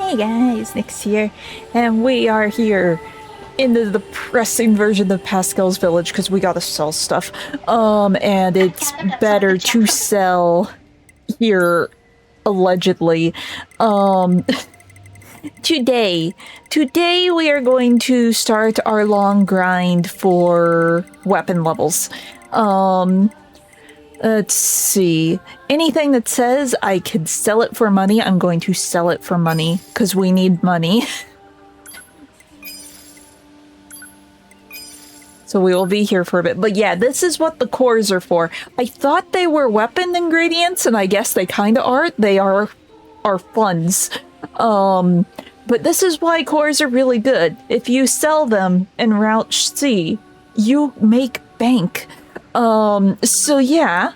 Hey guys, Nick's here, and we are here in the depressing version of Pascal's Village because we gotta sell stuff. And it's better to sell here, allegedly. Um, today we are going to start our long grind for weapon levels. Let's see. Anything that says I could sell it for money, I'm going to sell it for money, because we need money. So we will be here for a bit. But yeah, this is what the cores are for. I thought they were weapon ingredients, and I guess they kind of are. They are funds. But this is why cores are really good. If you sell them in Route C, you make bank. So yeah,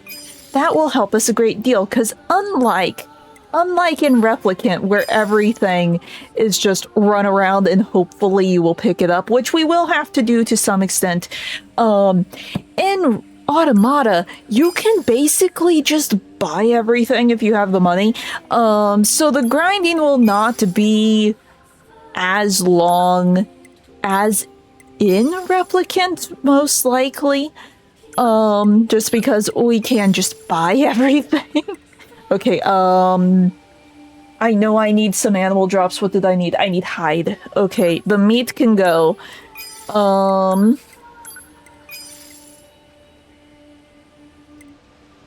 that will help us a great deal, because unlike in Replicant, where everything is just run around and hopefully you will pick it up, which we will have to do to some extent, in Automata, you can basically just buy everything if you have the money. So the grinding will not be as long as in Replicant, most likely. Just because we can just buy everything. Okay, I know I need some animal drops. What did I need? I need hide. Okay, the meat can go.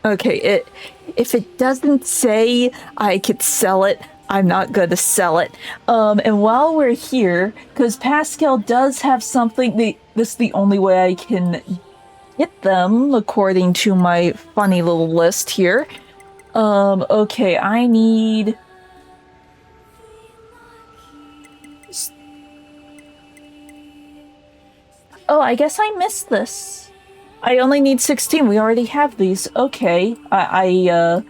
Okay, if it doesn't say I could sell it, I'm not gonna sell it. And while we're here, because Pascal does have something, this is the only way I can get them, according to my funny little list here. Okay, I need... Oh, I guess I missed this. I only need 16. We already have these. Okay, I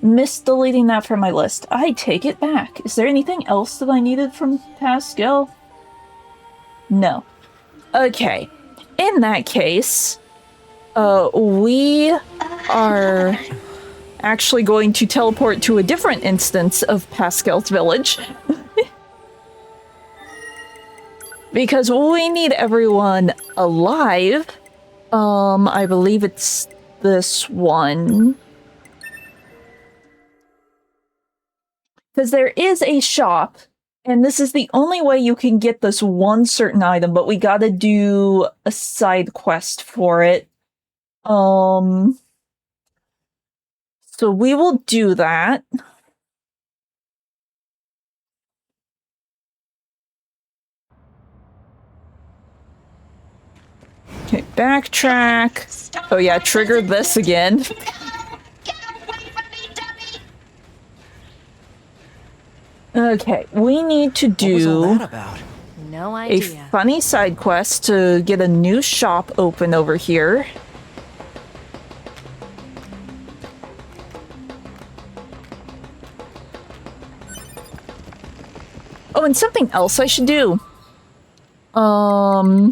missed deleting that from my list. I take it back. Is there anything else that I needed from Pascal? No. Okay. In that case, we are actually going to teleport to a different instance of Pascal's Village. Because we need everyone alive. I believe it's this one. Because there is a shop, and this is the only way you can get this one certain item, but we gotta do a side quest for it. So we will do that. Okay, backtrack. Oh yeah, trigger this again. Okay, we need to do... What was all that about? No idea. A funny side quest to get a new shop open over here. Oh, and something else I should do. I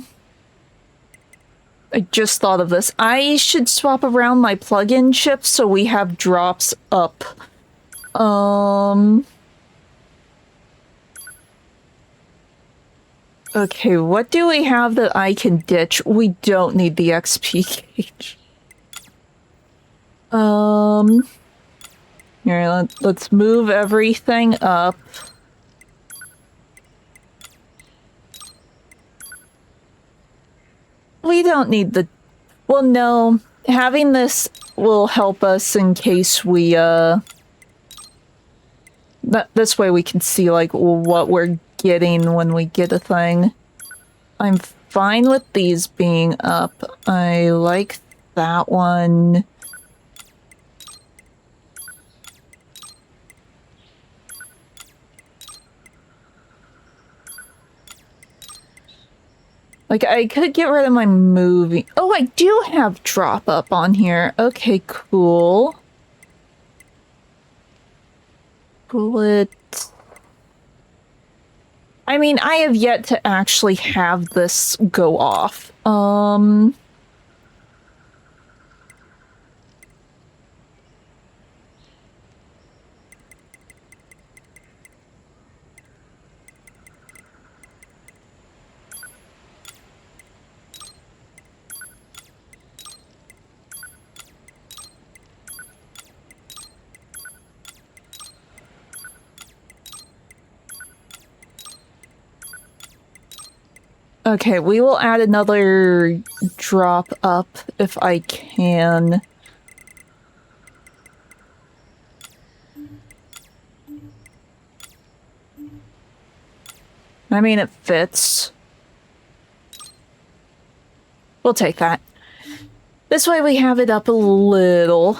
just thought of this. I should swap around my plug-in chips so we have drops up. Okay, what do we have that I can ditch? We don't need the XP gauge. Here, let's move everything up. We don't need the... Well, no. Having this will help us in case we, this way we can see, like, what we're getting when we get a thing. I'm fine with these being up. I like that one. Like, I could get rid of my movie. Oh, I do have drop up on here. Okay, cool. Bullet. I mean, I have yet to actually have this go off. Okay, we will add another drop up if I can. I mean, it fits. We'll take that. This way we have it up a little.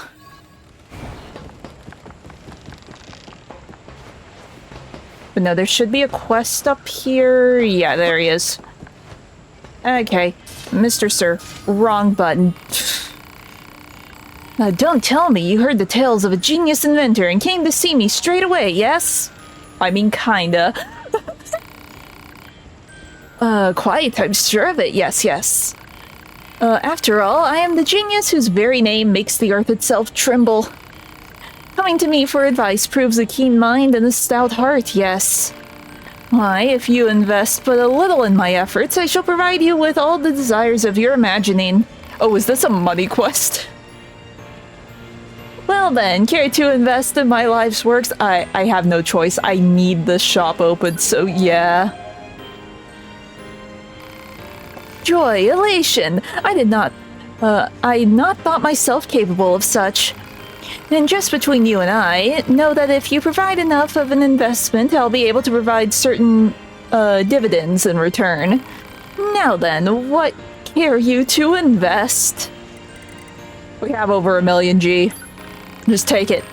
But no, there should be a quest up here. Yeah, there he is. Okay, Mr. Sir, wrong button. Now, don't tell me you heard the tales of a genius inventor and came to see me straight away, yes? I mean, kinda. Quite, I'm sure of it, yes. After all, I am the genius whose very name makes the earth itself tremble. Coming to me for advice proves a keen mind and a stout heart, yes. Why, if you invest but a little in my efforts, I shall provide you with all the desires of your imagining. Oh, is this a money quest? Well then, care to invest in my life's works? I have no choice. I need this shop open, so yeah. Joy, elation! I not thought myself capable of such. And just between you and I, know that if you provide enough of an investment, I'll be able to provide certain, dividends in return. Now then, what care you to invest? We have over 1 million G. Just take it.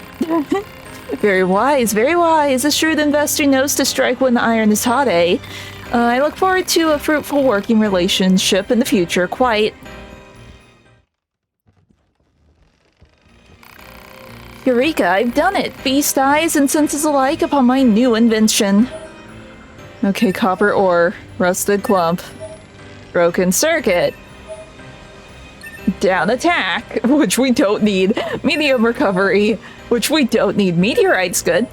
Very wise, very wise. A shrewd investor knows to strike when the iron is hot, eh? I look forward to a fruitful working relationship in the future, quite. Eureka, I've done it! Beast eyes and senses alike upon my new invention. Okay, copper ore, rusted clump, broken circuit, down attack, which we don't need, medium recovery, which we don't need, meteorite's good.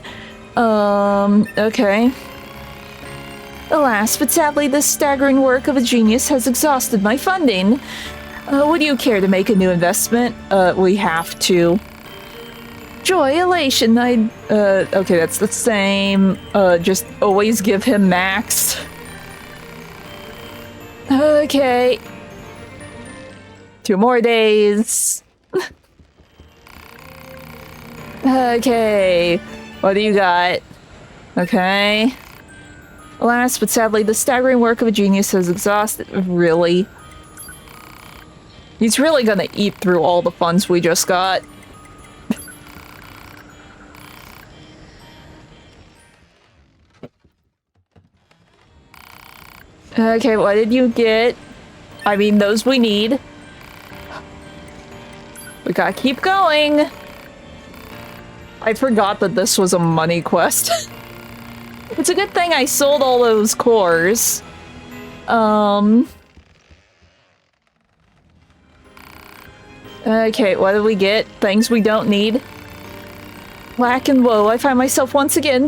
Okay. Alas, but sadly this staggering work of a genius has exhausted my funding. Would you care to make a new investment? We have to. Joy, elation, okay, that's the same. Just always give him max. Okay. 2 more days. Okay. What do you got? Okay. Alas, but sadly, the staggering work of a genius has exhausted. Really? He's really gonna eat through all the funds we just got. Okay, what did you get? I mean, those we need. We gotta keep going. I forgot that this was a money quest. It's a good thing I sold all those cores. Okay, what do we get? Things we don't need. Lack and woe, I find myself once again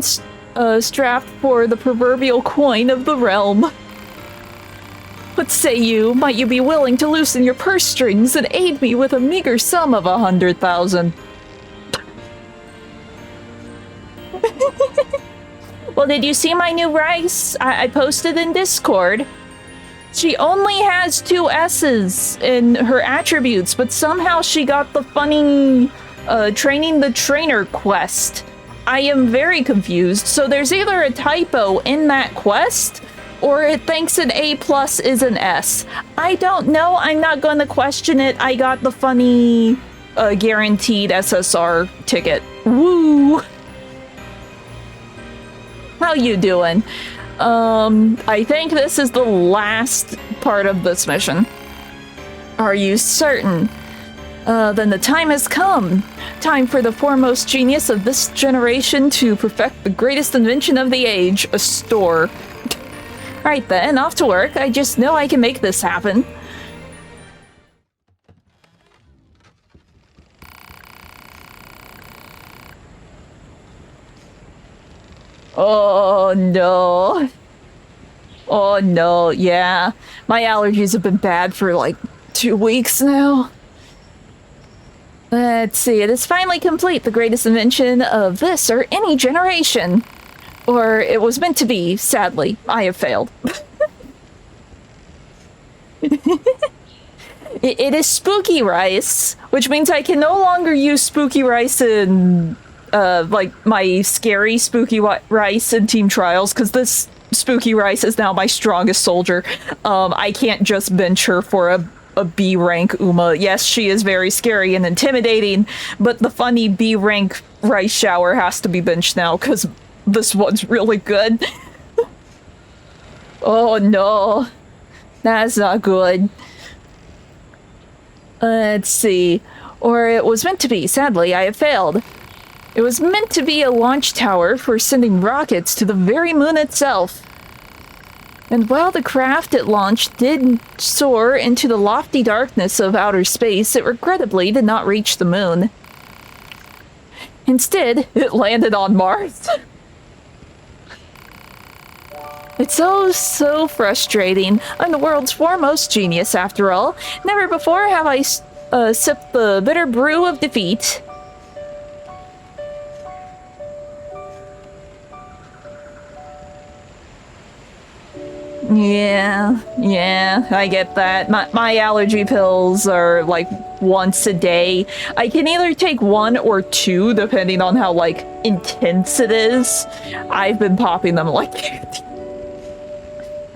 strapped for the proverbial coin of the realm. What say you? Might you be willing to loosen your purse strings and aid me with a meager sum of 100,000? Well, did you see my new rice? I posted in Discord. She only has 2 S's in her attributes, but somehow she got the funny training the trainer quest. I am very confused. So there's either a typo in that quest, or it thinks an A+ is an S. I don't know. I'm not going to question it. I got the funny guaranteed SSR ticket. Woo! How you doing? I think this is the last part of this mission. Are you certain? Then the time has come. Time for the foremost genius of this generation to perfect the greatest invention of the age, a store. Right then, off to work. I just know I can make this happen. Oh no. Oh no, yeah. My allergies have been bad for like 2 weeks now. Let's see, it is finally complete, the greatest invention of this or any generation. Or it was meant to be, sadly. I have failed. It is spooky rice, which means I can no longer use spooky rice in, like, my scary spooky rice in Team Trials, because this spooky rice is now my strongest soldier. I can't just bench her for a B rank Uma. Yes, she is very scary and intimidating, but the funny B rank rice shower has to be benched now, because this one's really good. Oh no, that's not good. Let's see. Or it was meant to be. Sadly, I have failed. It was meant to be a launch tower for sending rockets to the very moon itself. And while the craft it launched did soar into the lofty darkness of outer space, it regrettably did not reach the moon. Instead, it landed on Mars. It's so frustrating. I'm the world's foremost genius, after all. Never before have I sipped the bitter brew of defeat. Yeah, I get that. My allergy pills are like once a day. I can either take 1 or 2, depending on how like intense it is. I've been popping them like candy.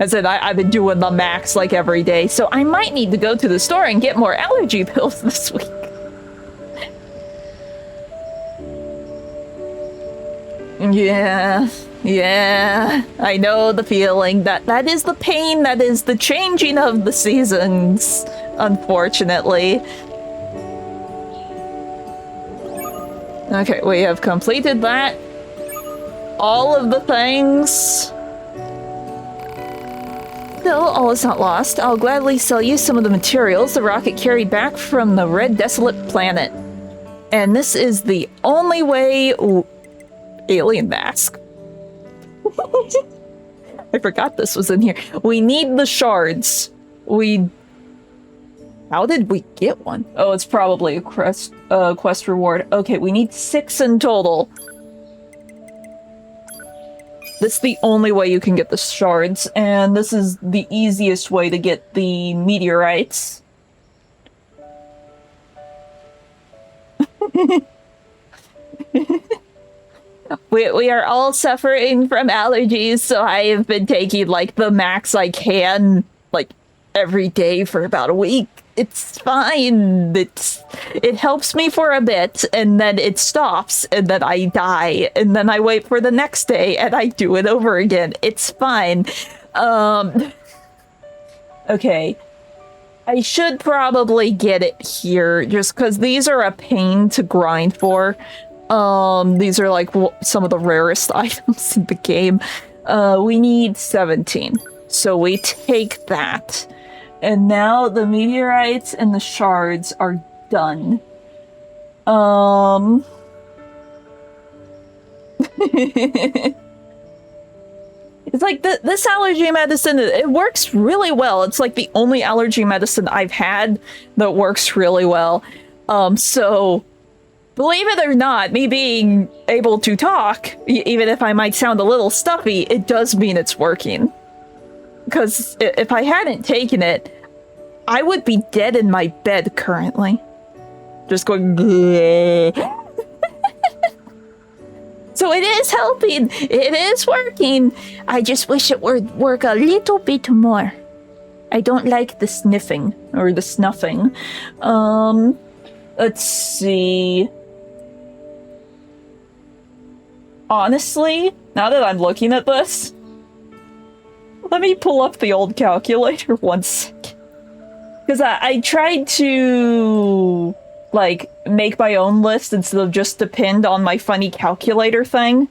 I said I've been doing the max like every day, so I might need to go to the store and get more allergy pills this week. Yeah, I know the feeling. That is the pain, that is the changing of the seasons, unfortunately. Okay, we have completed that. All of the things. Still, all is not lost. I'll gladly sell you some of the materials the rocket carried back from the red desolate planet. And this is the only way... Ooh, alien mask. I forgot this was in here. We need the shards. How did we get one? Oh, it's probably a quest reward. Okay, we need 6 in total. That's the only way you can get the shards, and this is the easiest way to get the meteorites. We are all suffering from allergies, so I have been taking like the max I can, like every day for about a week. It's fine. It helps me for a bit, and then it stops, and then I die, and then I wait for the next day, and I do it over again. It's fine. Okay. I should probably get it here, just because these are a pain to grind for. These are like some of the rarest items in the game. We need 17. So we take that. And now the meteorites and the shards are done. It's like this allergy medicine, it works really well. It's like the only allergy medicine I've had that works really well. So believe it or not, me being able to talk, even if I might sound a little stuffy, it does mean it's working. Because if I hadn't taken it, I would be dead in my bed currently. Just going... So it is helping. It is working. I just wish it would work a little bit more. I don't like the sniffing or the snuffing. Let's see. Honestly, now that I'm looking at this, let me pull up the old calculator 1 sec. Because I tried to, like, make my own list instead of just depend on my funny calculator thing.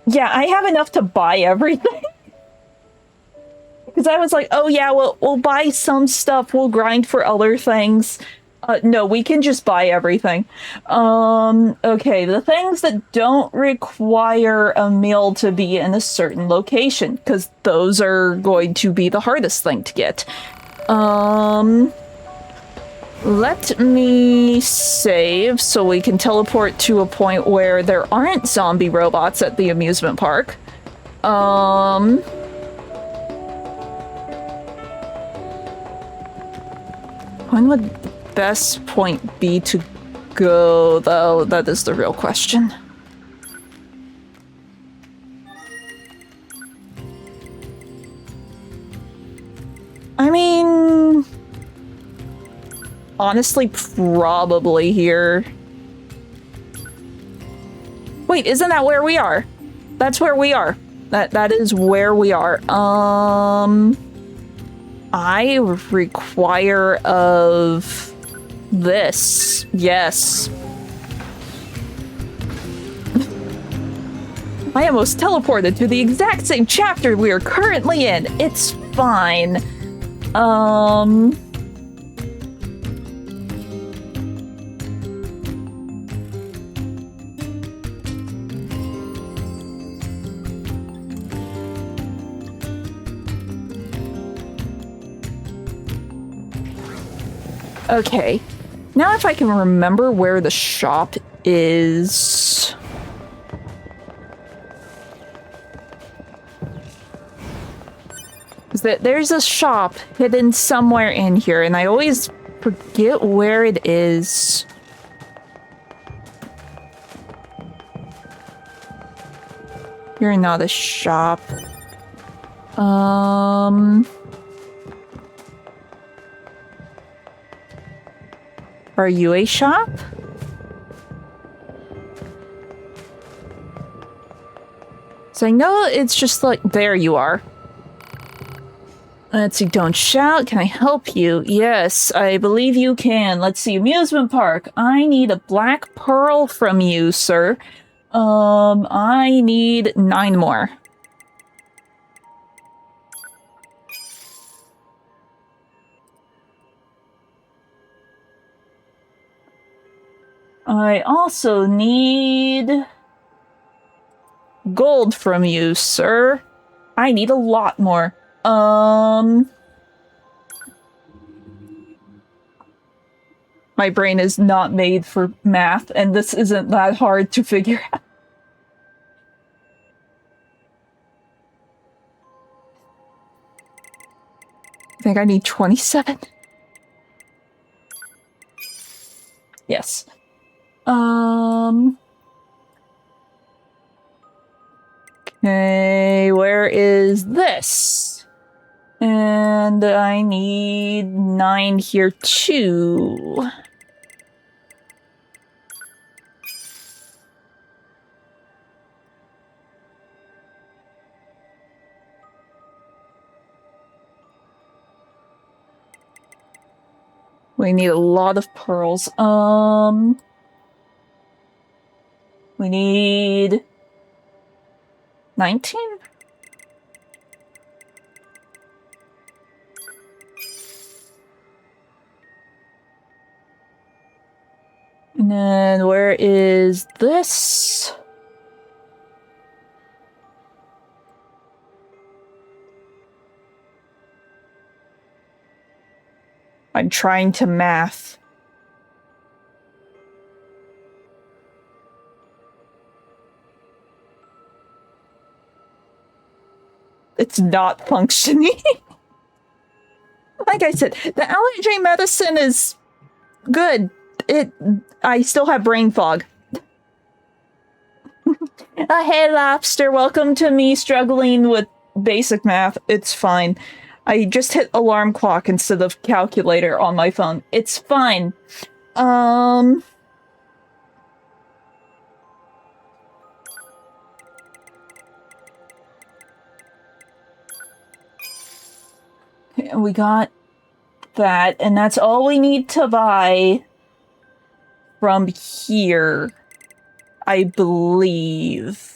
Yeah, I have enough to buy everything. Because I was like, oh yeah, we'll buy some stuff, we'll grind for other things. No, we can just buy everything. Okay, the things that don't require a meal to be in a certain location, because those are going to be the hardest thing to get. Let me save so we can teleport to a point where there aren't zombie robots at the amusement park. When would the best point be to go, though? That is the real question. I mean... honestly, probably here. Wait, isn't that where we are? That's where we are. That is where we are. I require of this. Yes. I almost teleported to the exact same chapter we are currently in. It's fine. Okay. Now if I can remember where the shop is... there's a shop hidden somewhere in here, and I always forget where it is. You're not a shop. Are you a shop? So I know it's just like, there you are. Let's see, don't shout. Can I help you? Yes, I believe you can. Let's see, amusement park. I need a black pearl from you, sir. I need 9 more. I also need gold from you, sir. I need a lot more. My brain is not made for math, and this isn't that hard to figure out. I think I need 27. Yes. Okay, where is this? And I need 9 here too. We need a lot of pearls. We need 19? And then where is this? I'm trying to math. It's not functioning. Like I said, the allergy medicine is good. I still have brain fog. Hey, Lobster, welcome to me struggling with basic math. It's fine. I just hit alarm clock instead of calculator on my phone. It's fine. Okay, we got that, and that's all we need to buy from here, I believe.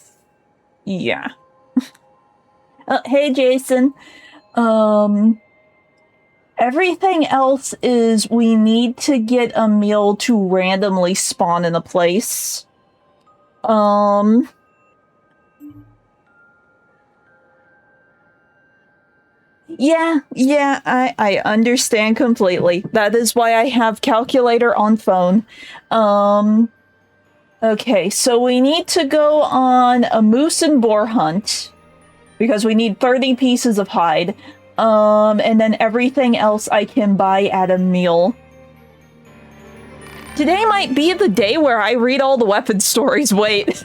Yeah. Hey, Jason. Everything else is we need to get a meal to randomly spawn in a place. Yeah, I understand completely. That is why I have calculator on phone. Okay, so we need to go on a moose and boar hunt because we need 30 pieces of hide. And then everything else I can buy at a meal. today might be the day where I read all the weapon stories. Wait.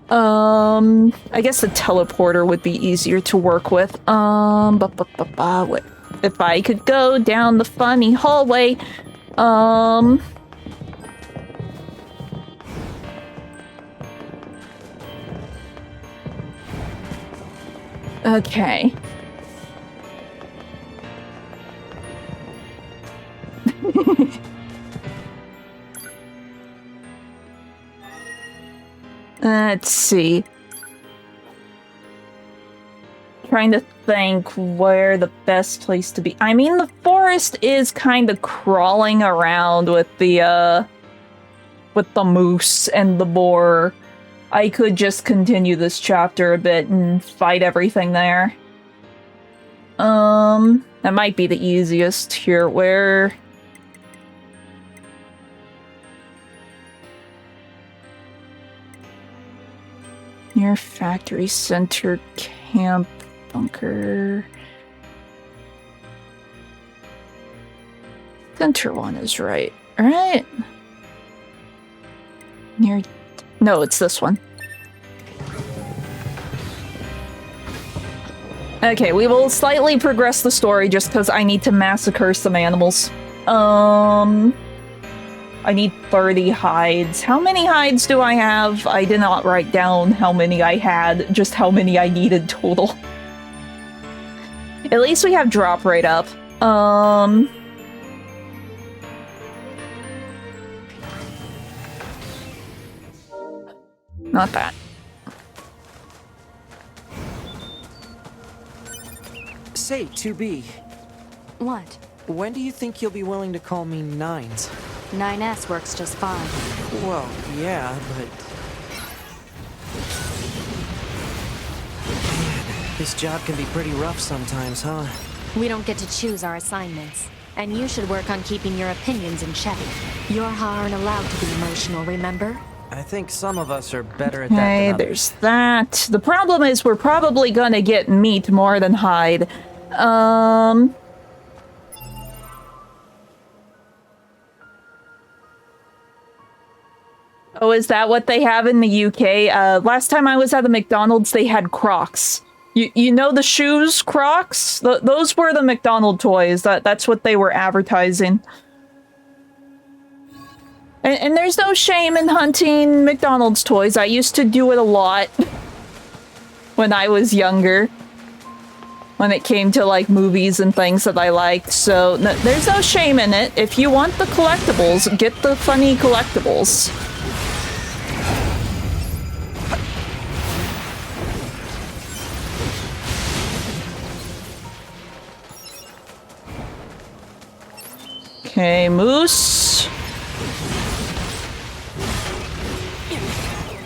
I guess the teleporter would be easier to work with. Wait. If I could go down the funny hallway. Okay. Let's see. Trying to think where the best place to be. I mean, the forest is kind of crawling around with the moose and the boar. I could just continue this chapter a bit and fight everything there. That might be the easiest here. Where... Near factory center camp bunker. Center one is right. Alright. Near... No, it's this one. Okay, we will slightly progress the story just because I need to massacre some animals. I need 30 hides. How many hides do I have? I did not write down how many I had, just how many I needed total. At least we have drop rate up. Not that. Say, 2B. What? When do you think you'll be willing to call me Nines? 9S works just fine. Well, yeah, but... Man, this job can be pretty rough sometimes, huh? We don't get to choose our assignments. And you should work on keeping your opinions in check. Your Ha aren't allowed to be emotional, remember? I think some of us are better at that Okay, than others. there's that. The problem is we're probably gonna get meat more than hide. Oh, is that what they have in the UK? Last time I was at the McDonald's, they had Crocs. You know the shoes, Crocs? Those were the McDonald toys. That's what they were advertising. And there's no shame in hunting McDonald's toys. I used to do it a lot when I was younger. When it came to, like, movies and things that I liked. So, there's no shame in it. If you want the collectibles, get the funny collectibles. Okay, moose.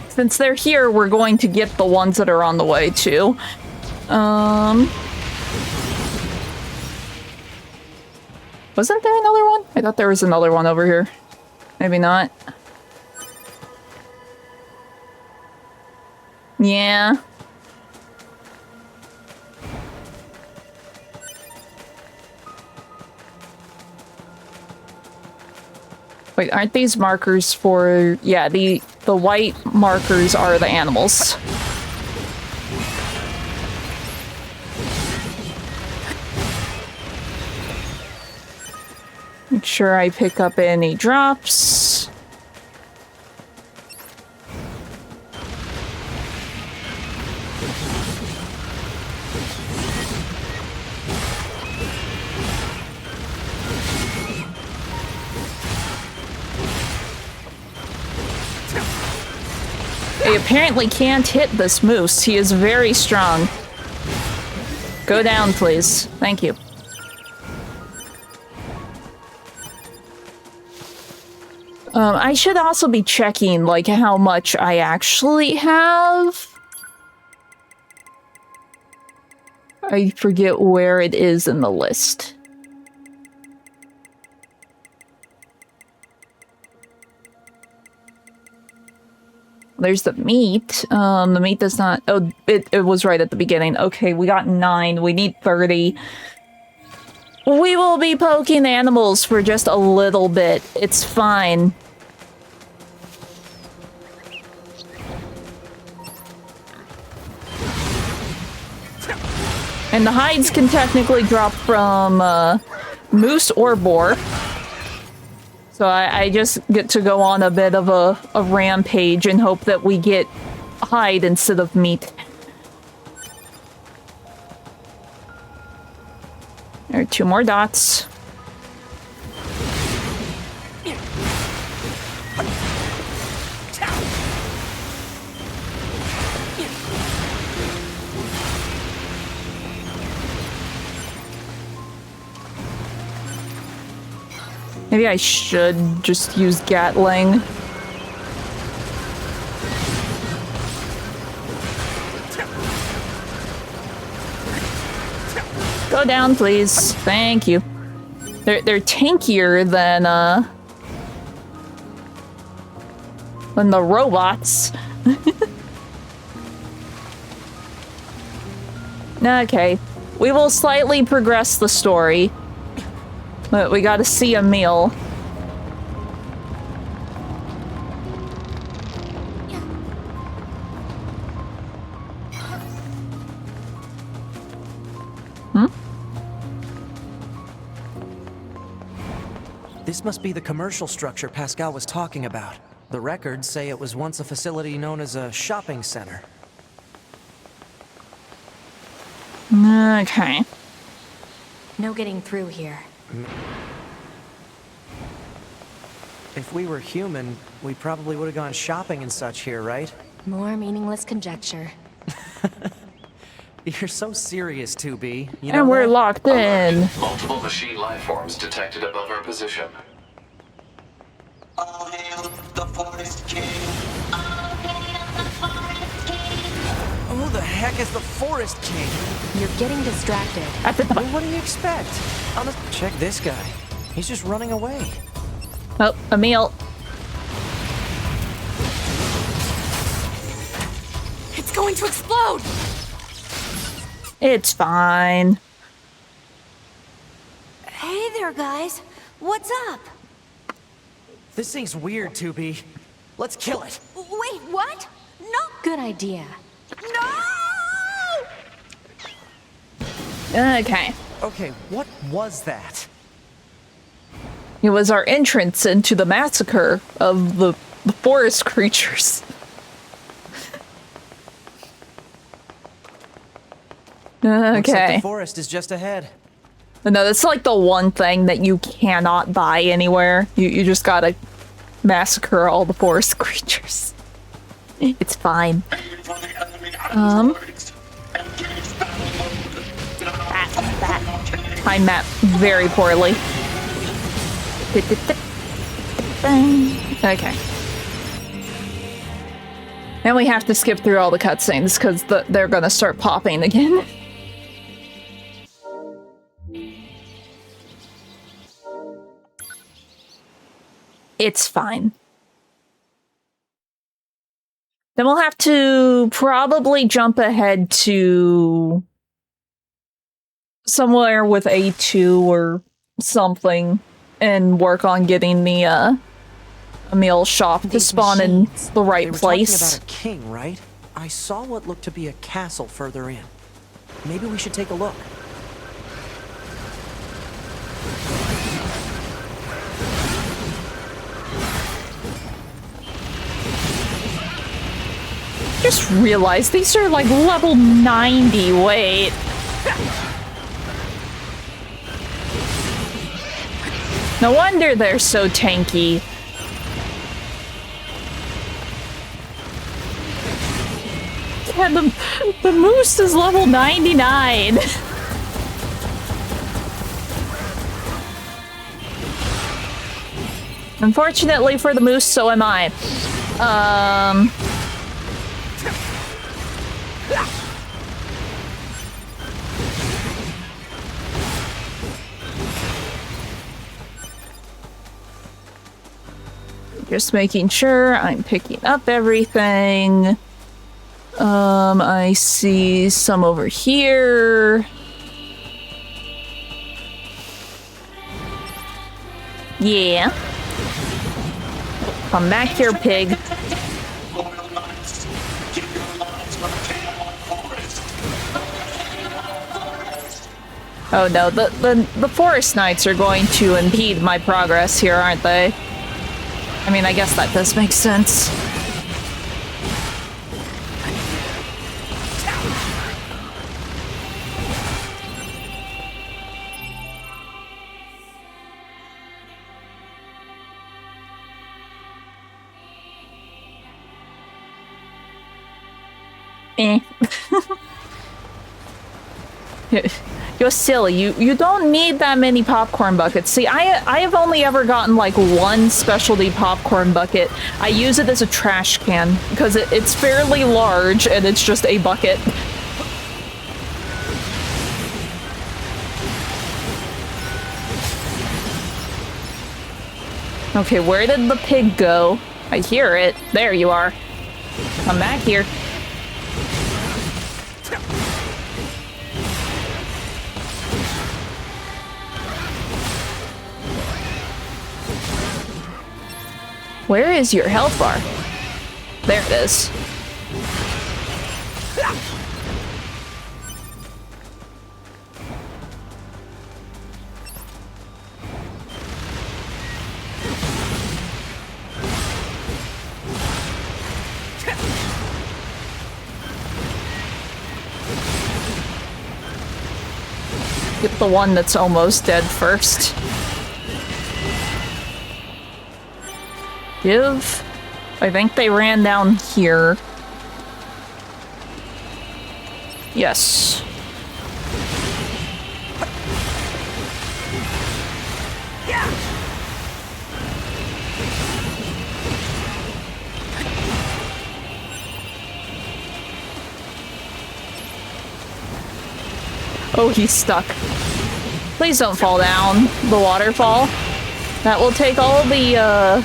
Since they're here, we're going to get the ones that are on the way, too. Wasn't there another one? I thought there was another one over here. Maybe not. Yeah. Wait, aren't these markers for... Yeah, the white markers are the animals. Make sure I pick up any drops. I apparently can't hit this moose. He is very strong. Go down, please. Thank you. I should also be checking, like, how much I actually have. I forget where it is in the list. There's the meat. The meat does not... Oh, it was right at the beginning. Okay, we got 9. We need 30. We will be poking animals for just a little bit. It's fine. And the hides can technically drop from moose or boar. So I just get to go on a bit of a rampage and hope that we get hide instead of meat. There are 2 more dots. Maybe I should just use Gatling. Go down, please. Thank you. They're tankier than the robots. Okay. We will slightly progress the story. But we gotta see a meal. This must be the commercial structure Pascal was talking about. The records say it was once a facility known as a shopping center. Okay. No getting through here. If we were human, we probably would have gone shopping and such here, right? More meaningless conjecture. You're so serious, 2B. And we're locked in. Multiple machine life forms detected above our position. All hail the Forest King. Who the heck is the Forest King? You're getting distracted. At the top. Well, what do you expect? Check this guy. He's just running away. Oh, a meal. It's going to explode! It's fine. Hey there, guys. What's up? This thing's weird, 2B. Let's kill it. Wait, what? No! Good idea. No! Okay. Okay, what was that? It was our entrance into the massacre of the forest creatures. Looks like Okay. the forest is just ahead. No, that's like the one thing that you cannot buy anywhere. You just gotta massacre all the forest creatures. It's fine. Time map very poorly. Okay. Now we have to skip through all the cutscenes because they're gonna start popping again. It's fine. Then we'll have to probably jump ahead to somewhere with A2 or something and work on getting the a meal shop to These spawn in machines, the right they were place. talking about a king, right? I saw what looked to be a castle further in. Maybe we should take a look. Just realized these are like level 90. Wait. No wonder they're so tanky. Yeah, the moose is level 99. Unfortunately for the moose, so am I. Just making sure I'm picking up everything. I see some over here. Yeah. Come back here, pig. Oh no, the forest knights are going to impede my progress here, aren't they? I mean, I guess that does make sense. Eh. You're silly. You don't need that many popcorn buckets. See, I have only ever gotten like one specialty popcorn bucket. I use it as a trash can because it's fairly large and it's just a bucket. Okay, where did the pig go? I hear it. There you are. Come back here. Where is your health bar? There it is. Get the one that's almost dead first. I think they ran down here. Yes. Oh, he's stuck. Please don't fall down the waterfall. That will take all the,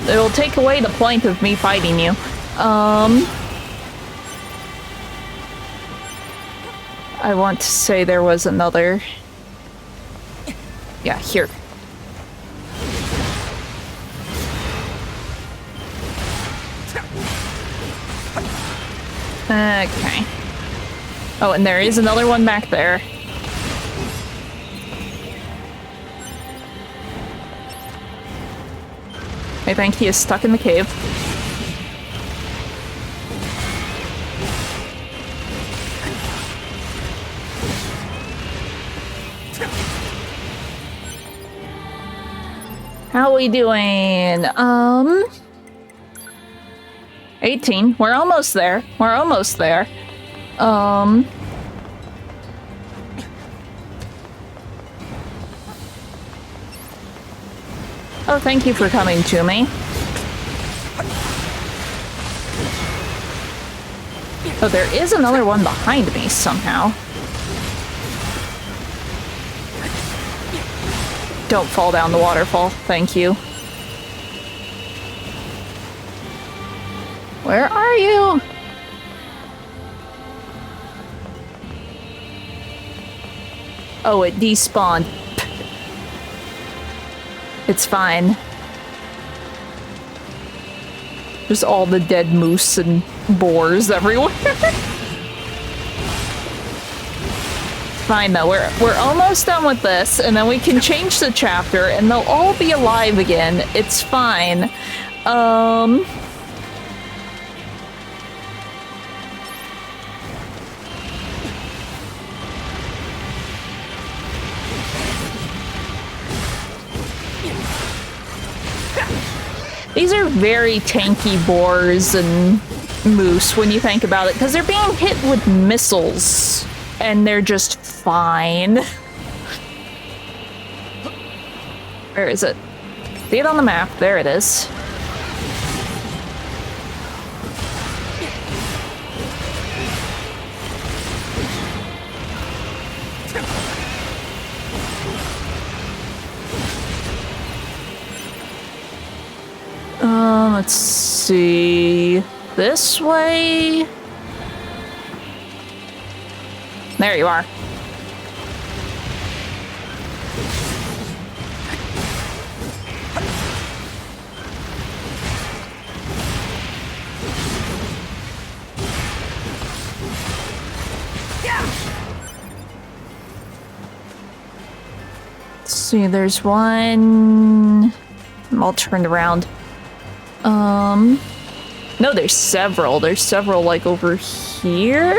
it'll take away the point of me fighting you. I want to say there was another... Yeah, here. Okay. Oh, and there is another one back there. I think he is stuck in the cave. How we doing? 18. We're almost there. We're almost there. Oh, thank you for coming to me. Oh, there is another one behind me somehow. Don't fall down the waterfall. Thank you. Where are you? Oh, it despawned. It's fine. Just all the dead moose and boars everywhere. Fine though, we're almost done with this, and then we can change the chapter, and they'll all be alive again. It's fine. These are very tanky boars and moose when you think about it, because they're being hit with missiles, and they're just fine. Where is it? See it on the map. There it is. Let's see. This way? There you are. see, there's one... I'm all turned around. No, there's several. There's several, like, over here?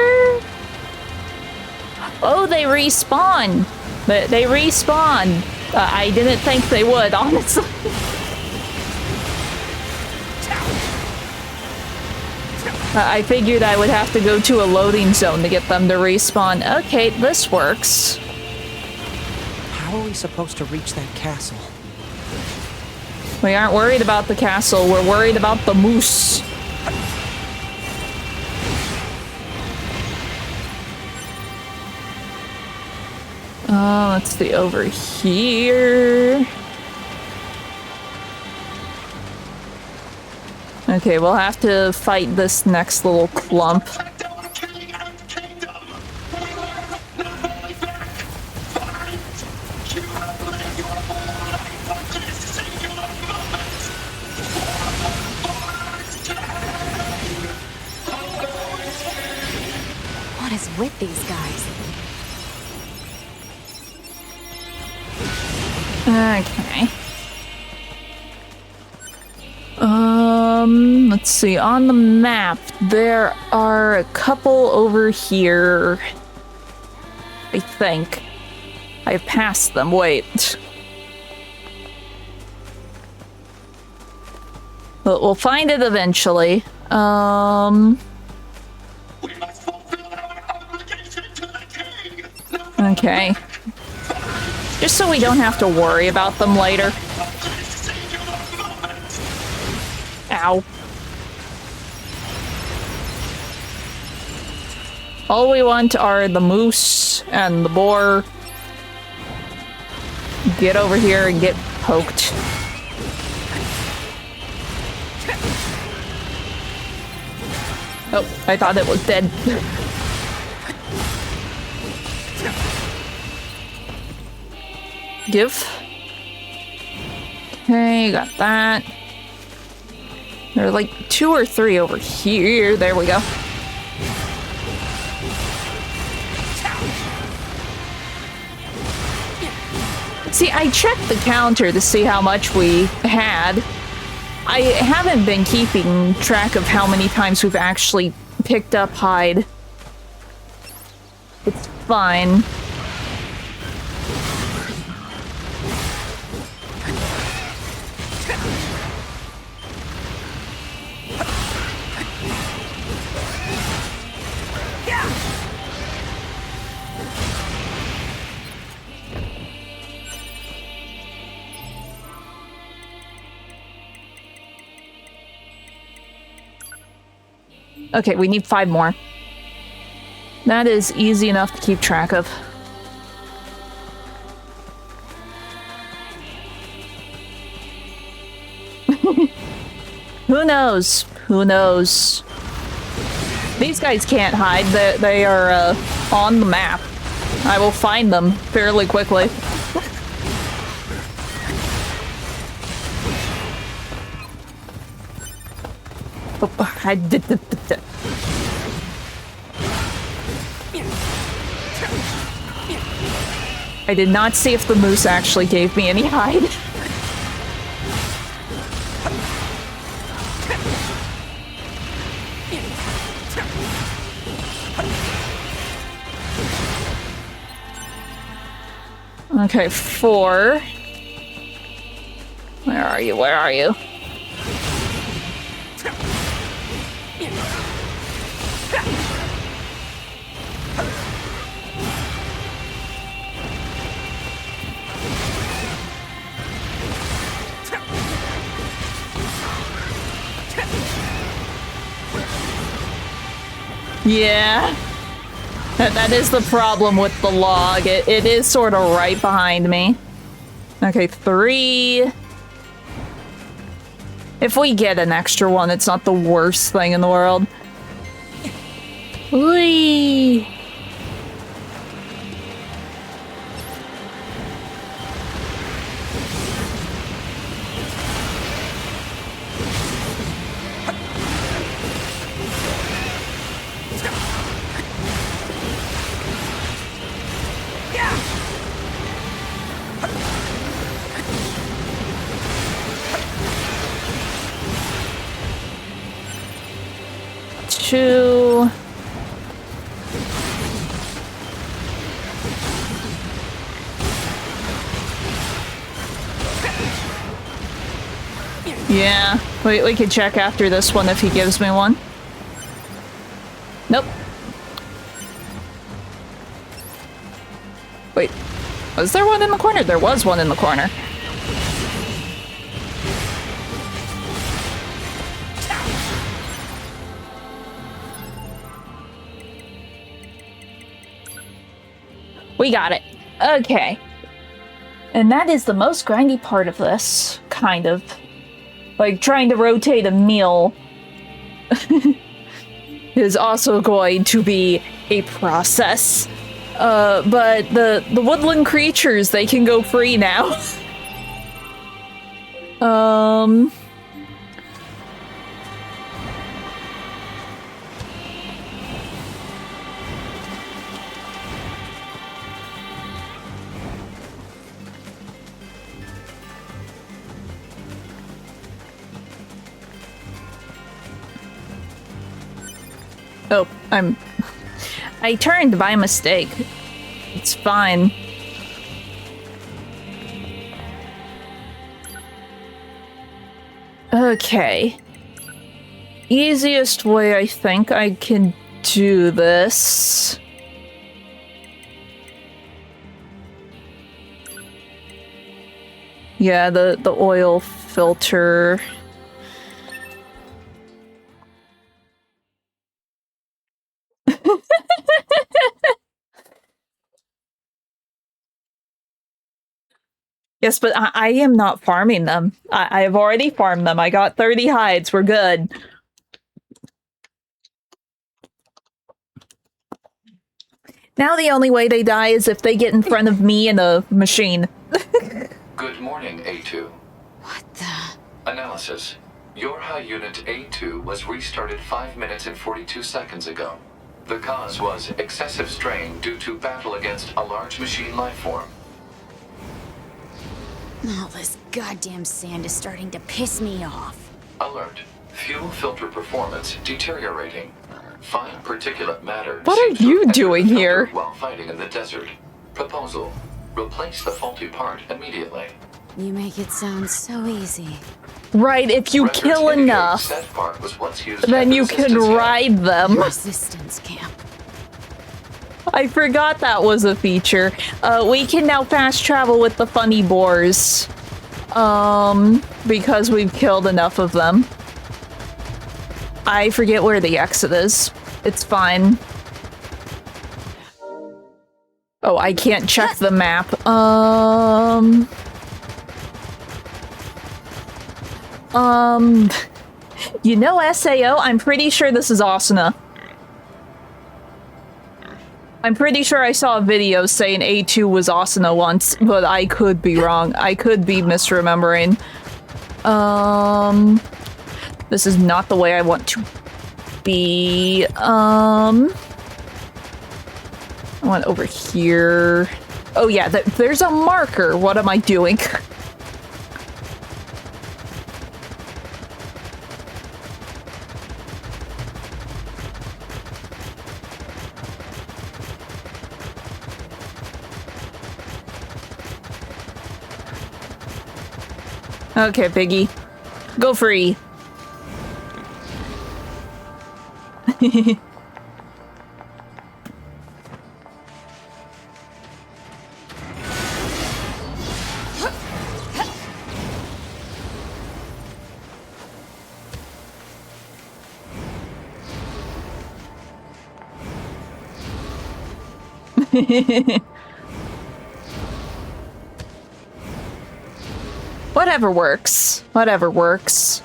Oh, they respawn! They respawn! I didn't think they would, honestly. I figured I would have to go to a loading zone to get them to respawn. Okay, this works. How are we supposed to reach that castle? We aren't worried about the castle, we're worried about the moose. Let's see, over here. Okay, we'll have to fight this next little clump. What is with these guys? Okay. Let's see. On the map, there are a couple over here. I think. I've passed them. Wait. But we'll find it eventually. We must fulfill our obligation to the king. Okay. Just so we don't have to worry about them later. Ow. All we want are the moose and the boar. Get over here and get poked. Oh, I thought it was dead. Give. Okay, got that. There are like 2 or 3 over here. There we go. See, I checked the counter to see how much we had. I haven't been keeping track of how many times we've actually picked up hide. It's fine. Okay, we need 5 more. That is easy enough to keep track of. Who knows? Who knows? These guys can't hide. They are on the map. I will find them fairly quickly. Oh, I did. I did not see if the moose actually gave me any hide. Okay, 4. Where are you? Where are you? Yeah. That is the problem with the log. It is sort of right behind me. Okay, 3. If we get an extra one, it's not the worst thing in the world. Whee! Yeah, we could check after this one if he gives me one. Nope. Wait, was there one in the corner? There was one in the corner. We got it. Okay. And that is the most grindy part of this, kind of. Like, trying to rotate a meal is also going to be a process. But the woodland creatures, they can go free now. Oh, I turned by mistake. It's fine. Okay. Easiest way I think I can do this. Yeah, the oil filter. Yes, but I am not farming them. I have already farmed them. I got 30 hides. We're good. Now the only way they die is if they get in front of me in a machine. Good morning, A2. What the? Analysis. Your high unit A2 was restarted 5 minutes and 42 seconds ago. The cause was excessive strain due to battle against a large machine lifeform. All this goddamn sand is starting to piss me off. Alert. Fuel filter performance deteriorating. Fine particulate matter. What are you doing here? While fighting in the desert. Proposal. Replace the faulty part immediately. You make it sound so easy. Right, if you Records kill indicate enough, said part was once used then at you the can resistance camp. ride them. Resistance camp. I forgot that was a feature. We can now fast travel with the funny boars. Because we've killed enough of them. I forget where the exit is. It's fine. Oh, I can't check the map. You know SAO? I'm pretty sure this is Asuna. I'm pretty sure I saw a video saying A2 was Asuna once, but I could be wrong. I could be misremembering. This is not the way I want to be. I want over here. Oh yeah, there's a marker. What am I doing? Okay, Piggy. Go free. Whatever works. Whatever works.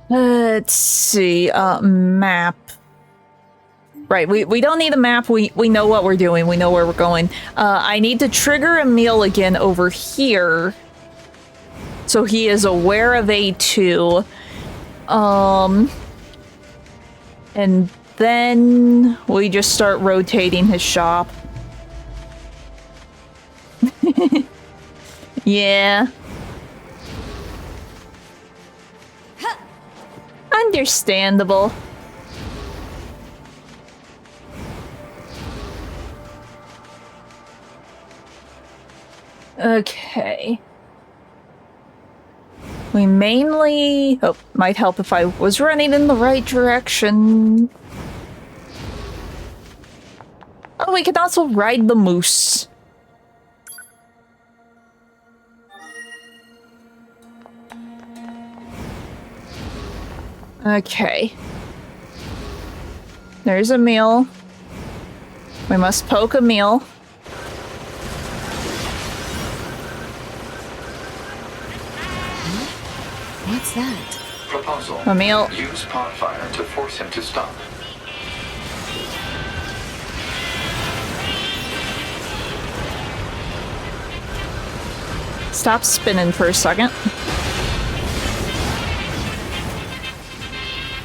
Let's see. Map. Right, we don't need a map. We know what we're doing. We know where we're going. I need to trigger a meal again over here. So he is aware of A2. And then we just start rotating his shop. Yeah. Understandable. Okay. We mainly... Oh, might help if I was running in the right direction. Oh, we can also ride the moose. Okay. There's a meal. We must poke a meal. What's that? Proposal. A meal. Use pod fire to force him to stop. Stop spinning for a second.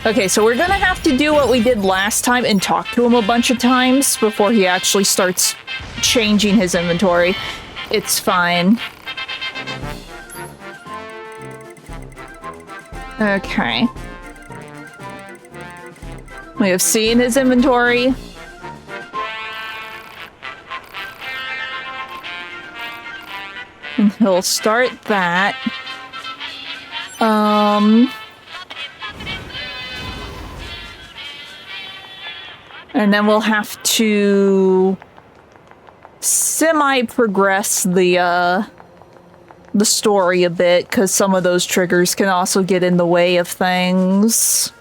Okay, so we're gonna have to do what we did last time and talk to him a bunch of times before he actually starts changing his inventory. It's fine. Okay. We have seen his inventory. And he'll start that. And then we'll have to semi-progress the story a bit, because some of those triggers can also get in the way of things.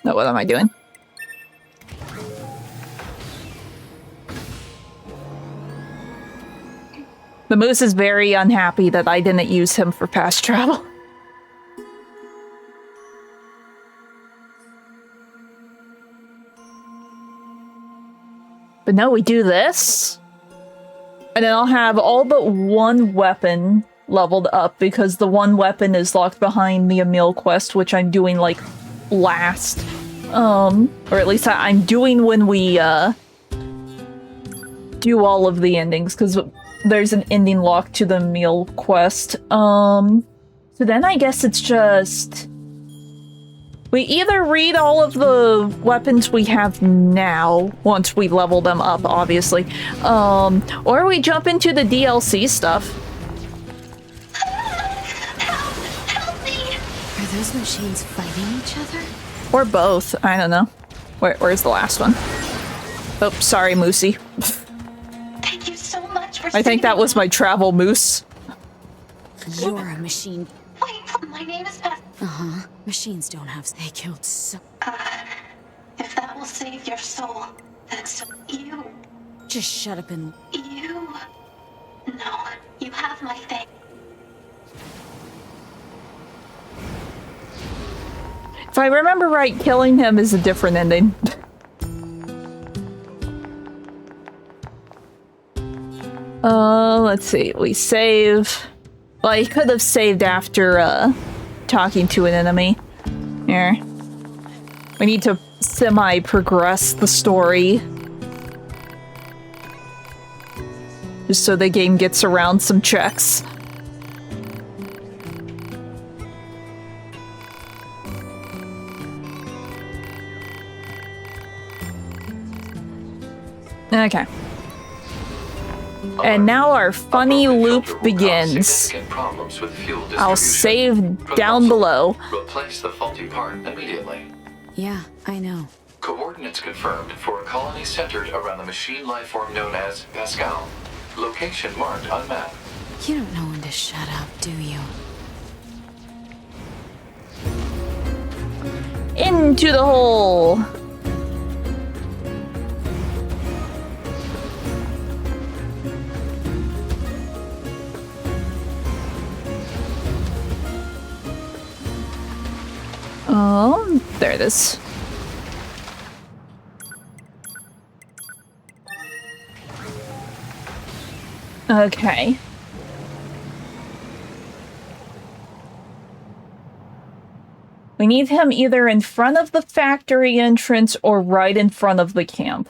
No, what am I doing? The moose is very unhappy that I didn't use him for fast travel. But no, we do this. And then I'll have all but one weapon leveled up, because the one weapon is locked behind the Emil quest, which I'm doing, like, last. Or at least I'm doing when we, do all of the endings, because there's an ending lock to the Emil quest. So then I guess it's just... we either read all of the weapons we have now, once we level them up, obviously, or we jump into the DLC stuff. Help me! Are those machines fighting each other? Or both, I don't know. Where's the last one? Oh, sorry, Moosey. Thank you so much for I think that was my travel moose. You're a machine. Wait, my name is Beth. Uh-huh. Machines don't have... They killed so... If that will save your soul, then so you. Just shut up and... You. No, you have my thing. If I remember right, killing him is a different ending. Let's see. We save... well, I could have saved after, talking to an enemy. Here. We need to semi-progress the story. Just so the game gets around some checks. Okay. And now our funny loop begins. I'll save down below. Replace the faulty part immediately. Yeah, I know. Coordinates confirmed for a colony centered around the machine lifeform known as Pascal. Location marked on map. You don't know when to shut up, do you? Into the hole. Oh, there it is. Okay. We need him either in front of the factory entrance or right in front of the camp.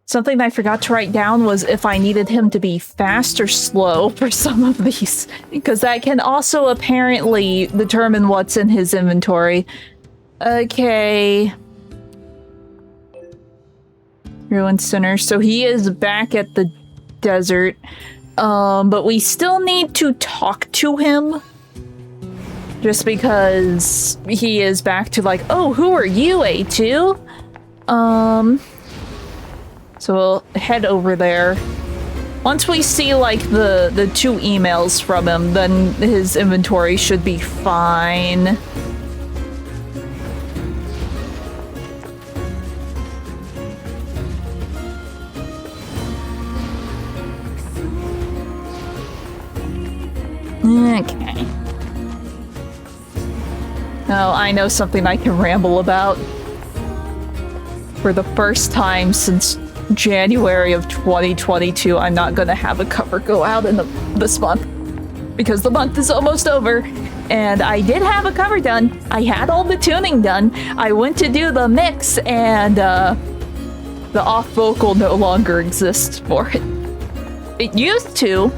Something I forgot to write down was if I needed him to be fast or slow for some of these, because that can also apparently determine what's in his inventory. Okay. Ruined Center. So he is back at the desert. But we still need to talk to him. Just because he is back to like, oh, who are you, A2? So we'll head over there. Once we see like the 2 emails from him, then his inventory should be fine. Okay. Oh, I know something I can ramble about. For the first time since January of 2022, I'm not gonna have a cover go out in this month. Because the month is almost over. And I did have a cover done. I had all the tuning done. I went to do the mix and the off vocal no longer exists for it. It used to.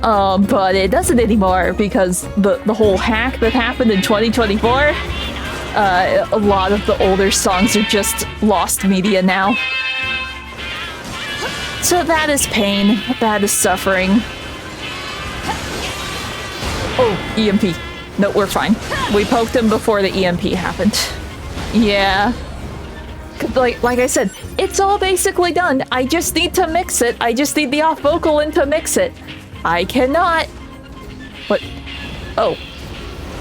But it doesn't anymore because the whole hack that happened in 2024, a lot of the older songs are just lost media now. So that is pain. That is suffering. Oh, EMP. No, we're fine. We poked him before the EMP happened. Yeah. Like I said, it's all basically done. I just need to mix it. I just need the off vocal in to mix it. I cannot. What? Oh.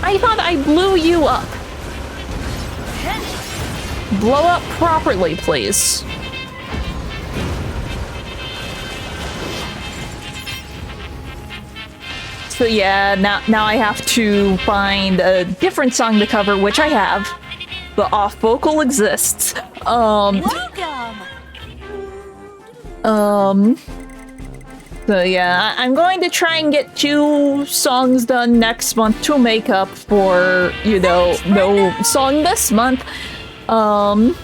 I thought I blew you up. Blow up properly, please. So yeah, now I have to find a different song to cover, which I have. The off vocal exists. So yeah, I'm going to try and get 2 songs done next month to make up for, you know, no song this month. I'm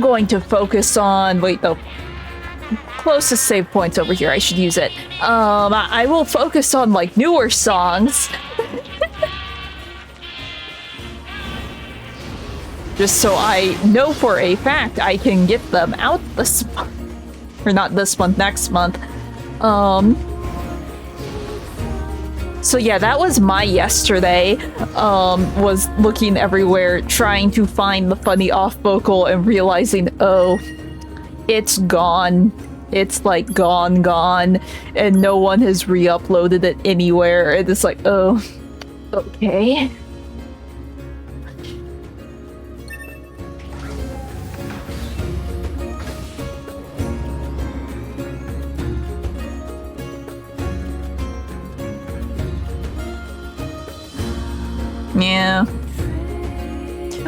going to focus on, wait, the closest save point's over here, I should use it. I will focus on like newer songs. Just so I know for a fact I can get them out this month. Or not this month, next month. So yeah, that was my yesterday. Was looking everywhere, trying to find the funny off vocal and realizing, oh, it's gone. It's like gone, and no one has re-uploaded it anywhere. And it's like, oh, okay. Yeah.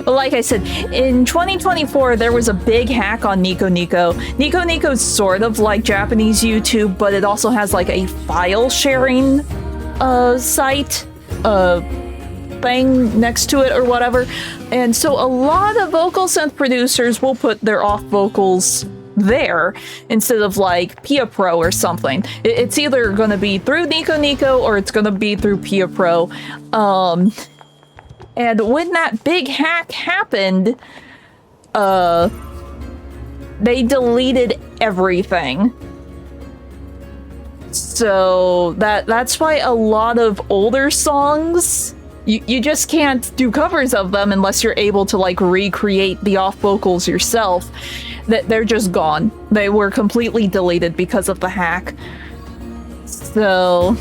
But like I said, in 2024, there was a big hack on Nico Nico. Nico Nico's sort of like Japanese YouTube, but it also has like a file sharing site thing next to it or whatever. And so a lot of vocal synth producers will put their off vocals there instead of like Pia Pro or something. It's either going to be through Nico Nico or it's going to be through Pia Pro. And when that big hack happened, they deleted everything. So that's why a lot of older songs, you just can't do covers of them unless you're able to like recreate the off vocals yourself. They're just gone. They were completely deleted because of the hack. So,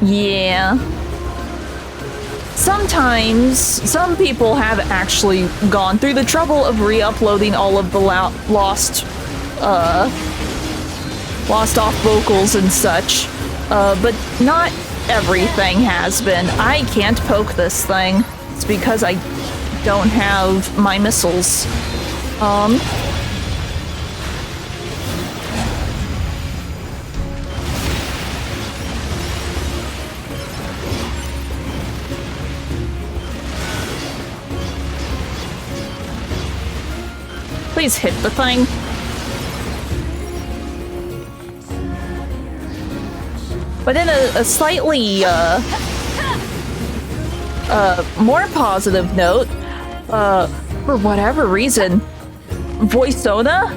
yeah. Sometimes, some people have actually gone through the trouble of re-uploading all of the lost off vocals and such, but not everything has been. I can't poke this thing. It's because I don't have my missiles. Please hit the thing. But in a slightly, more positive note, for whatever reason, Voiceona?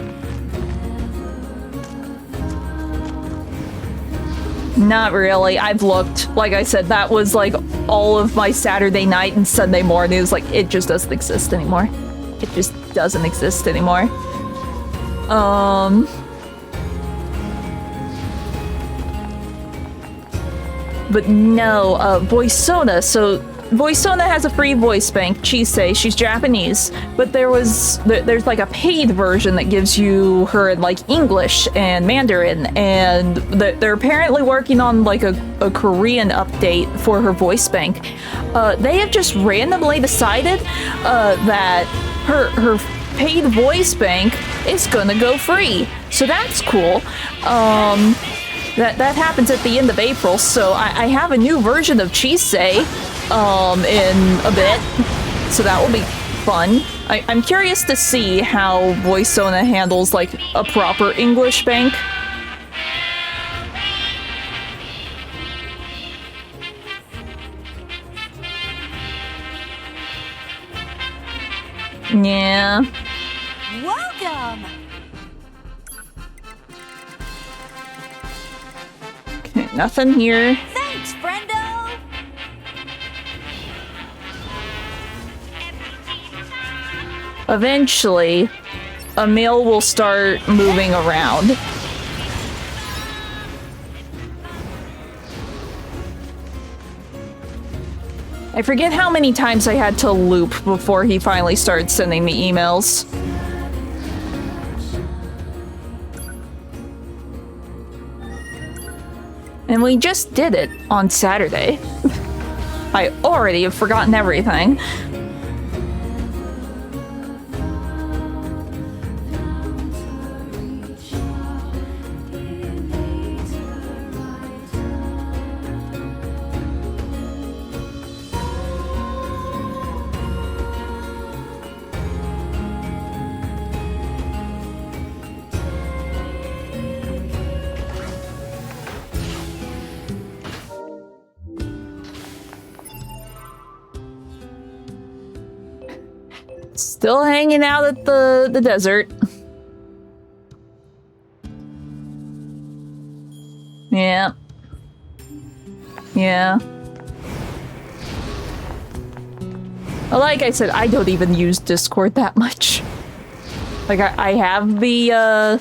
Not really. I've looked. Like I said, that was like all of my Saturday night and Sunday morning. It was like, it just doesn't exist anymore. It just doesn't exist anymore. But no, Voiceona. So Voiceona has a free voice bank, Chisei. She's Japanese, but there's like a paid version that gives you her in like English and Mandarin, and they're apparently working on like a Korean update for her voice bank. They have just randomly decided that her paid voice bank is gonna go free, so that's cool. That happens at the end of April, so I have a new version of Chisei in a bit, so that will be fun. I'm curious to see how Voiceona handles like a proper English bank. Yeah. Welcome! Okay, nothing here. Thanks, friendo! Eventually, Emil will start moving around. I forget how many times I had to loop before he finally started sending me emails. And we just did it on Saturday. I already have forgotten everything. Still hanging out at the desert. Yeah. Yeah. Well, like I said, I don't even use Discord that much. Like, I have the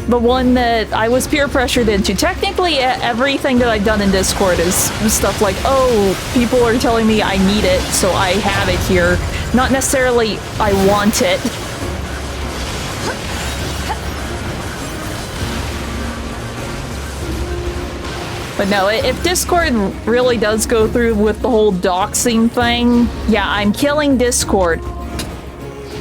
one that I was peer pressured into. Technically, everything that I've done in Discord is stuff like, oh, people are telling me I need it, so I have it here. Not necessarily I want it. But no, if Discord really does go through with the whole doxing thing, yeah, I'm killing Discord.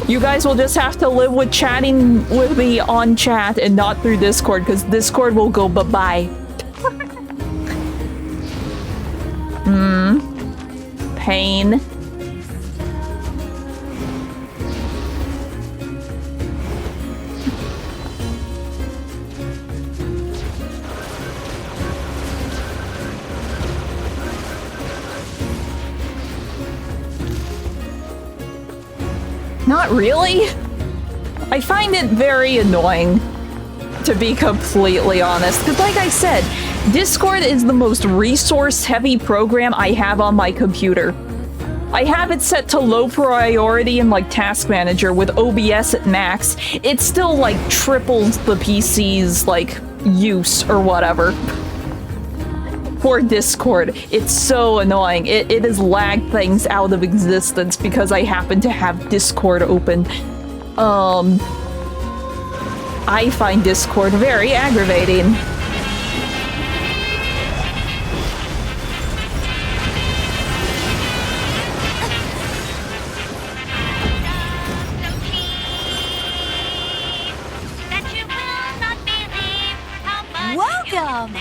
You guys will just have to live with chatting with me on chat and not through Discord, because Discord will go bye-bye. Pain. Not really. I find it very annoying, to be completely honest, because like I said, Discord is the most resource-heavy program I have on my computer. I have it set to low priority in like Task Manager with OBS at max. It still like triples the PC's like use or whatever. For Discord, it's so annoying. It has lagged things out of existence because I happen to have Discord open. I find Discord very aggravating. Welcome!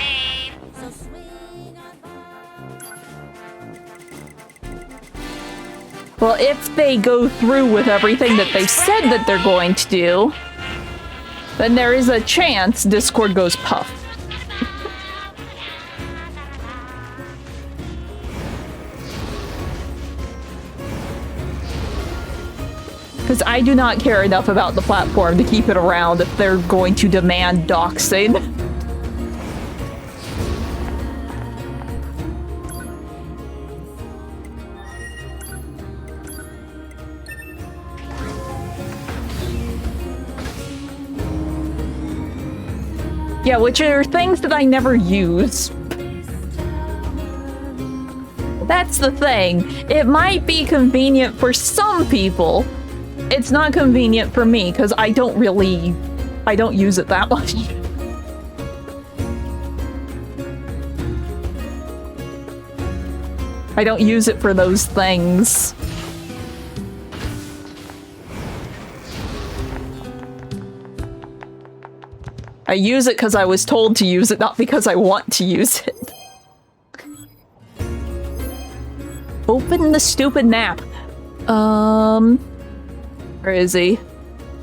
Well, if they go through with everything that they said that they're going to do, then there is a chance Discord goes puff. Because I do not care enough about the platform to keep it around if they're going to demand doxing. Yeah, which are things that I never use. That's the thing. It might be convenient for some people. It's not convenient for me, because I don't use it that much. I don't use it for those things. I use it because I was told to use it, not because I want to use it. Open the stupid map. Where is he?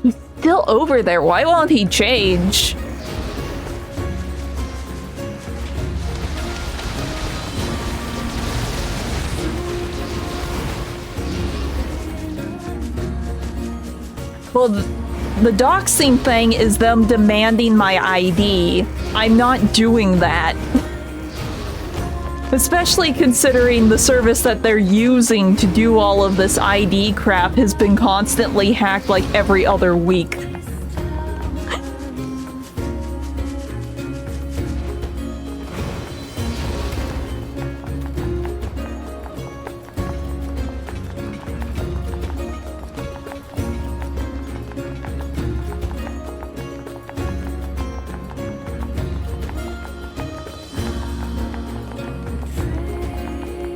He's still over there. Why won't he change? Well, the doxing thing is them demanding my ID. I'm not doing that. Especially considering the service that they're using to do all of this ID crap has been constantly hacked like every other week.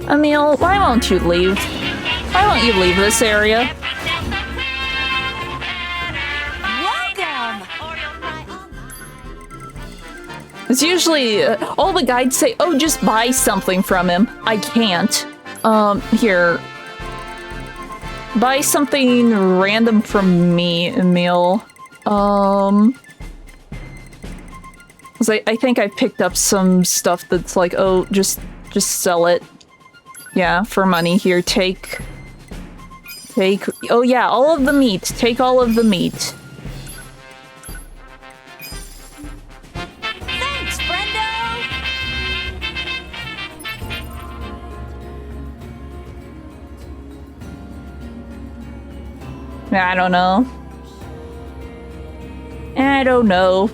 Emil, why won't you leave? Why won't you leave this area? Welcome! It's usually all the guides say, oh, just buy something from him. I can't. Here. Buy something random from me, Emil. 'Cause I think I picked up some stuff that's like, oh, just sell it. Yeah, for money. Here, take... Oh yeah, all of the meat. Take all of the meat. Thanks, friendo! I don't know. I don't know.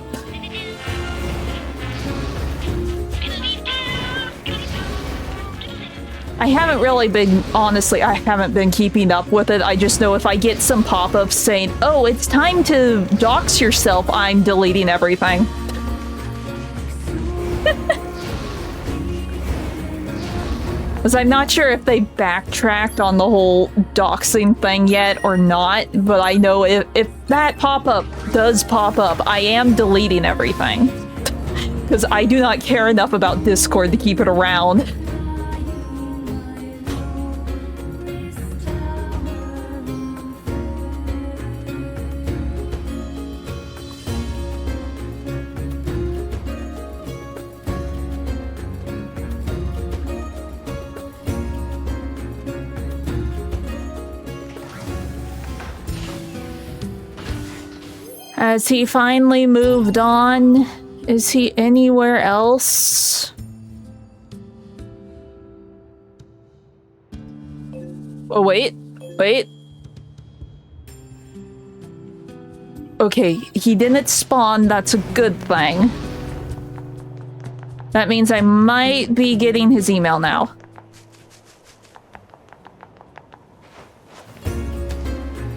I haven't really been, honestly, I haven't been keeping up with it. I just know if I get some pop-ups saying, oh, it's time to dox yourself, I'm deleting everything. Because I'm not sure if they backtracked on the whole doxing thing yet or not, but I know if that pop-up does pop up, I am deleting everything. Because I do not care enough about Discord to keep it around. Has he finally moved on? Is he anywhere else? Oh, wait. Okay, he didn't spawn. That's a good thing. That means I might be getting his email now.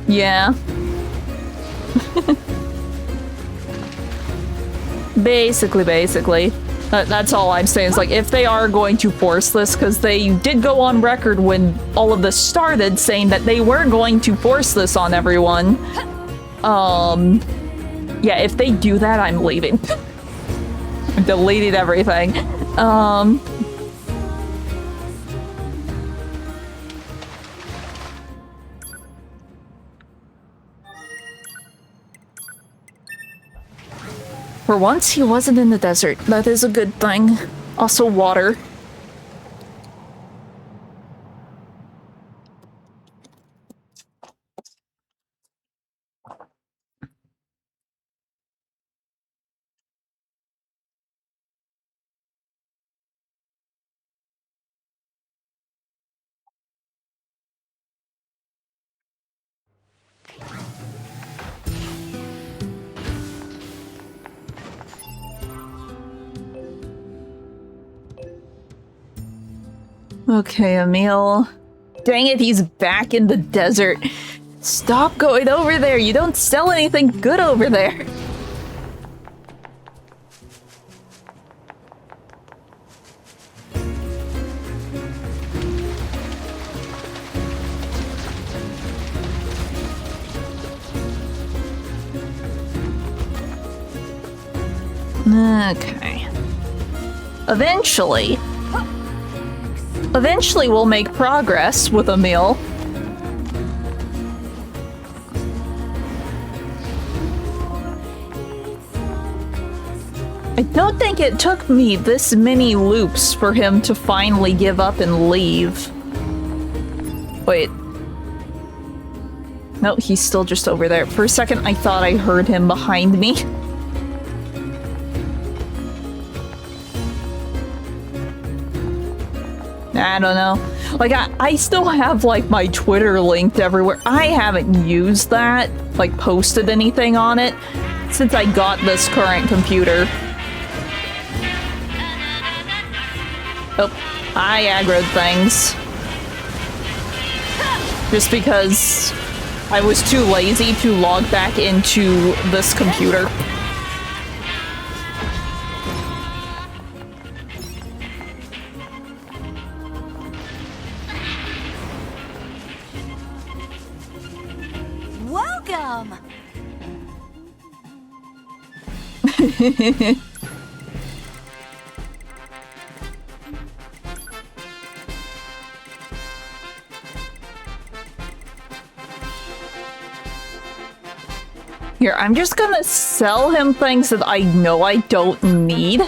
Yeah. Basically. That's all I'm saying. Is like, if they are going to force this, because they did go on record when all of this started saying that they were going to force this on everyone. Yeah, if they do that, I'm leaving. I deleted everything. For once, he wasn't in the desert. That is a good thing. Also, water. Okay, Emil. Dang it, he's back in the desert. Stop going over there. You don't sell anything good over there. Okay. Eventually we'll make progress with Emil. I don't think it took me this many loops for him to finally give up and leave. Wait. No, he's still just over there. For a second, I thought I heard him behind me. I don't know. Like, I still have, like, my Twitter linked everywhere. I haven't used that, like, posted anything on it since I got this current computer. Oh, I aggroed things. Just because I was too lazy to log back into this computer. Welcome! Here, I'm just gonna sell him things that I know I don't need.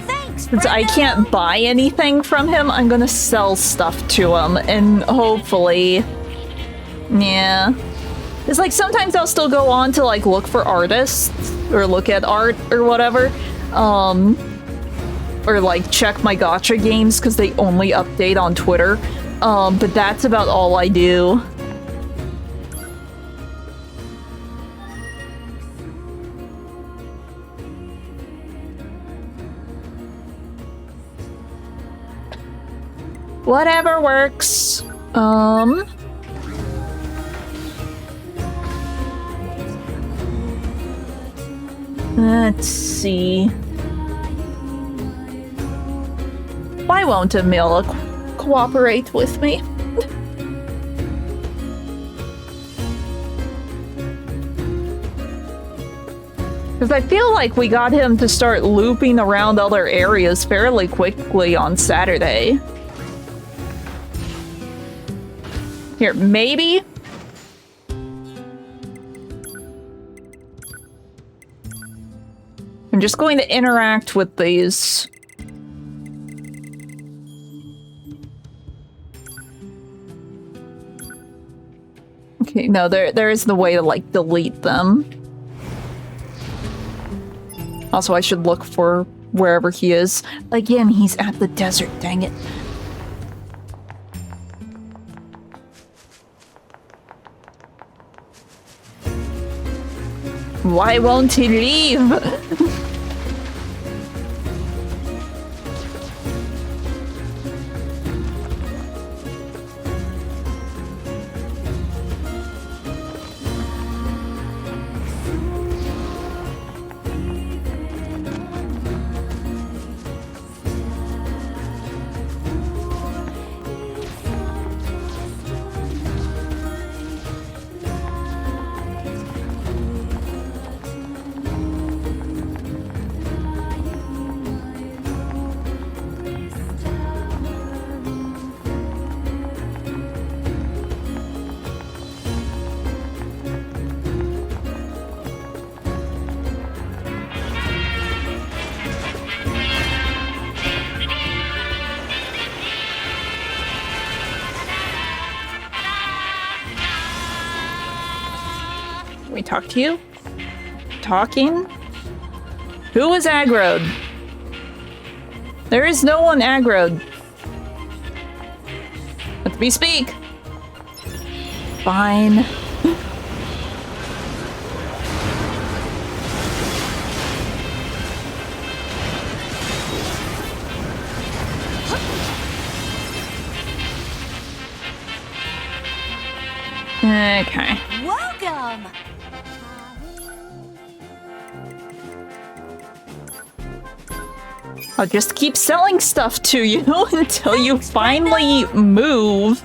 Thanks, Since I can't buy anything from him, I'm gonna sell stuff to him, and hopefully... Yeah. It's like, sometimes I'll still go on to, like, look for artists, or look at art, or whatever. Or, like, check my gacha games, because they only update on Twitter. But that's about all I do. Whatever works. Let's see. Why won't Emil cooperate with me? Because I feel like we got him to start looping around other areas fairly quickly on Saturday. Here, maybe? I'm just going to interact with these. Okay, no, there is the way to, like, delete them. Also, I should look for wherever he is. Again, he's at the desert, dang it. Why won't he leave? Can we talk to you? Talking? Who was aggroed? There is no one aggroed. Let me speak. Fine. Okay. Welcome! I'll just keep selling stuff to you until you finally move.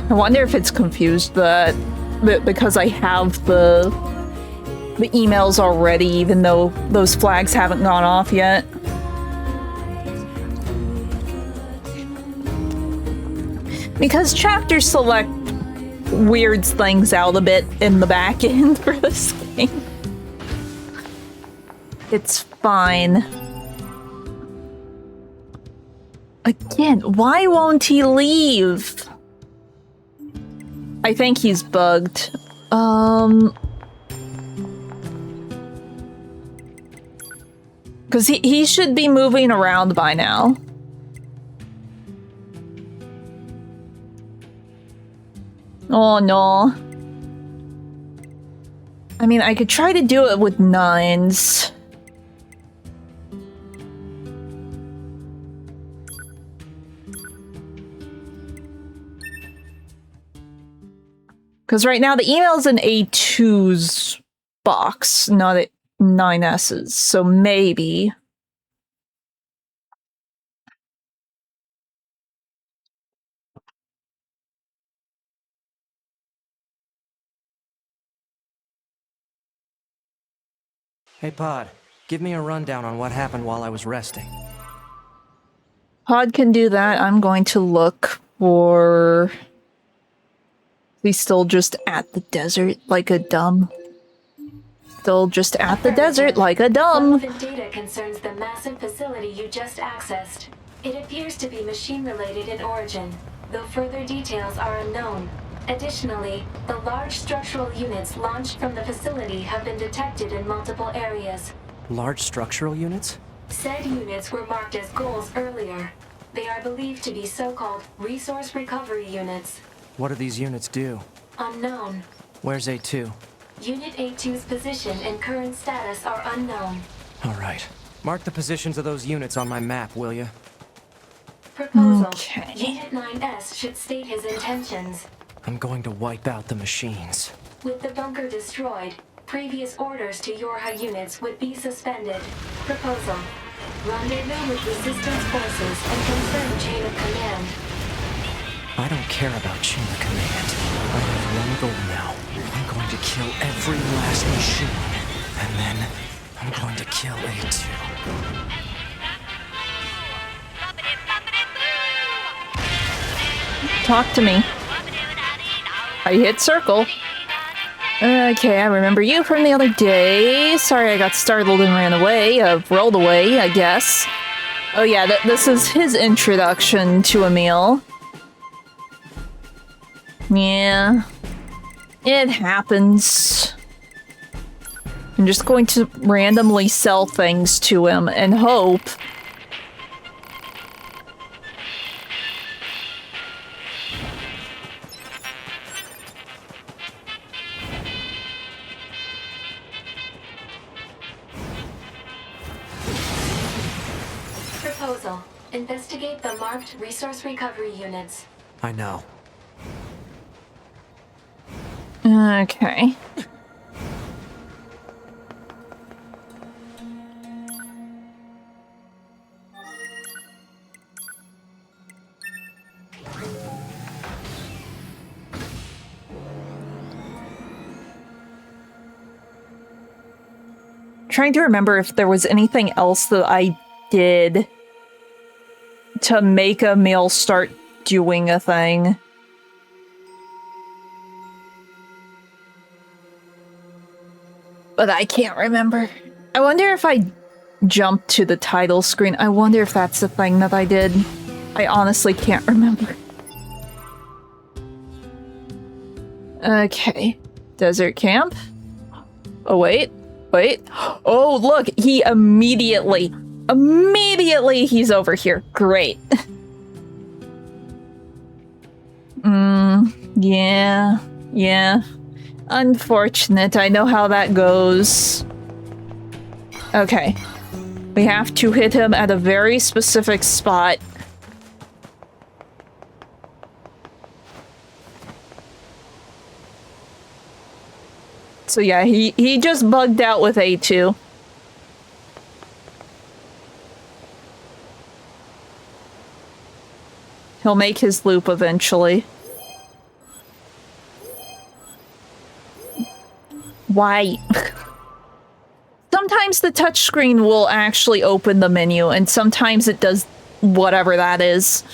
I wonder if it's confused that because I have the emails already, even though those flags haven't gone off yet. Because chapters select weirds things out a bit in the back end for this game. It's fine. Again, why won't he leave? I think he's bugged. Because he should be moving around by now. Oh no. I mean, I could try to do it with 9s. Because right now the email's in A2's box, not at 9S's, so maybe. Hey, Pod. Give me a rundown on what happened while I was resting. Pod can do that. I'm going to look for... He's still just at the desert like a dumb. Still just at the desert like a dumb. Relevant data concerns the massive facility you just accessed. It appears to be machine-related in origin, though further details are unknown. Additionally, the large structural units launched from the facility have been detected in multiple areas. Large structural units? Said units were marked as goals earlier. They are believed to be so-called resource recovery units. What do these units do? Unknown. Where's A2? Unit A2's position and current status are unknown. Alright. Mark the positions of those units on my map, will you? Proposal. Okay. Unit 9S should state his intentions. I'm going to wipe out the machines. With the bunker destroyed, previous orders to Yorha units would be suspended. Proposal. Rendezvous with resistance forces and confirm chain of command. I don't care about chain of command. I have one goal now. I'm going to kill every last machine. And then, I'm going to kill A2. Talk to me. I hit circle. Okay, I remember you from the other day. Sorry I got startled and ran away. Rolled away, I guess. Oh yeah, this is his introduction to Emil. Yeah. It happens. I'm just going to randomly sell things to him and hope. Proposal. Investigate the marked resource recovery units. I know. Okay. trying to remember if there was anything else that I did to make Emil start doing a thing. But I can't remember. I wonder if I jumped to the title screen. I wonder if that's the thing that I did. I honestly can't remember. Okay. Desert camp. Oh, wait. Wait. Oh, look. He immediately he's over here. Great. Yeah. Yeah. Unfortunate. I know how that goes. Okay. We have to hit him at a very specific spot. So yeah, he just bugged out with A2. He'll make his loop eventually. Why? Sometimes the touchscreen will actually open the menu, and sometimes it does whatever that is.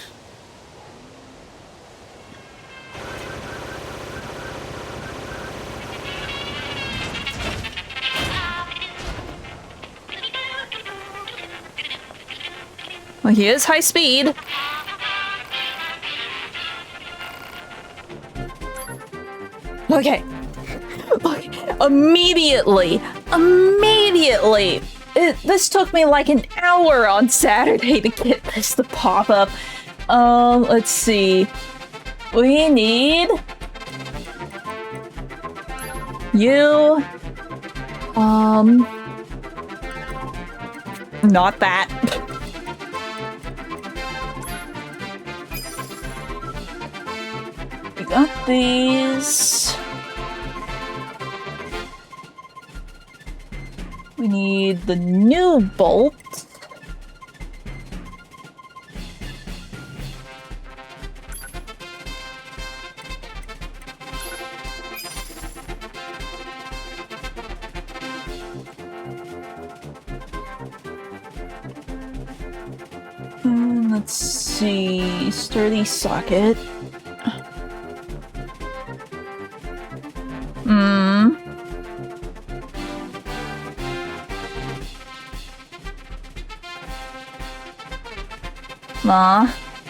Well, he is high speed. Okay. Look, immediately, this took me like an hour on Saturday to get this to pop up. Let's see. We need you. Not that. We got these. We need the new bolt. Let's see. Sturdy socket.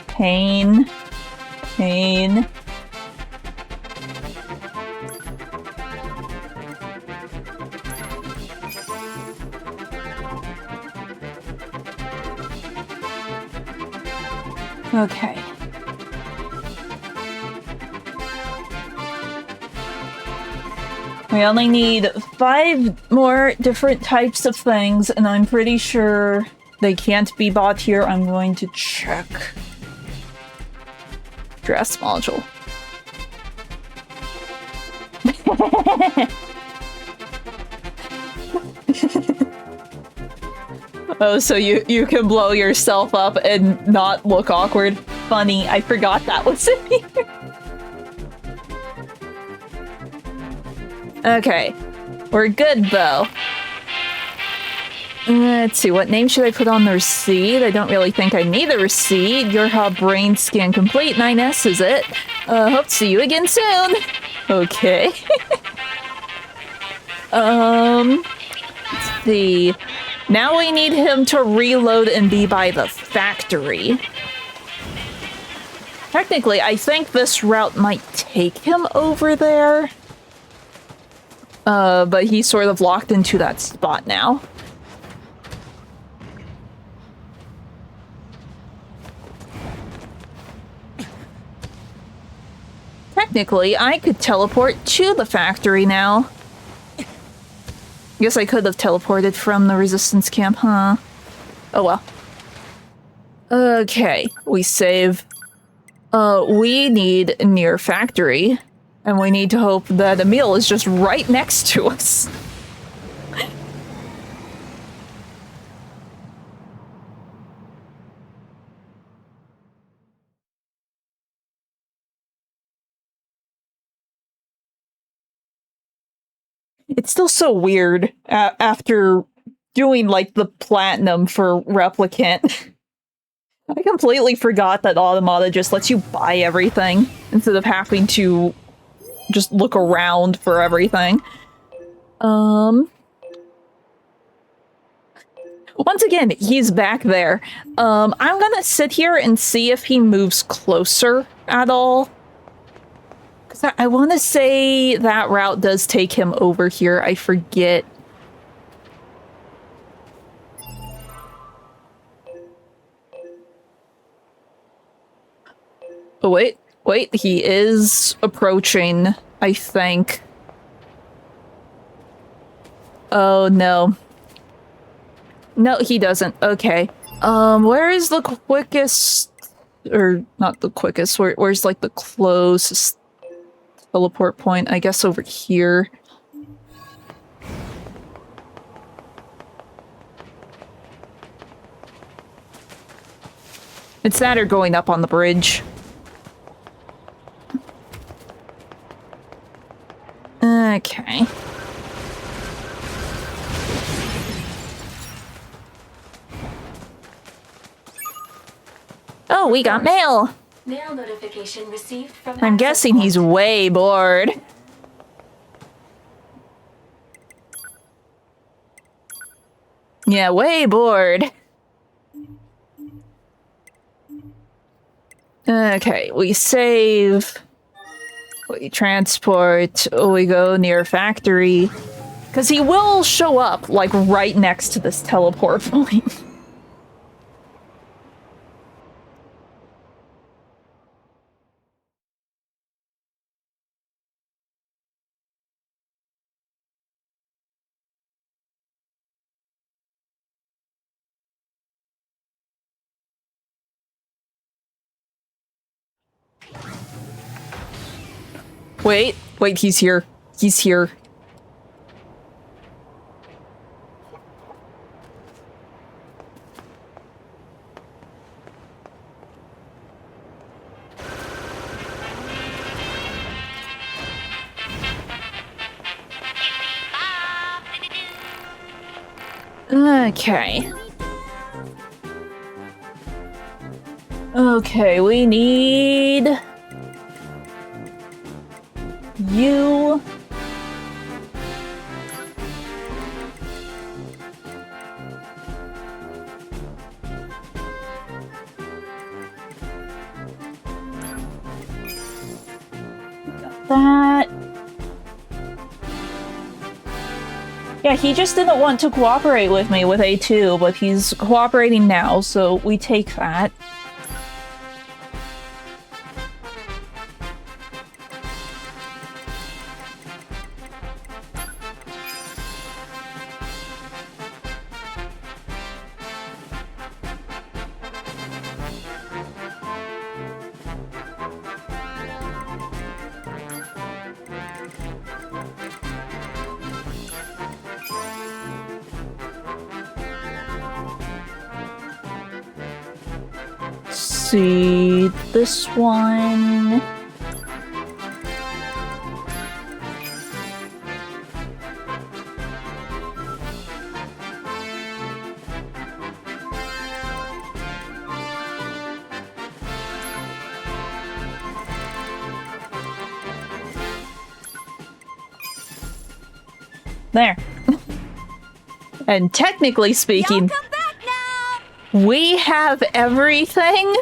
Pain. Okay. We only need 5 more different types of things, and I'm pretty sure they can't be bought here. I'm going to check. Dress module. Oh, so you can blow yourself up and not look awkward. Funny, I forgot that was in here. Okay, we're good though. Let's see, what name should I put on the receipt? I don't really think I need a receipt. Your hub brain scan complete. 9S is it? Hope to see you again soon. Okay. Let's see. Now we need him to reload and be by the factory. Technically, I think this route might take him over there. But he's sort of locked into that spot now. Technically, I could teleport to the factory now. Guess I could have teleported from the resistance camp, huh? Oh well. Okay, we save. We need near factory, and we need to hope that Emil is just right next to us. It's still so weird after doing like the platinum for replicant. I completely forgot that Automata just lets you buy everything instead of having to just look around for everything. Once again, he's back there. I'm gonna sit here and see if he moves closer at all. Because I want to say that route does take him over here. I forget. Oh, wait, he is approaching, I think. Oh, no. No, he doesn't. Okay. Where is the quickest... Or, not the quickest, where's, like, the closest teleport point? I guess over here. It's that or going up on the bridge. Okay. Oh, we got mail! Mail notification received from I'm guessing he's way bored. Yeah, way bored. Okay, we save. We transport. We go near factory. Because he will show up, like, right next to this teleport point. Wait, he's here. He's here. Okay. Okay, we need... you... got that. Yeah, he just didn't want to cooperate with me with A2, but he's cooperating now, so we take that. See this one. There. And technically speaking, Y'all come back now! we have everything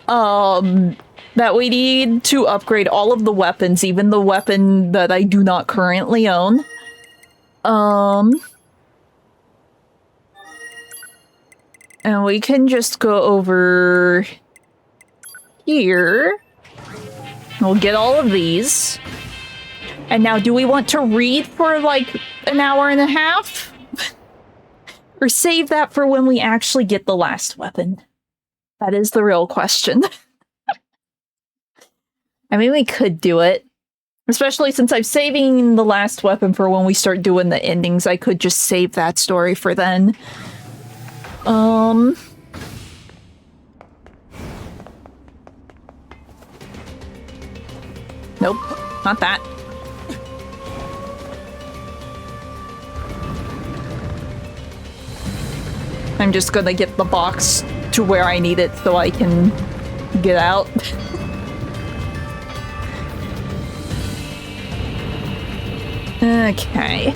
that we need to upgrade all of the weapons, even the weapon that I do not currently own. And we can just go over here. We'll get all of these. And now, do we want to read for like an hour and a half? Or save that for when we actually get the last weapon? That is the real question. I mean, we could do it. Especially since I'm saving the last weapon for when we start doing the endings. I could just save that story for then. Nope, not that. I'm just gonna get the box to where I need it so I can get out. Okay.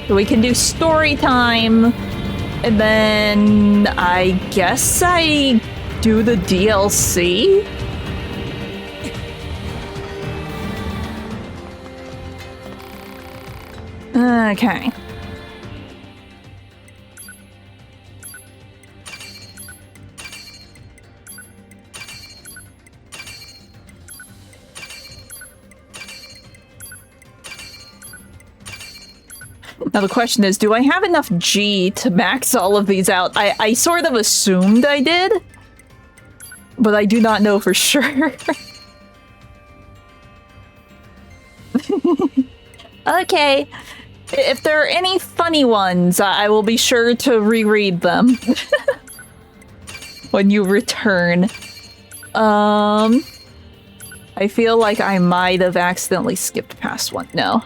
So we can do story time, and then I guess I do the DLC? Okay. Now the question is, do I have enough G to max all of these out? I sort of assumed I did, but I do not know for sure. Okay. If there are any funny ones, I will be sure to reread them when you return. I feel like I might have accidentally skipped past one. No.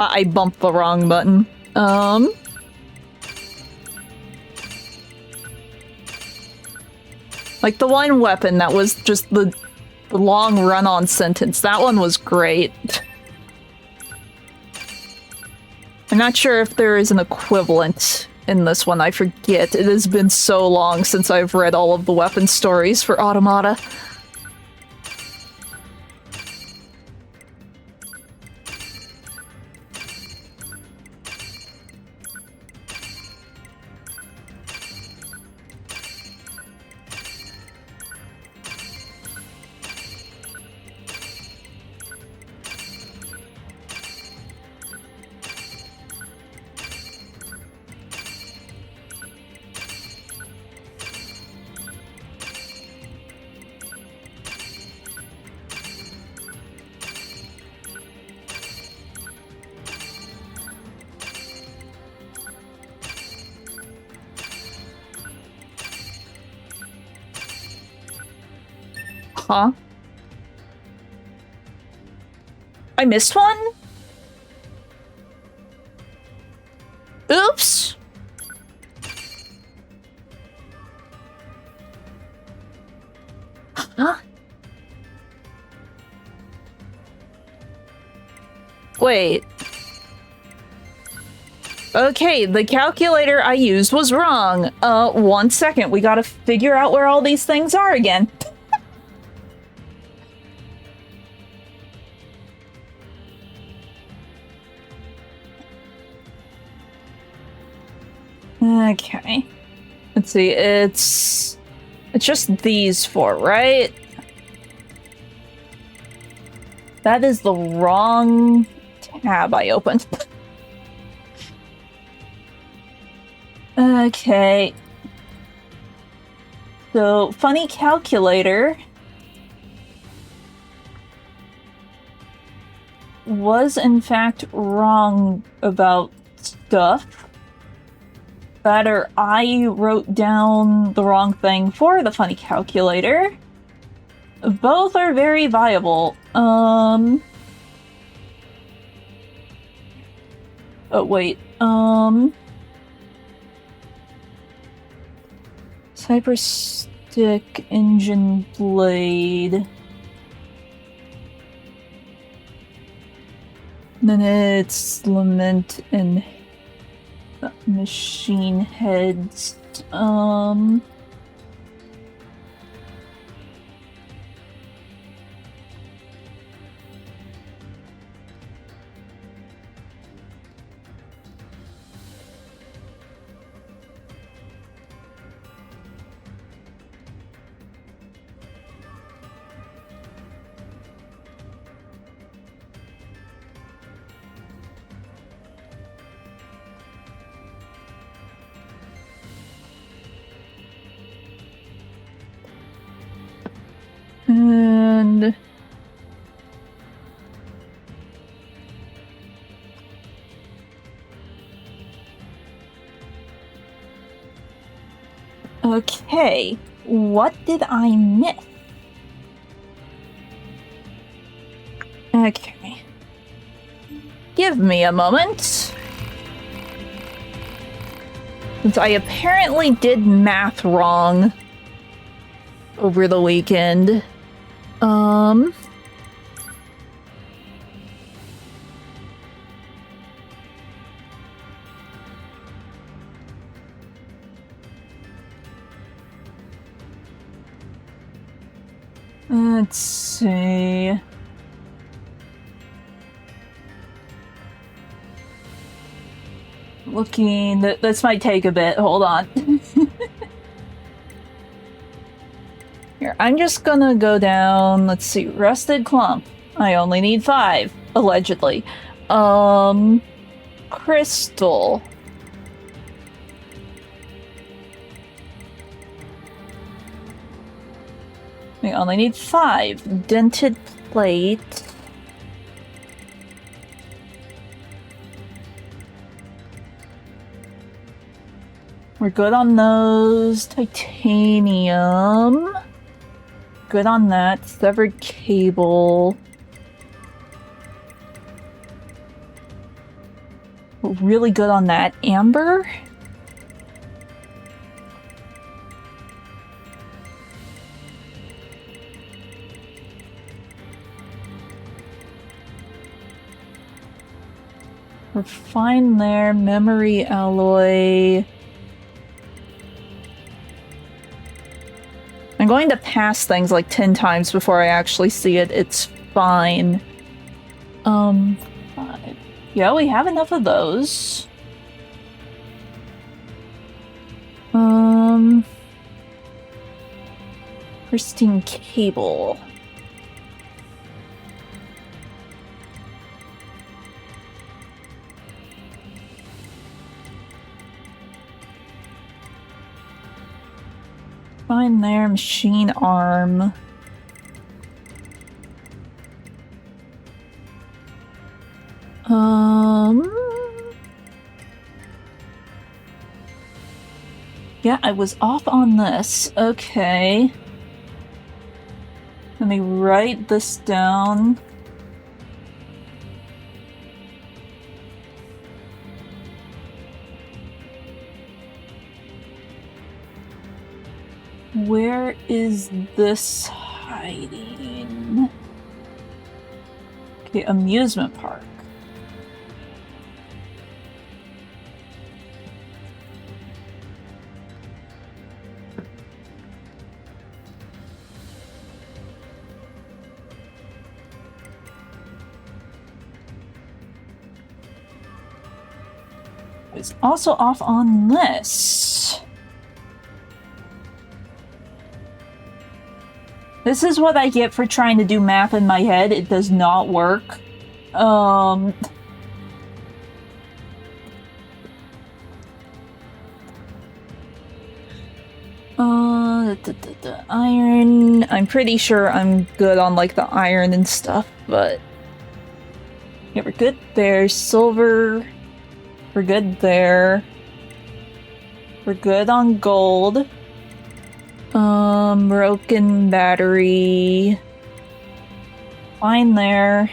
I bumped the wrong button. Like the one weapon that was just the long run-on sentence. That one was great. I'm not sure if there is an equivalent in this one. I forget. It has been so long since I've read all of the weapon stories for Automata. Huh? I missed one? Oops! Huh? Wait. Okay, the calculator I used was wrong. 1 second. We gotta figure out where all these things are again. Okay. Let's see, it's just these four, right? That is the wrong tab I opened. Okay. So, funny calculator was in fact wrong about stuff. Or I wrote down the wrong thing for the funny calculator. Both are very viable. Oh wait. Cyber stick engine blade. Then it's lament and machine heads. And okay, what did I miss? Okay. give me a moment. Since I apparently did math wrong over the weekend. Let's see. Looking, this might take a bit. Hold on. Here, I'm just gonna go down. Let's see. Rusted clump. I only need 5, allegedly. Crystal. We only need 5. Dented plate. We're good on those. Titanium. Good on that. Severed cable. We're really good on that. Amber? We're fine there. Memory alloy. I'm going to pass things like 10 times before I actually see it. It's fine. 5. Yeah, we have enough of those. Pristine cable. Fine there, machine arm. Yeah, I was off on this. Okay. Let me write this down. Where is this hiding? Okay, amusement park. It's also off on this. This is what I get for trying to do math in my head. It does not work. The iron. I'm pretty sure I'm good on like the iron and stuff, but yeah, we're good there. Silver. We're good there. We're good on gold. Broken battery. Fine there.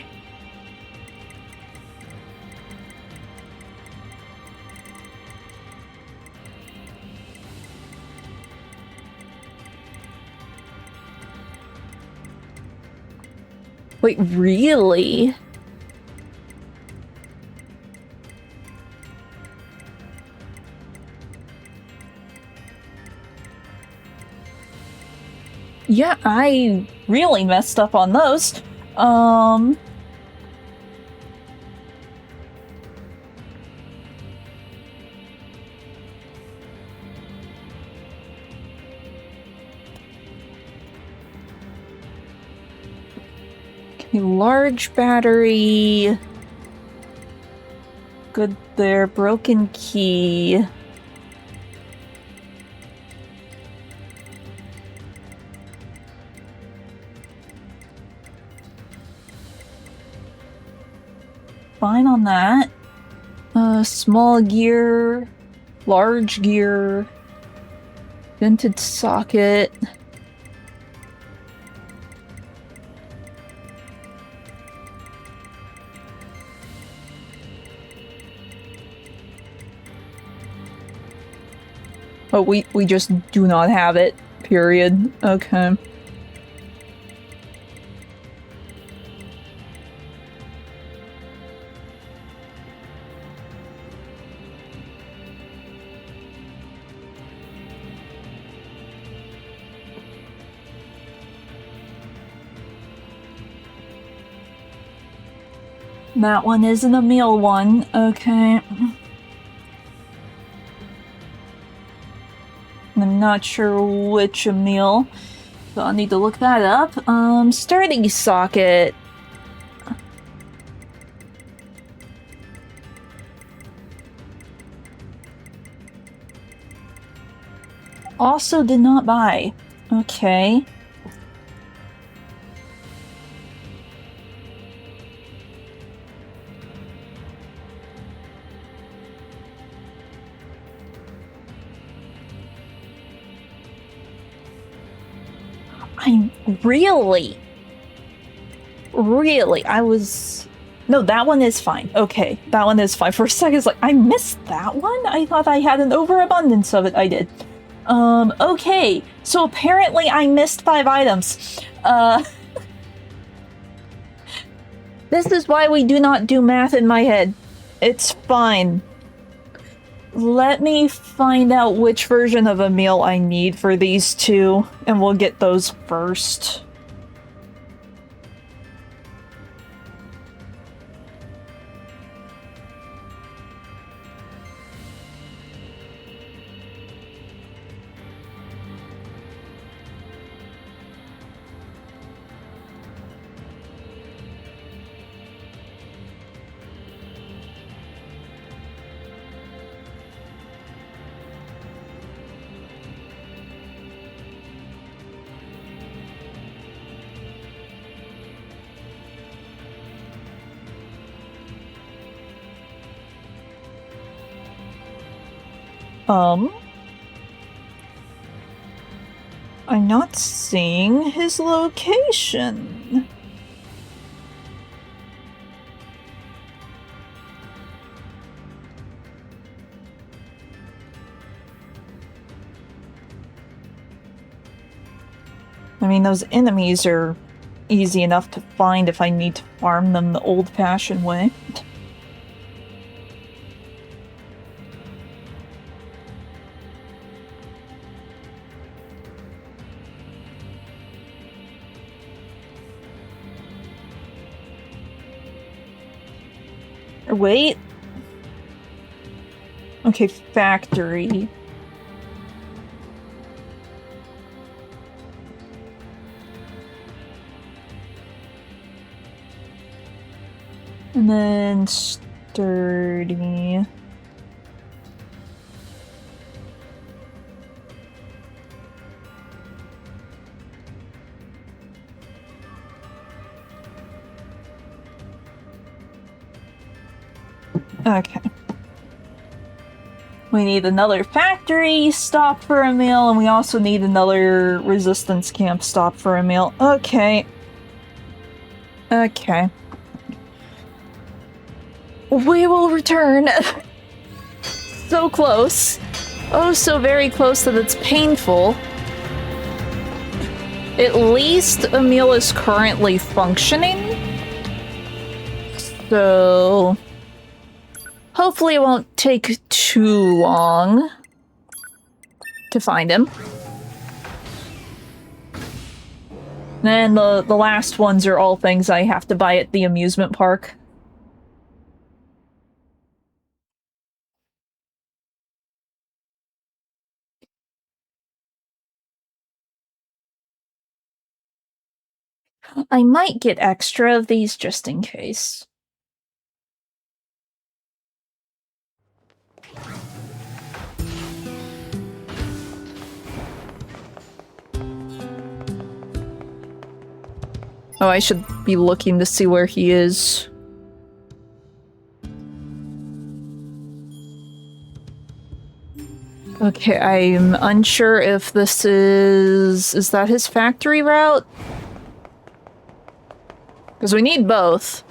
Wait, really? Yeah, I really messed up on those. Okay, large battery. Good there. Broken key. Fine on that. Small gear, large gear, vented socket. Oh, we just do not have it. Period. Okay. That one isn't a meal one. Okay. I'm not sure which a meal, so I'll need to look that up. Starting socket. Also did not buy. Okay. I'm really, I was... No, that one is fine. Okay, that one is fine. For a second, it's like, I missed that one? I thought I had an overabundance of it. I did. Okay. So apparently I missed 5 items. This is why we do not do math in my head. It's fine. Let me find out which version of a meal I need for these two, and we'll get those first. I'm not seeing his location. I mean, those enemies are easy enough to find if I need to farm them the old-fashioned way. Wait. Okay, factory. And then sturdy. Okay. We need another factory stop for a meal, and we also need another resistance camp stop for a meal. Okay. Okay. We will return. So close. Oh, so very close that it's painful. At least a meal is currently functioning. So... hopefully it won't take too long to find him. And the last ones are all things I have to buy at the amusement park. I might get extra of these just in case. Oh, I should be looking to see where he is. Okay, I'm unsure if this is... is that his factory route? Because we need both.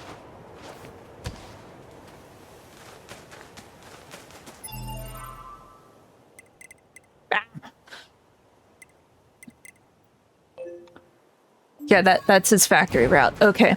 Yeah, that's his factory route. Okay.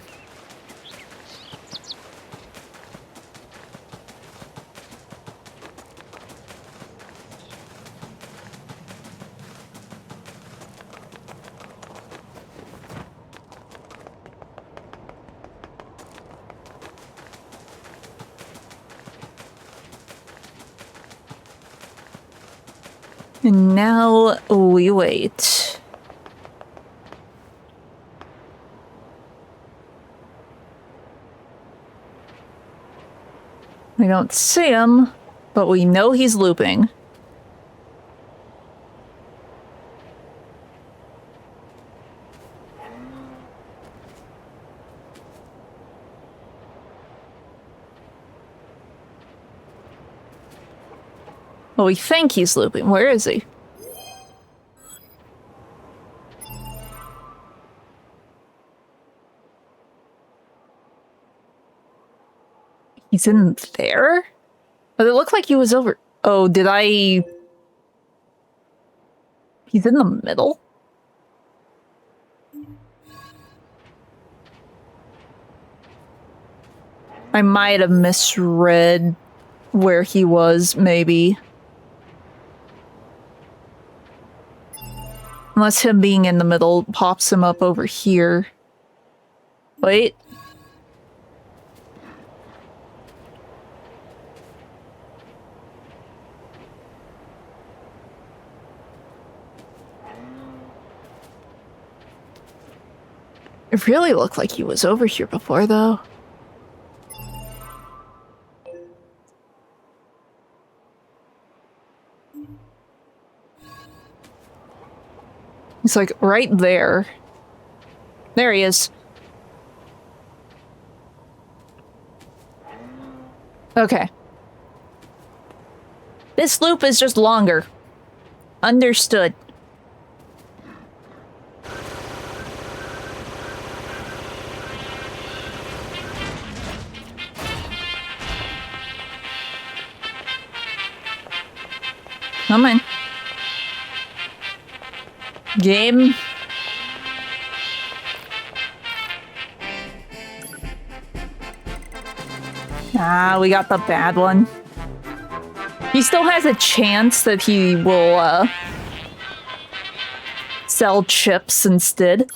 And now we wait. We don't see him, but we know he's looping. Well, we think he's looping. Where is he? He's in there? But it looked like he was over. Oh, did I... He's in the middle? I might have misread where he was, maybe. Unless him being in the middle pops him up over here. Wait. It really looked like he was over here before, though. He's like right there. There he is. Okay. This loop is just longer. Understood. Come on. Game. Ah, we got the bad one. He still has a chance that he will, sell chips instead.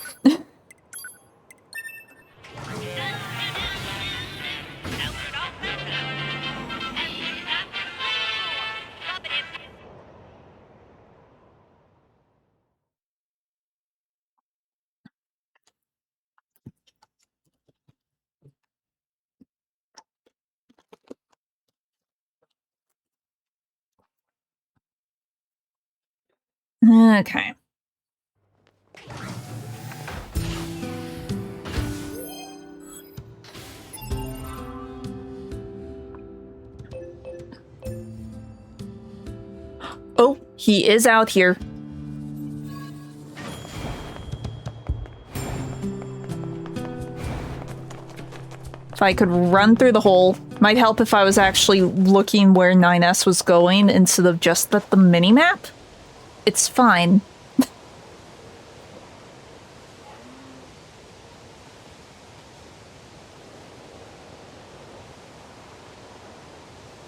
Okay. Oh, he is out here. If I could run through the hole, might help if I was actually looking where 9S was going instead of just at the mini-map. It's fine.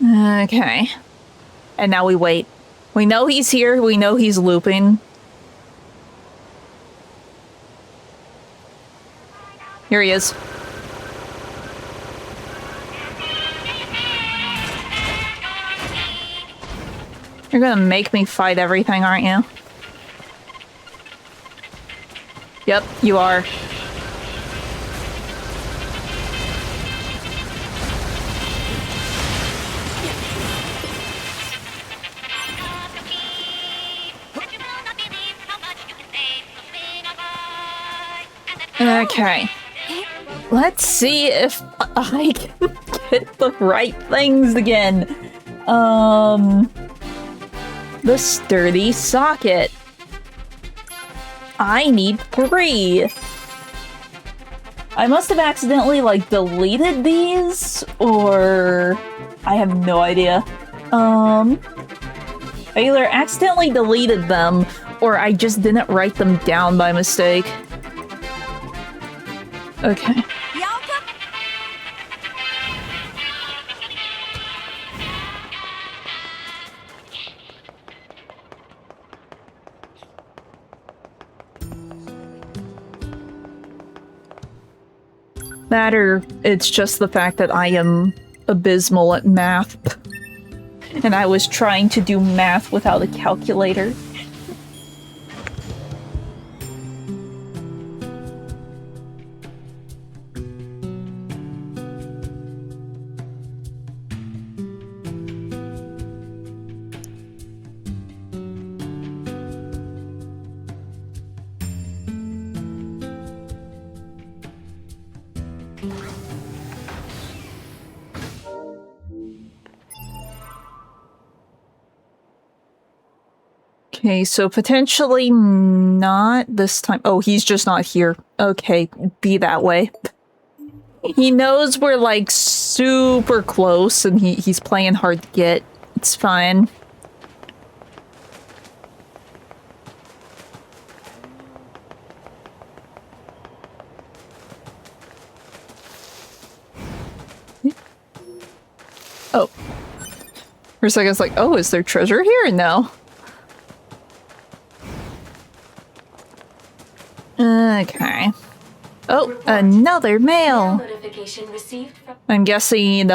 Okay. And now we wait. We know he's here, we know he's looping. Here he is. You're gonna make me fight everything, aren't you? Yep, you are. Okay. Let's see if I can get the right things again. The sturdy socket. I need 3. I must have accidentally, like, deleted these, or... I have no idea. I either accidentally deleted them, or I just didn't write them down by mistake. Okay. Yalka? Matter, it's just the fact that I am abysmal at math. And I was trying to do math without a calculator. Okay, so potentially not this time. Oh, he's just not here. Okay, be that way. He knows we're like super close and he's playing hard to get. It's fine. Oh. For a second, it's like, oh, is there treasure here? No. Okay. Oh, another mail. Notification received from I'm guessing,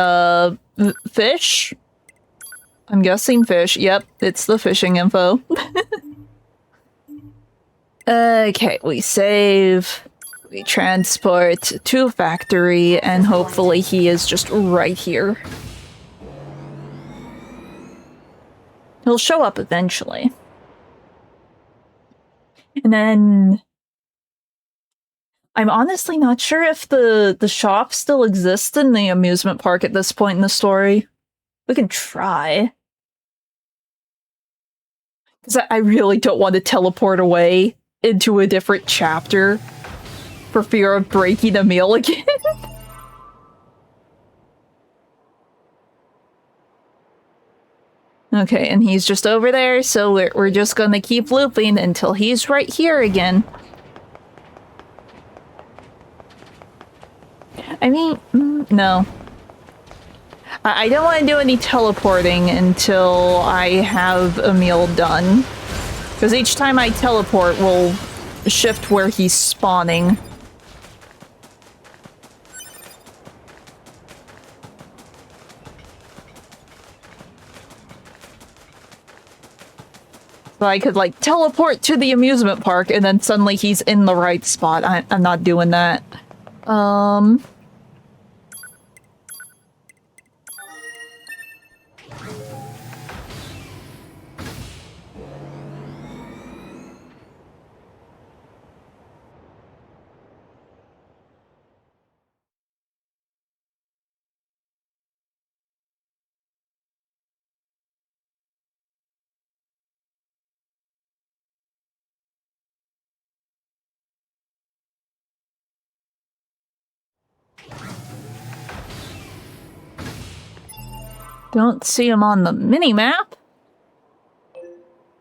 fish? I'm guessing fish. Yep, it's the fishing info. Okay, we save. We transport to factory, and hopefully he is just right here. He'll show up eventually. And then... I'm honestly not sure if the shop still exists in the amusement park at this point in the story. We can try. Because I really don't want to teleport away into a different chapter for fear of breaking a meal again. Okay, and he's just over there, so we're just gonna keep looping until he's right here again. I mean, no. I don't want to do any teleporting until I have a meal done. Because each time I teleport, we'll shift where he's spawning. So I could, like, teleport to the amusement park and then suddenly he's in the right spot. I'm not doing that. Don't see him on the mini-map.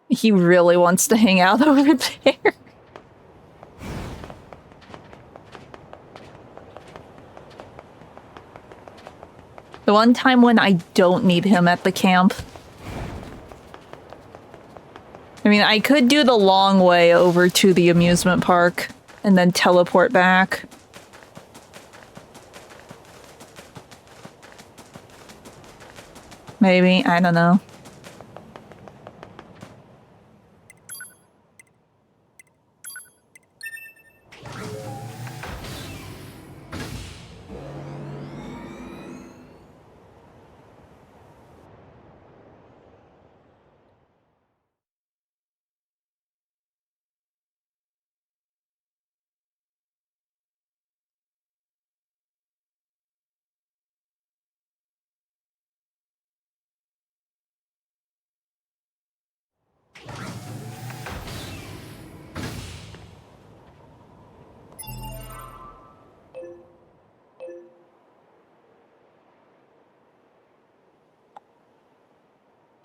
He really wants to hang out over there. The one time when I don't need him at the camp. I mean, I could do the long way over to the amusement park and then teleport back. Maybe, I don't know.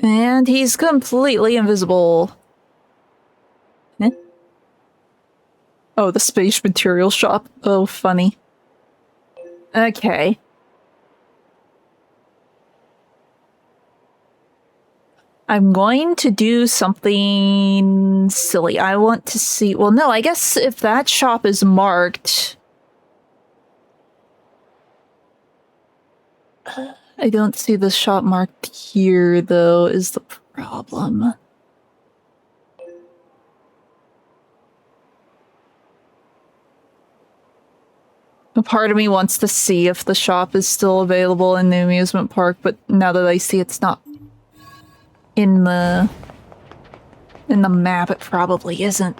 And he's completely invisible. Eh? Oh, the space material shop. Oh, funny. Okay. I'm going to do something silly. I want to see... Well, no, I guess if that shop is marked... I don't see the shop marked here, though, is the problem. A part of me wants to see if the shop is still available in the amusement park, but now that I see it's not in the map, it probably isn't.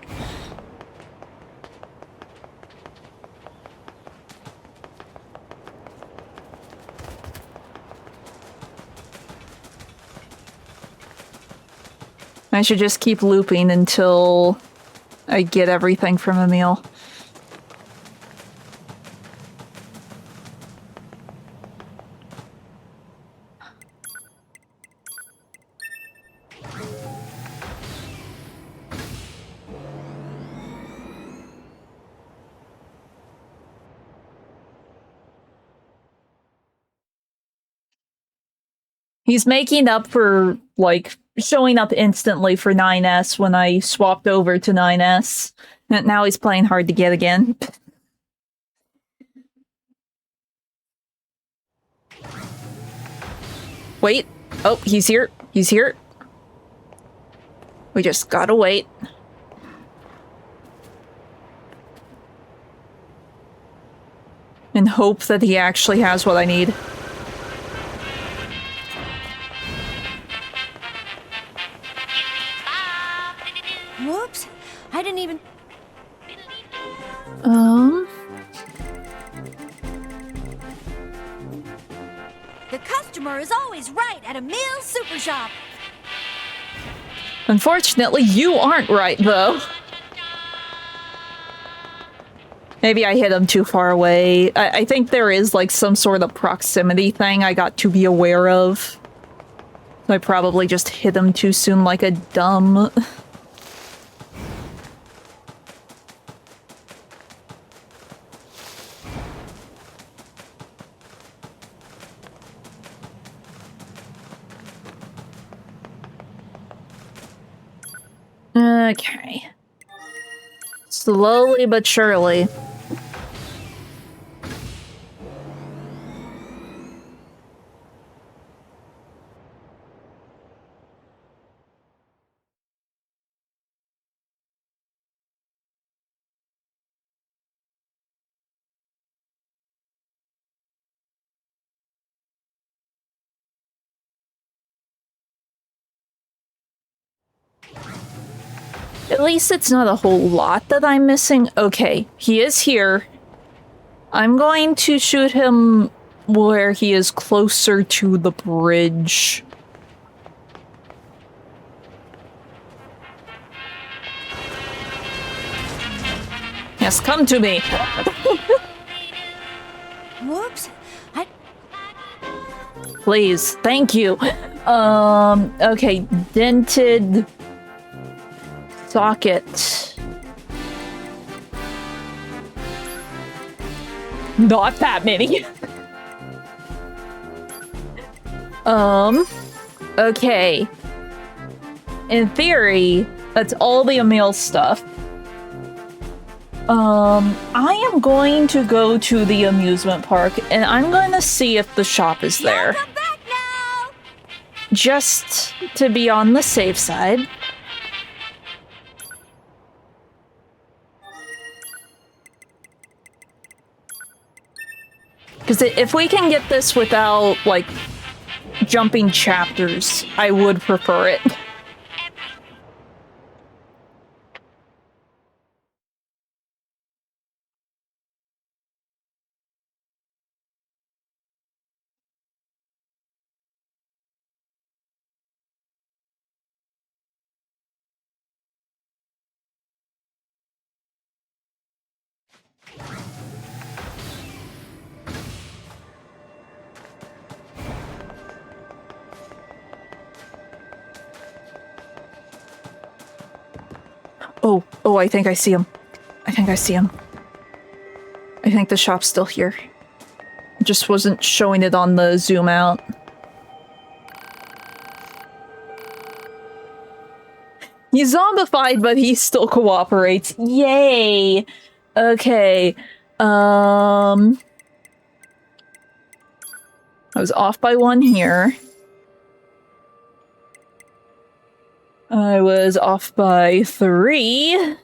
I should just keep looping until I get everything from Emil. He's making up for, like, showing up instantly for 9S when I swapped over to 9S. And now he's playing hard to get again. Wait. Oh, he's here. He's here. We just gotta wait. And hope that he actually has what I need. Whoops. I didn't even... The customer is always right at a meal super shop. Unfortunately, you aren't right, though. Maybe I hit him too far away. I think there is, like, some sort of proximity thing I got to be aware of. I probably just hit him too soon like a dumb... Okay. Slowly but surely. At least it's not a whole lot that I'm missing. Okay, he is here. I'm going to shoot him where he is closer to the bridge. Yes, come to me. Whoops. Please, thank you. Okay, dented socket. Not that many. Okay. In theory, that's all the Emil stuff. I am going to go to the amusement park, and I'm going to see if the shop is there. Come back now. Just to be on the safe side. Because if we can get this without, like, jumping chapters, I would prefer it. Oh, I think I see him. I think I see him. I think the shop's still here. Just wasn't showing it on the zoom out. He's zombified, but he still cooperates. Yay! Okay. I was off by 1 here. I was off by 3.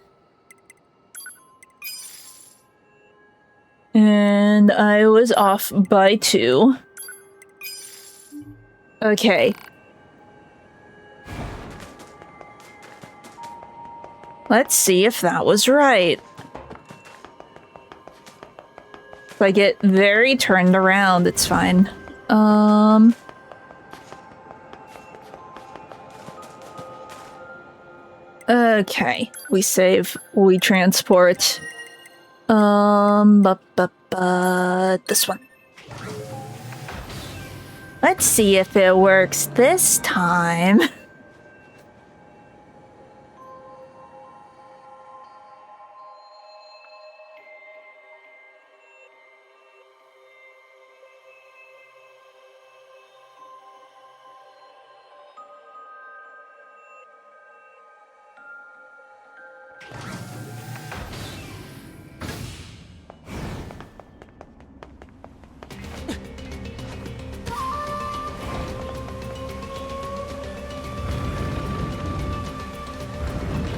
And I was off by 2. Okay. Let's see if that was right. If I get very turned around, it's fine. Okay. We save, we transport. This one. Let's see if it works this time.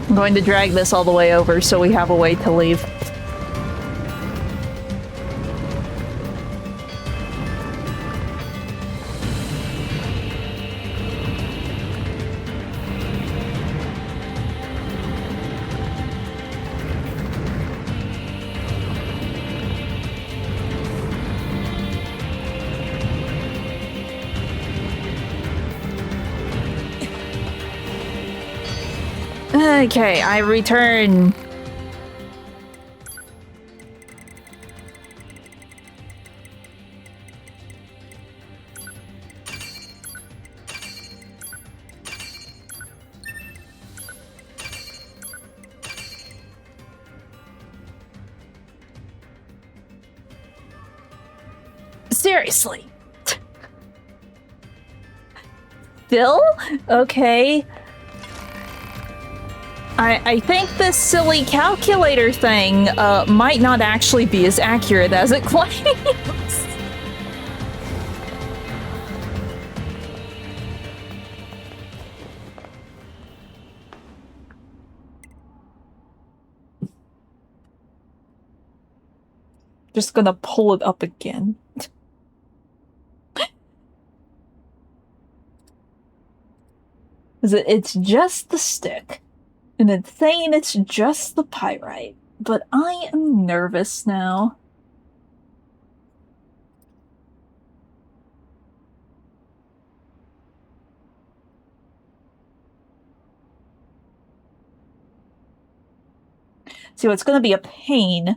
I'm going to drag this all the way over so we have a way to leave. Okay, I return. Seriously. Still? Okay. I think this silly calculator thing might not actually be as accurate as it claims. Just gonna pull it up again. It's just the stick. And it's saying it's just the pyrite, but I am nervous now. So it's going to be a pain.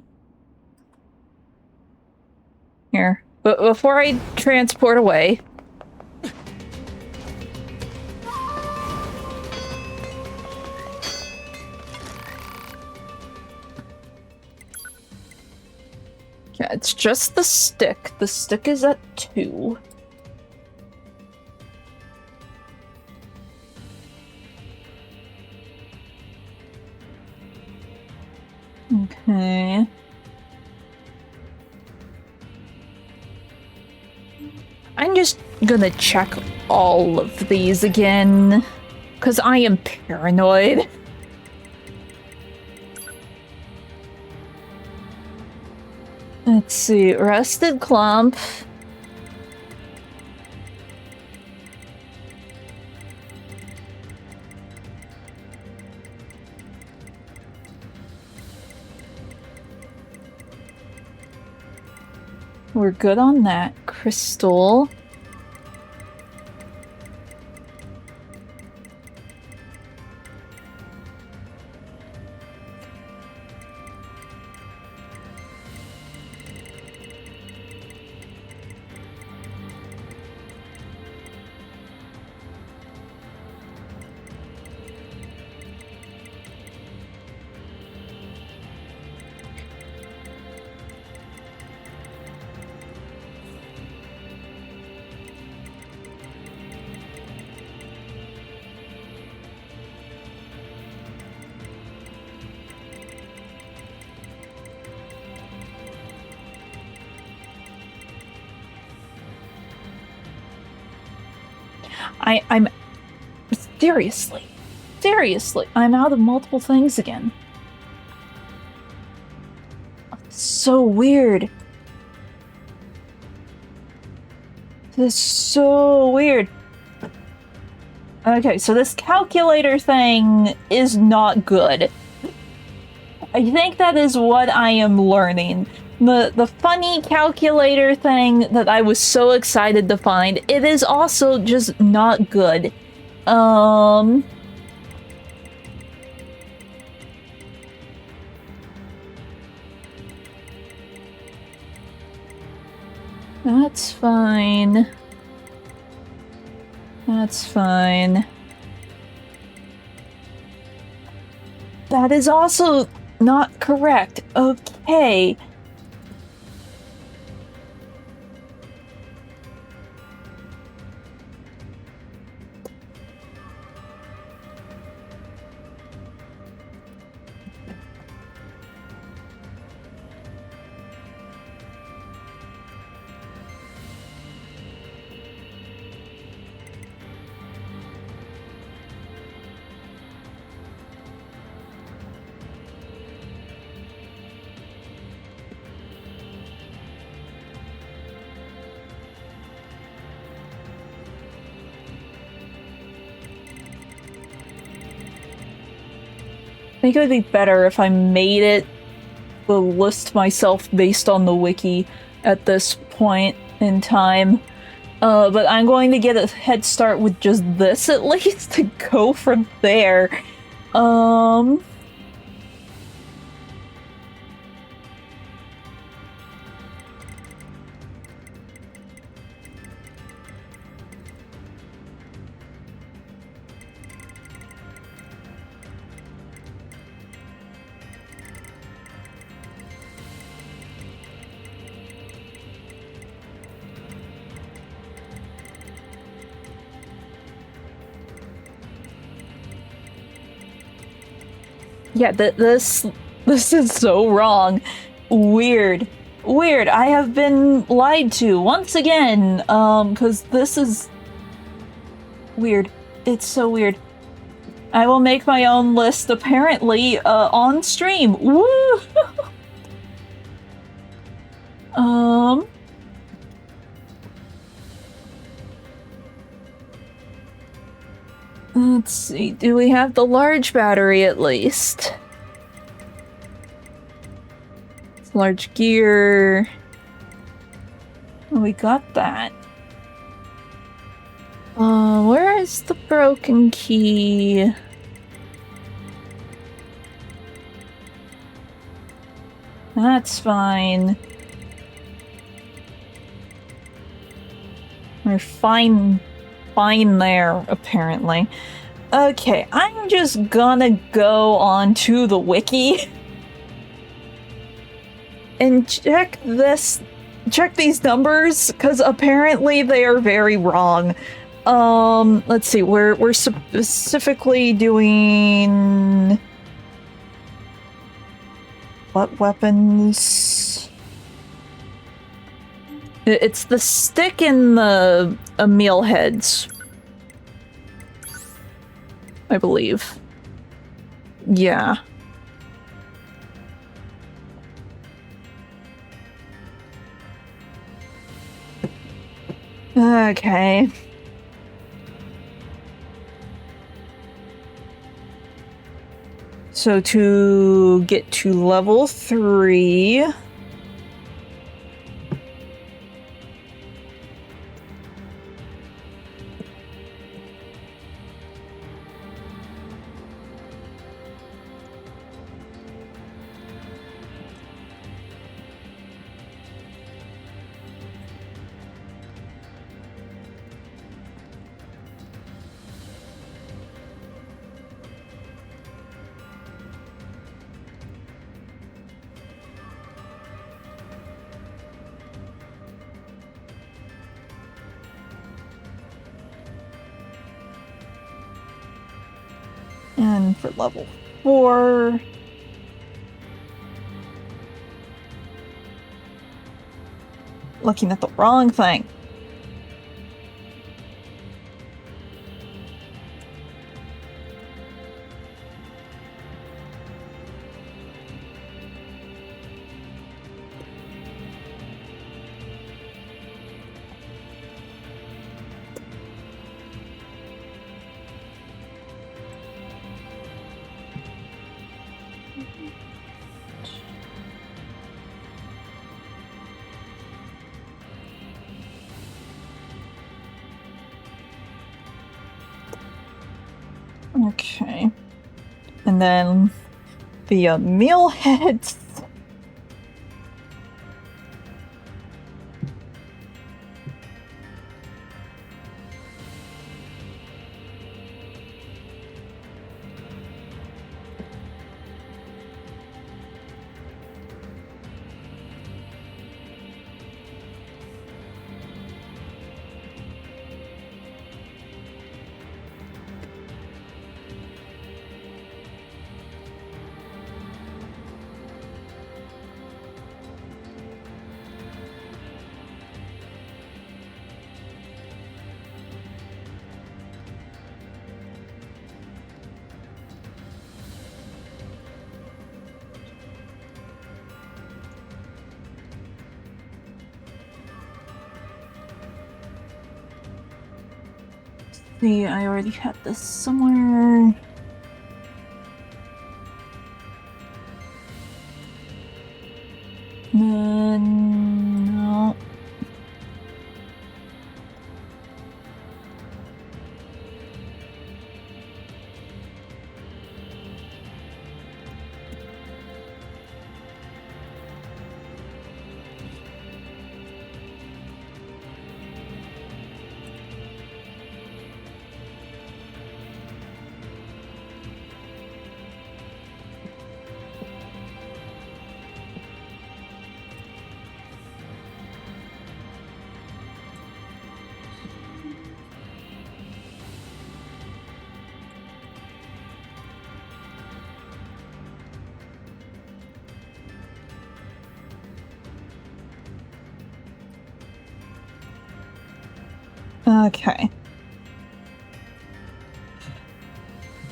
Here, but before I transport away... Yeah, it's just the stick. The stick is at 2. Okay. I'm just gonna check all of these again, because I am paranoid. Let's see, rusted clump. We're good on that. Crystal. I'm seriously, I'm out of multiple things again. So weird. This is so weird. Okay, so this calculator thing is not good. I think that is what I am learning. The funny calculator thing that I was so excited to find, it is also just not good. That's fine. That's fine. That is also not correct. Okay. I think it would be better if I made it the list myself based on the wiki at this point in time. But I'm going to get a head start with just this at least to go from there. Yeah, this is so wrong. Weird. Weird. I have been lied to once again. Because this is weird. It's so weird. I will make my own list apparently on stream. Woo! Let's see. Do we have the large battery at least? Large gear. Oh, we got that. Where is the broken key? That's fine. We're fine there, apparently. Okay, I'm just gonna go on to the wiki and check these numbers, because apparently they are very wrong. Let's see, we're specifically doing what weapons? It's the stick and the meal heads, I believe. Yeah. Okay. So to get to level 3... And for level 4... Looking at the wrong thing. Okay. And then the meal heads. See, I already had this somewhere. No. Okay.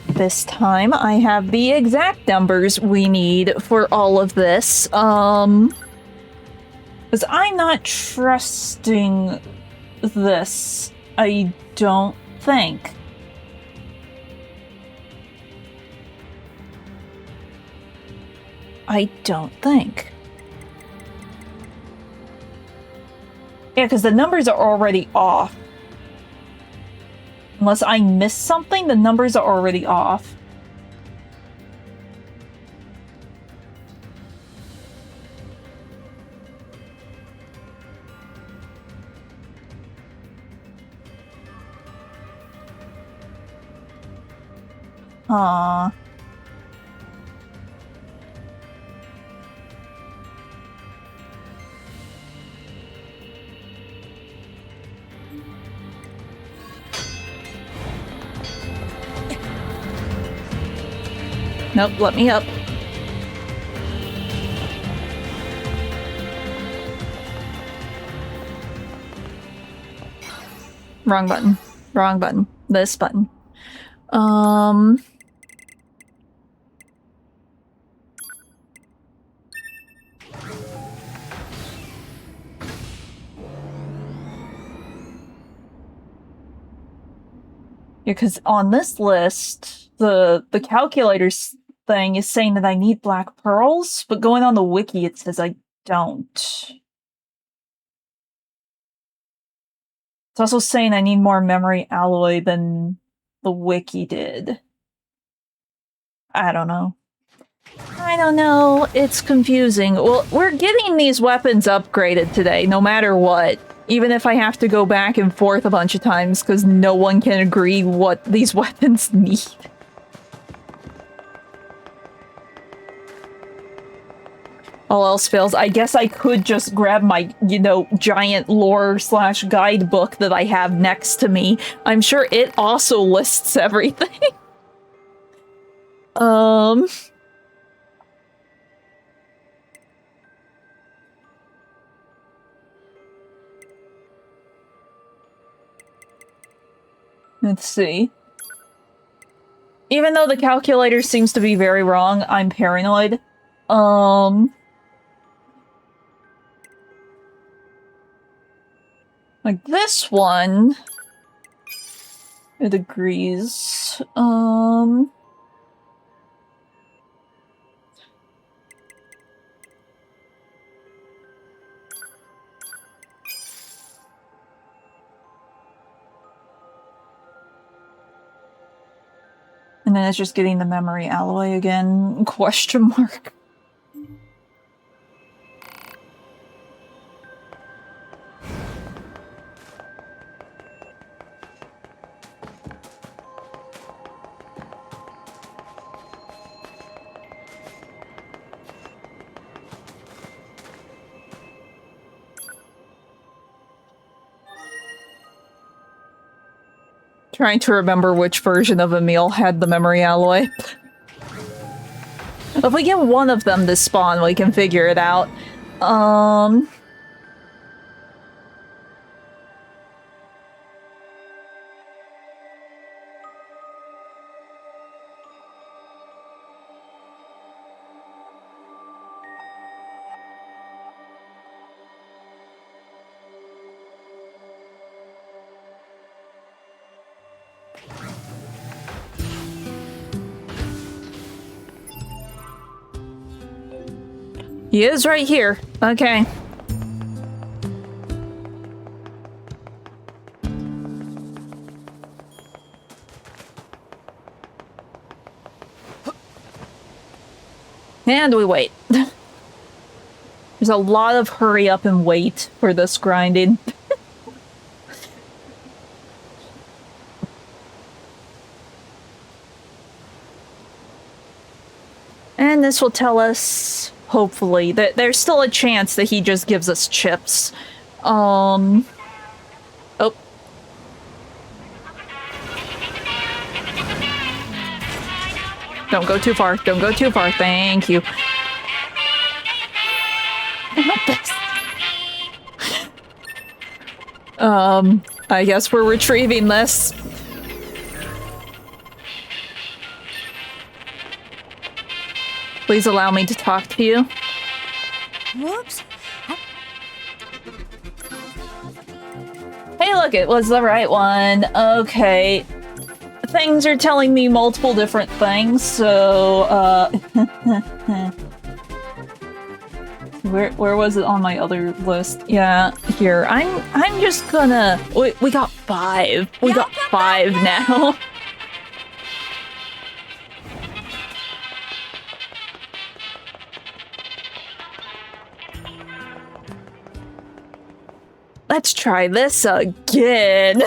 This time I have the exact numbers we need for all of this. Because I'm not trusting this. I don't think. I don't think. Yeah, because the numbers are already off. Unless I missed something, the numbers are already off. Aww. Nope, let me up. Wrong button. Wrong button. This button. Yeah, because on this list, the calculators thing is saying that I need black pearls, but going on the wiki it says I don't. It's also saying I need more memory alloy than the wiki did. I don't know. I don't know. It's confusing. Well, we're getting these weapons upgraded today, no matter what. Even if I have to go back and forth a bunch of times because no one can agree what these weapons need. All else fails, I guess I could just grab my, you know, giant lore/guidebook that I have next to me. I'm sure it also lists everything. Let's see. Even though the calculator seems to be very wrong, I'm paranoid. Like this one, it agrees. And then it's just getting the memory alloy again? Question mark. Trying to remember which version of Emil had the memory alloy. If we get one of them to spawn, we can figure it out. He is right here. Okay. And we wait. There's a lot of hurry up and wait for this grinding. And this will tell us, hopefully, that there's still a chance that he just gives us chips. Oh. Don't go too far. Don't go too far. Thank you. I guess we're retrieving this. Please allow me to talk to you. Whoops. Hey, look, it was the right one. Okay. Things are telling me multiple different things, so, Where was it on my other list? Yeah, here. I'm just gonna... We got 5. We got 5 now. Let's try this again.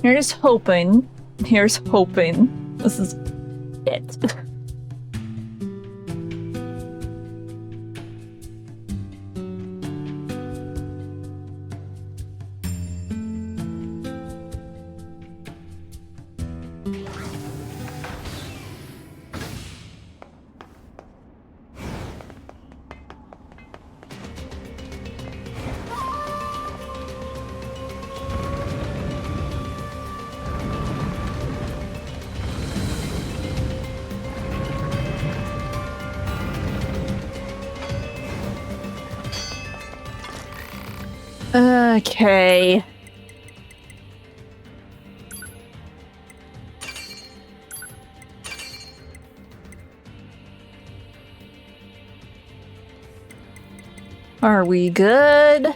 Here's hoping. Here's hoping. This is it. Okay. Are we good?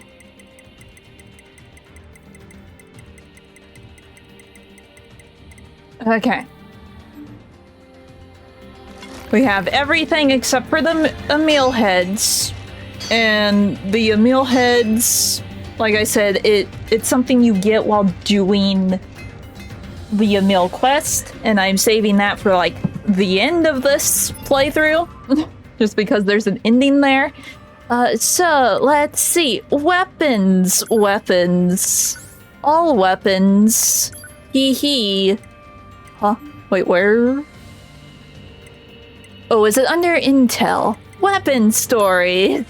Okay. We have everything except for the Emil heads. And the Emil heads, like I said, it's something you get while doing the Emil quest, and I'm saving that for like the end of this playthrough, just because there's an ending there. So let's see. Weapons. All weapons. Hee. Huh? Wait, where? Oh, is it under Intel? Weapon story.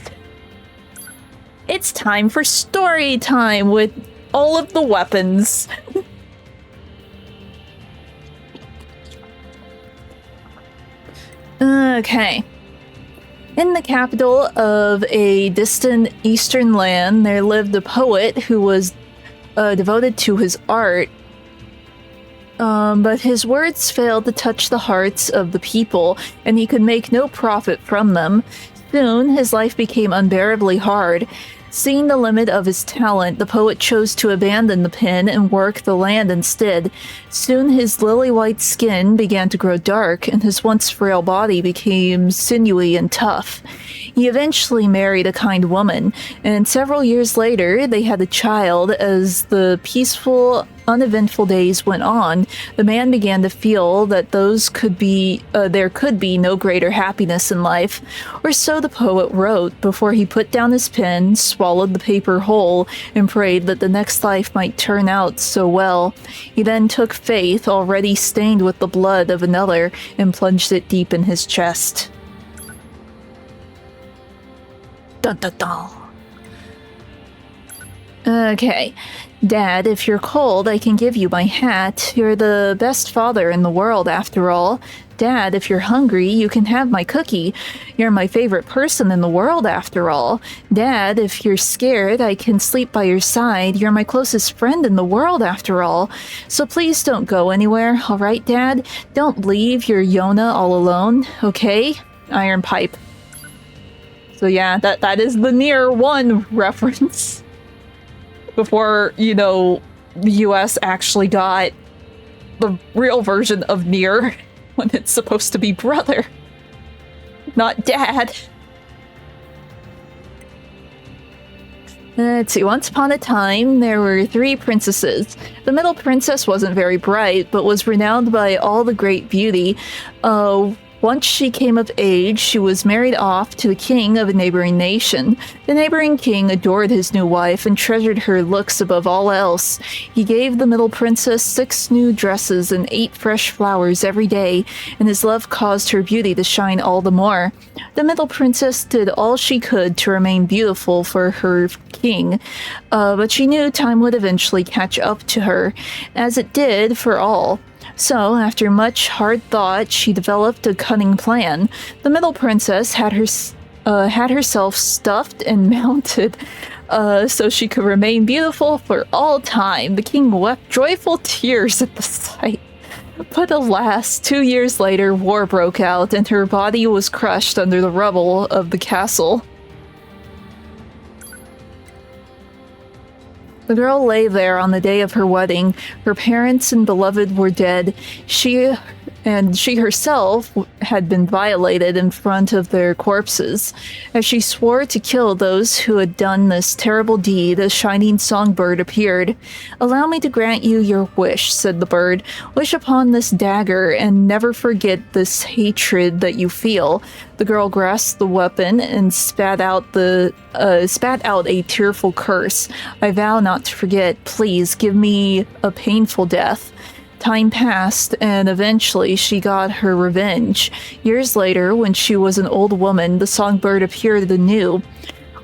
It's time for story time with all of the weapons. Okay. In the capital of a distant eastern land, there lived a poet who was devoted to his art. But his words failed to touch the hearts of the people, and he could make no profit from them. Soon, his life became unbearably hard. Seeing the limit of his talent, the poet chose to abandon the pen and work the land instead. Soon his lily-white skin began to grow dark, and his once frail body became sinewy and tough. He eventually married a kind woman, and several years later they had a child. As the peaceful, uneventful days went on, the man began to feel that there could be no greater happiness in life, or so the poet wrote before he put down his pen, swallowed the paper whole, and prayed that the next life might turn out so well. He then took faith, already stained with the blood of another, and plunged it deep in his chest. Dun dun dun. Okay. Dad, if you're cold, I can give you my hat. You're the best father in the world, after all. Dad, if you're hungry, you can have my cookie. You're my favorite person in the world, after all. Dad, if you're scared, I can sleep by your side. You're my closest friend in the world, after all. So please don't go anywhere, alright, Dad? Don't leave your Yona all alone, okay? Iron pipe. So yeah, that is the Nier 1 reference. Before, the US actually got the real version of Nier, when it's supposed to be brother, not dad. Let's see, once upon a time, there were 3 princesses. The middle princess wasn't very bright, but was renowned by all the great beauty. Once she came of age, she was married off to the king of a neighboring nation. The neighboring king adored his new wife and treasured her looks above all else. He gave the middle princess 6 new dresses and 8 fresh flowers every day, and his love caused her beauty to shine all the more. The middle princess did all she could to remain beautiful for her king, but she knew time would eventually catch up to her, as it did for all. So, after much hard thought, she developed a cunning plan. The middle princess had herself stuffed and mounted, so she could remain beautiful for all time. The king wept joyful tears at the sight. But alas, 2 years later, war broke out, and her body was crushed under the rubble of the castle. The girl lay there on the day of her wedding. Her parents and beloved were dead. She herself had been violated in front of their corpses. As she swore to kill those who had done this terrible deed, a shining songbird appeared. "Allow me to grant you your wish," said the bird. "Wish upon this dagger, and never forget this hatred that you feel." The girl grasped the weapon and spat out a tearful curse. "I vow not to forget. Please give me a painful death." Time passed, and eventually she got her revenge. Years later, when she was an old woman, the songbird appeared anew.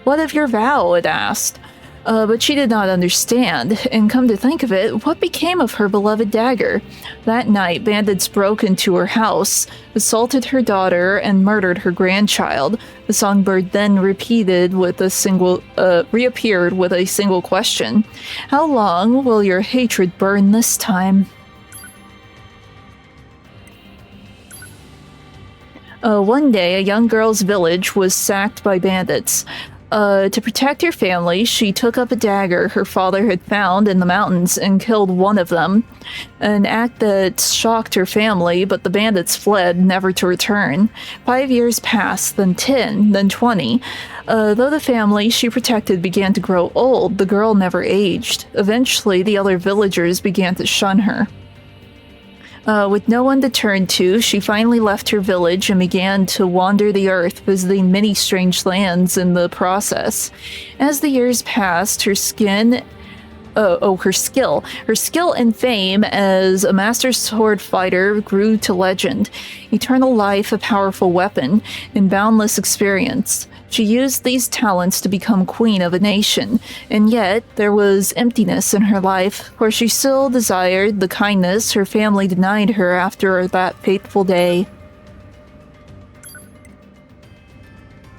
"What of your vow?" it asked. But she did not understand, and come to think of it, what became of her beloved dagger? That night, bandits broke into her house, assaulted her daughter, and murdered her grandchild. The songbird then reappeared with a single question. "How long will your hatred burn this time?" One day, a young girl's village was sacked by bandits. To protect her family, she took up a dagger her father had found in the mountains and killed one of them. An act that shocked her family, but the bandits fled, never to return. 5 years passed, then 10, then 20. Though the family she protected began to grow old, the girl never aged. Eventually, the other villagers began to shun her. With no one to turn to, she finally left her village and began to wander the earth, visiting many strange lands in the process. As the years passed, her skill and fame as a master sword fighter grew to legend. Eternal life, a powerful weapon, and boundless experience. She used these talents to become queen of a nation, and yet there was emptiness in her life, for she still desired the kindness her family denied her after that fateful day.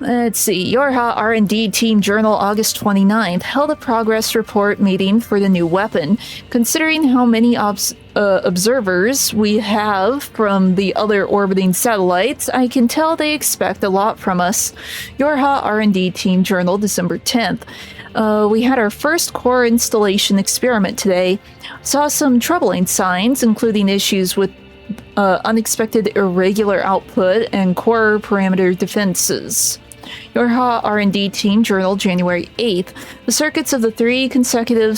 Let's see. Yorha R&D Team Journal, August 29th, held a progress report meeting for the new weapon. Considering how many observers we have from the other orbiting satellites, I can tell they expect a lot from us. Yorha R&D Team Journal, December 10th. We had our first core installation experiment today. Saw some troubling signs, including issues with unexpected irregular output and core parameter defenses. Yorha R&D Team Journal, January 8th. The circuits of the 3 consecutive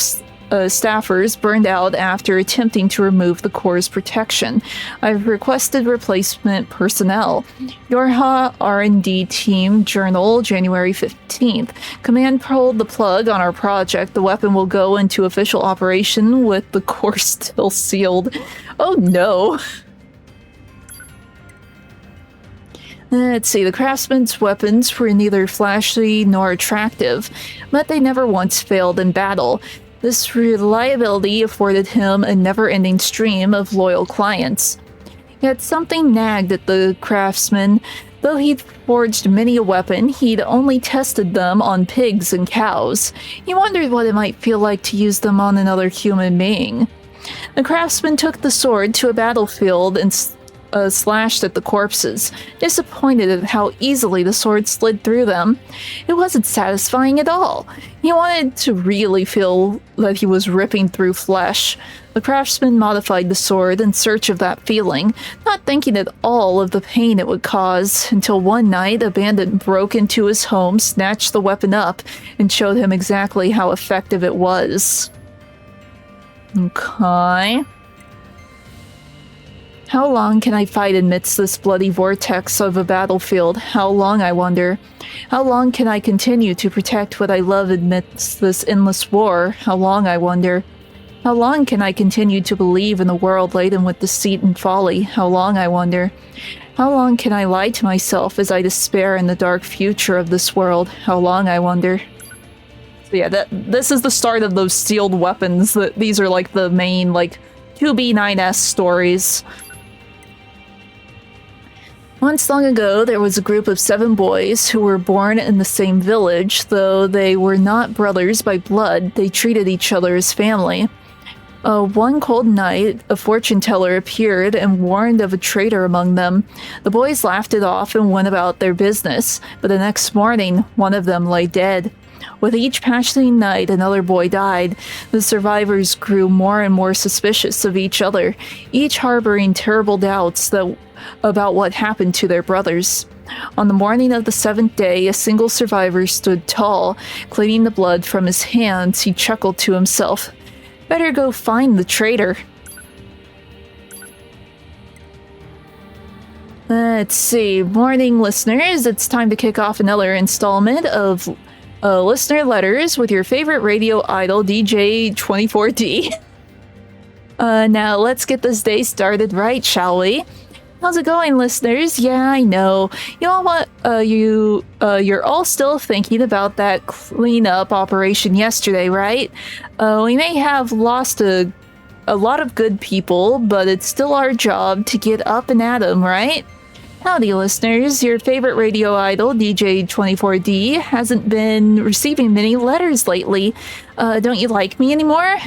staffers burned out after attempting to remove the core's protection. I've requested replacement personnel. Yorha R&D Team Journal, January 15th. Command pulled the plug on our project. The weapon will go into official operation with the core still sealed. Oh no! Let's see, the craftsman's weapons were neither flashy nor attractive, but they never once failed in battle. This reliability afforded him a never-ending stream of loyal clients. Yet something nagged at the craftsman. Though he'd forged many a weapon, he'd only tested them on pigs and cows. He wondered what it might feel like to use them on another human being. The craftsman took the sword to a battlefield and slashed at the corpses, disappointed at how easily the sword slid through them. It wasn't satisfying at all. He wanted to really feel that he was ripping through flesh. The craftsman modified the sword in search of that feeling, not thinking at all of the pain it would cause, until one night a bandit broke into his home, snatched the weapon up, and showed him exactly how effective it was. Okay. How long can I fight amidst this bloody vortex of a battlefield? How long, I wonder? How long can I continue to protect what I love amidst this endless war? How long, I wonder? How long can I continue to believe in a world laden with deceit and folly? How long, I wonder? How long can I lie to myself as I despair in the dark future of this world? How long, I wonder? So yeah, this is the start of those sealed weapons. These are like the main, like, 2B9S stories. Once long ago, there was a group of 7 boys who were born in the same village. Though they were not brothers by blood, they treated each other as family. One cold night, a fortune teller appeared and warned of a traitor among them. The boys laughed it off and went about their business, but the next morning, one of them lay dead. With each passing night, another boy died. The survivors grew more and more suspicious of each other, each harboring terrible doubts about what happened to their brothers. On the morning of the 7th day, a single survivor stood tall, cleaning the blood from his hands. He chuckled to himself. Better go find the traitor. Let's see. Morning, listeners. It's time to kick off another installment of listener letters with your favorite radio idol, DJ 24D. Now, let's get this day started right, shall we? How's it going, listeners? Yeah, I know. You know what? You're all still thinking about that cleanup operation yesterday, right? We may have lost a lot of good people, but it's still our job to get up and at 'em, right? Howdy, listeners. Your favorite radio idol, DJ 24D, hasn't been receiving many letters lately. Don't you like me anymore?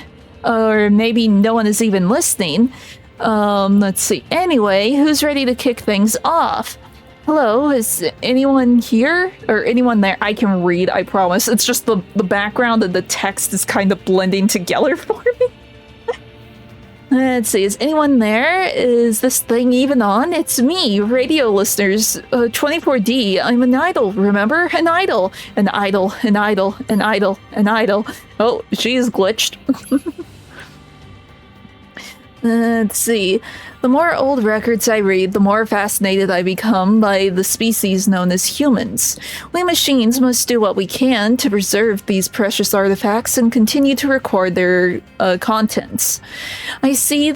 Or maybe no one is even listening. Let's see. Anyway, who's ready to kick things off? Hello, is anyone here? Or anyone there? I can read, I promise. It's just the background and the text is kind of blending together for me. Let's see, is anyone there? Is this thing even on? It's me, radio listeners, 24D. I'm an idol, remember? An idol. An idol, an idol, an idol, an idol. Oh, she's glitched. Let's see. The more old records I read, the more fascinated I become by the species known as humans. We machines must do what we can to preserve these precious artifacts and continue to record their contents. I see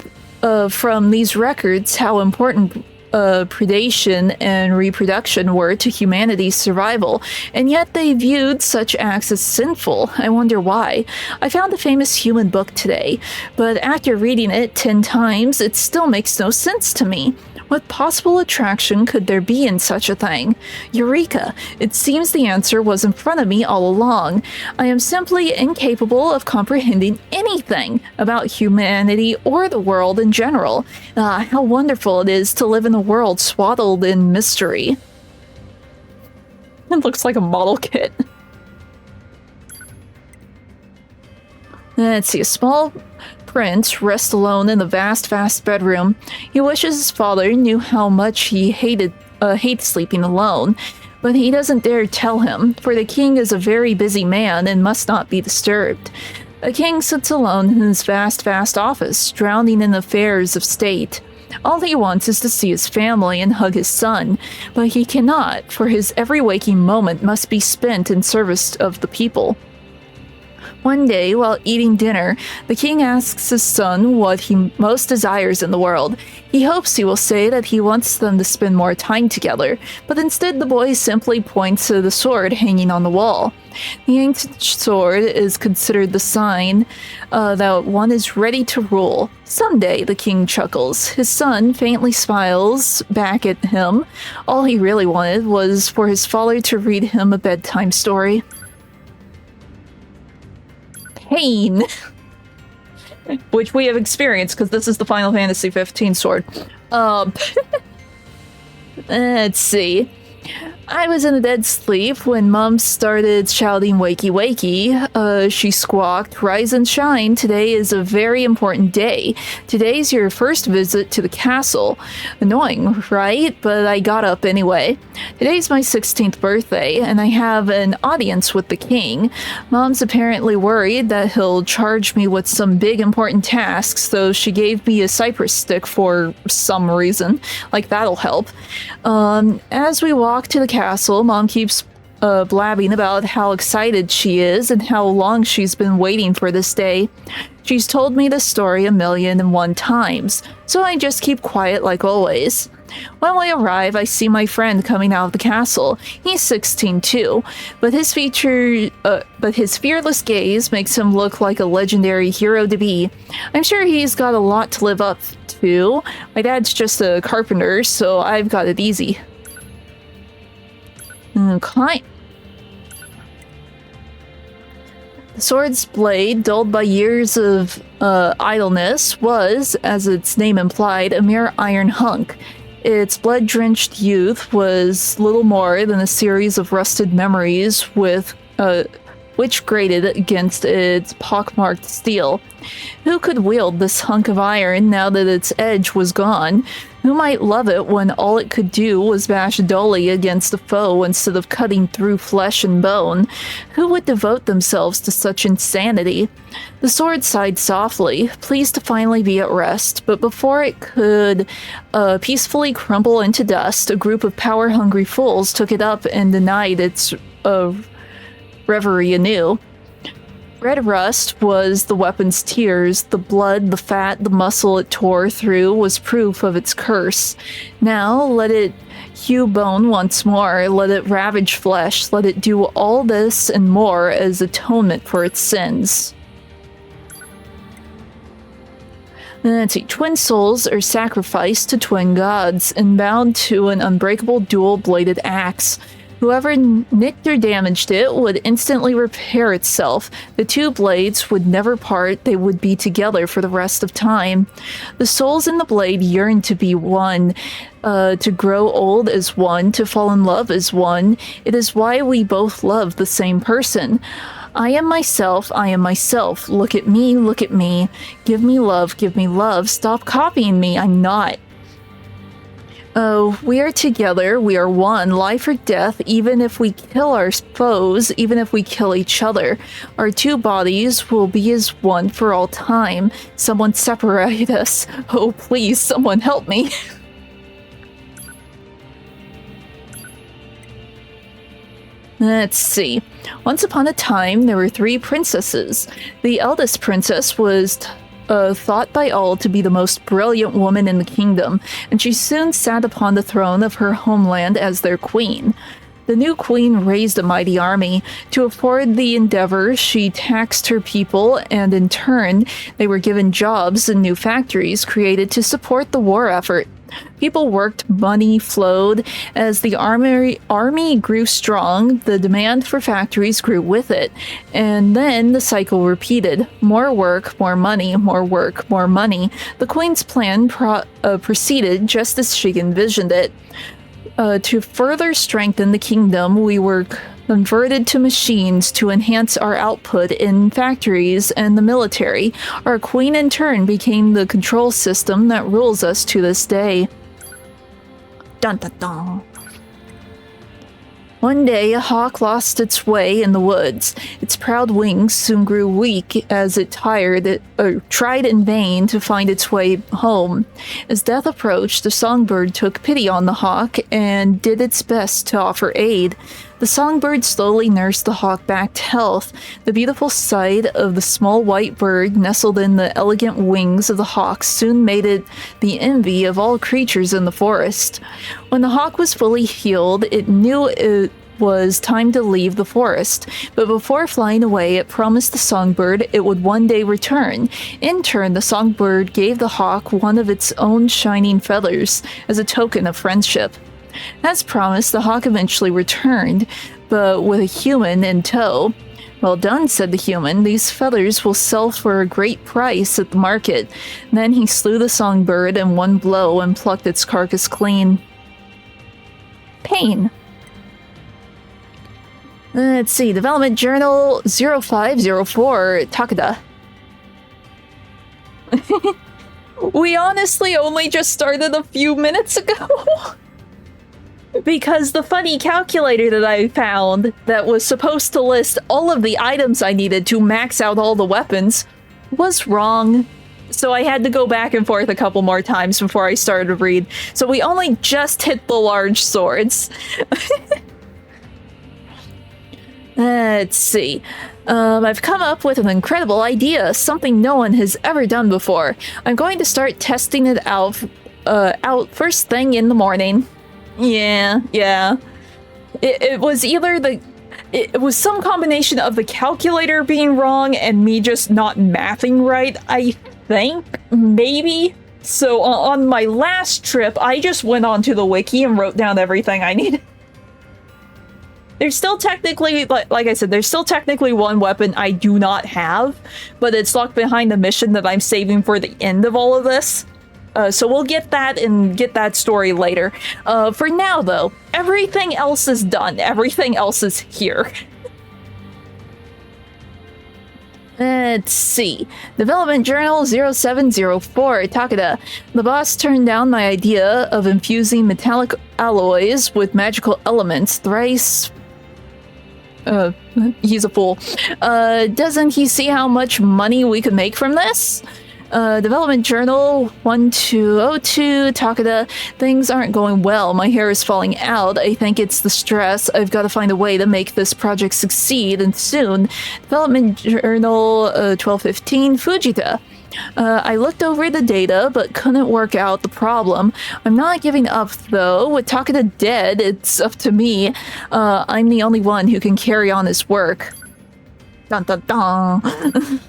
from these records how important predation and reproduction were to humanity's survival, and yet they viewed such acts as sinful. I wonder why. I found a famous human book today, but after reading it 10 times, it still makes no sense to me. What possible attraction could there be in such a thing? Eureka! It seems the answer was in front of me all along. I am simply incapable of comprehending anything about humanity or the world in general. Ah, how wonderful it is to live in a world swaddled in mystery. It looks like a model kit. Let's see, a small prince rests alone in the vast bedroom. He wishes his father knew how much he hates sleeping alone, but he doesn't dare tell him, for the king is a very busy man and must not be disturbed. The king sits alone in his vast office, drowning in affairs of state. All he wants is to see his family and hug his son, but he cannot, for his every waking moment must be spent in service of the people. One day, while eating dinner, the king asks his son what he most desires in the world. He hopes he will say that he wants them to spend more time together, but instead the boy simply points to the sword hanging on the wall. The ancient sword is considered the sign that one is ready to rule. Someday, the king chuckles. His son faintly smiles back at him. All he really wanted was for his father to read him a bedtime story. Pain, which we have experienced because this is the Final Fantasy 15 sword. Let's see. I was in a dead sleep when Mom started shouting wakey wakey. She squawked, "Rise and shine, today is a very important day. Today's your first visit to the castle." Annoying, right? But I got up anyway. Today's my 16th birthday, and I have an audience with the king. Mom's apparently worried that he'll charge me with some big important tasks, so she gave me a cypress stick for some reason. Like, that'll help. As we walk to the castle, Mom keeps blabbing about how excited she is and how long she's been waiting for this day. She's told me this story 1,000,001 times, so I just keep quiet like always. When we arrive, I see my friend coming out of the castle. He's 16 too, but his fearless gaze makes him look like a legendary hero to be. I'm sure he's got a lot to live up to. My dad's just a carpenter, so I've got it easy. Okay. The sword's blade, dulled by years of idleness, was, as its name implied, a mere iron hunk. Its blood-drenched youth was little more than a series of rusted memories which grated against its pockmarked steel. Who could wield this hunk of iron now that its edge was gone? Who might love it when all it could do was bash dully against a foe instead of cutting through flesh and bone? Who would devote themselves to such insanity? The sword sighed softly, pleased to finally be at rest, but before it could peacefully crumble into dust, a group of power-hungry fools took it up and denied its reverie anew. Red rust was the weapon's tears. The blood, the fat, the muscle it tore through was proof of its curse. Now let it hew bone once more, let it ravage flesh, let it do all this and more as atonement for its sins. Let's see. Twin souls are sacrificed to twin gods and bound to an unbreakable dual-bladed axe. Whoever nicked or damaged it would instantly repair itself. The two blades would never part, they would be together for the rest of time. The souls in the blade yearn to be one, to grow old as one, to fall in love as one. It is why we both love the same person. I am myself, look at me, look at me. Give me love, stop copying me, I'm not. Oh, we are together, we are one, life or death, even if we kill our foes, even if we kill each other. Our two bodies will be as one for all time. Someone separate us. Oh, please, someone help me. Let's see. Once upon a time, there were 3 princesses. The eldest princess was thought by all to be the most brilliant woman in the kingdom, and she soon sat upon the throne of her homeland as their queen. The new queen raised a mighty army. To afford the endeavor, she taxed her people, and in turn, they were given jobs in new factories created to support the war effort. People worked, money flowed. As the army grew strong, the demand for factories grew with it. And then the cycle repeated. More work, more money, more work, more money. The queen's plan proceeded just as she envisioned it. To further strengthen the kingdom, we were converted to machines to enhance our output in factories and the military. Our queen, in turn, became the control system that rules us to this day. Dun dun dun. One day, a hawk lost its way in the woods. Its proud wings soon grew weak as it tried in vain to find its way home. As death approached, the songbird took pity on the hawk and did its best to offer aid. The songbird slowly nursed the hawk back to health. The beautiful sight of the small white bird nestled in the elegant wings of the hawk soon made it the envy of all creatures in the forest. When the hawk was fully healed, it knew it was time to leave the forest, but before flying away, it promised the songbird it would one day return. In turn, the songbird gave the hawk one of its own shining feathers as a token of friendship. As promised, the hawk eventually returned, but with a human in tow. "Well done," said the human. "These feathers will sell for a great price at the market." Then he slew the songbird in one blow and plucked its carcass clean. Pain. Let's see. Development Journal 0504, Takeda. We honestly only just started a few minutes ago. Because the funny calculator that I found that was supposed to list all of the items I needed to max out all the weapons was wrong. So I had to go back and forth a couple more times before I started to read. So we only just hit the large swords. Let's see. I've come up with an incredible idea, something no one has ever done before. I'm going to start testing it out first thing in the morning. Yeah. It was either it was some combination of the calculator being wrong and me just not mathing right, I think, maybe. So on my last trip, I just went onto the wiki and wrote down everything I needed. There's still technically, like I said, there's still technically one weapon I do not have, but it's locked behind a mission that I'm saving for the end of all of this. So we'll get that and get that story later. For now, though, everything else is done. Everything else is here. Let's see. Development Journal 0704, Takeda. The boss turned down my idea of infusing metallic alloys with magical elements thrice. He's a fool. Doesn't he see how much money we could make from this? Development Journal 1202, Takeda. Things aren't going well. My hair is falling out. I think it's the stress. I've got to find a way to make this project succeed, and soon. Development Journal 1215, Fujita. I looked over the data, but couldn't work out the problem. I'm not giving up, though. With Takeda dead, it's up to me. I'm the only one who can carry on his work. Dun dun dun.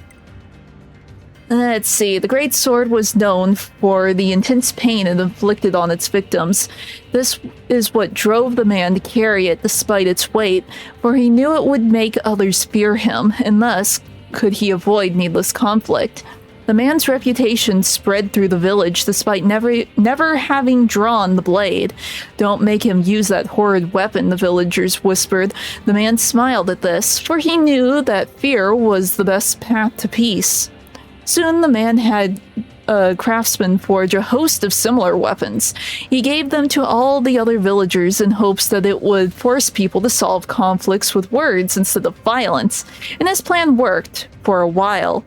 Let's see. The Great Sword was known for the intense pain it inflicted on its victims. This is what drove the man to carry it despite its weight, for he knew it would make others fear him, and thus could he avoid needless conflict. The man's reputation spread through the village despite never having drawn the blade. "Don't make him use that horrid weapon," the villagers whispered. The man smiled at this, for he knew that fear was the best path to peace. Soon the man had a craftsman forge a host of similar weapons. He gave them to all the other villagers in hopes that it would force people to solve conflicts with words instead of violence, and his plan worked for a while.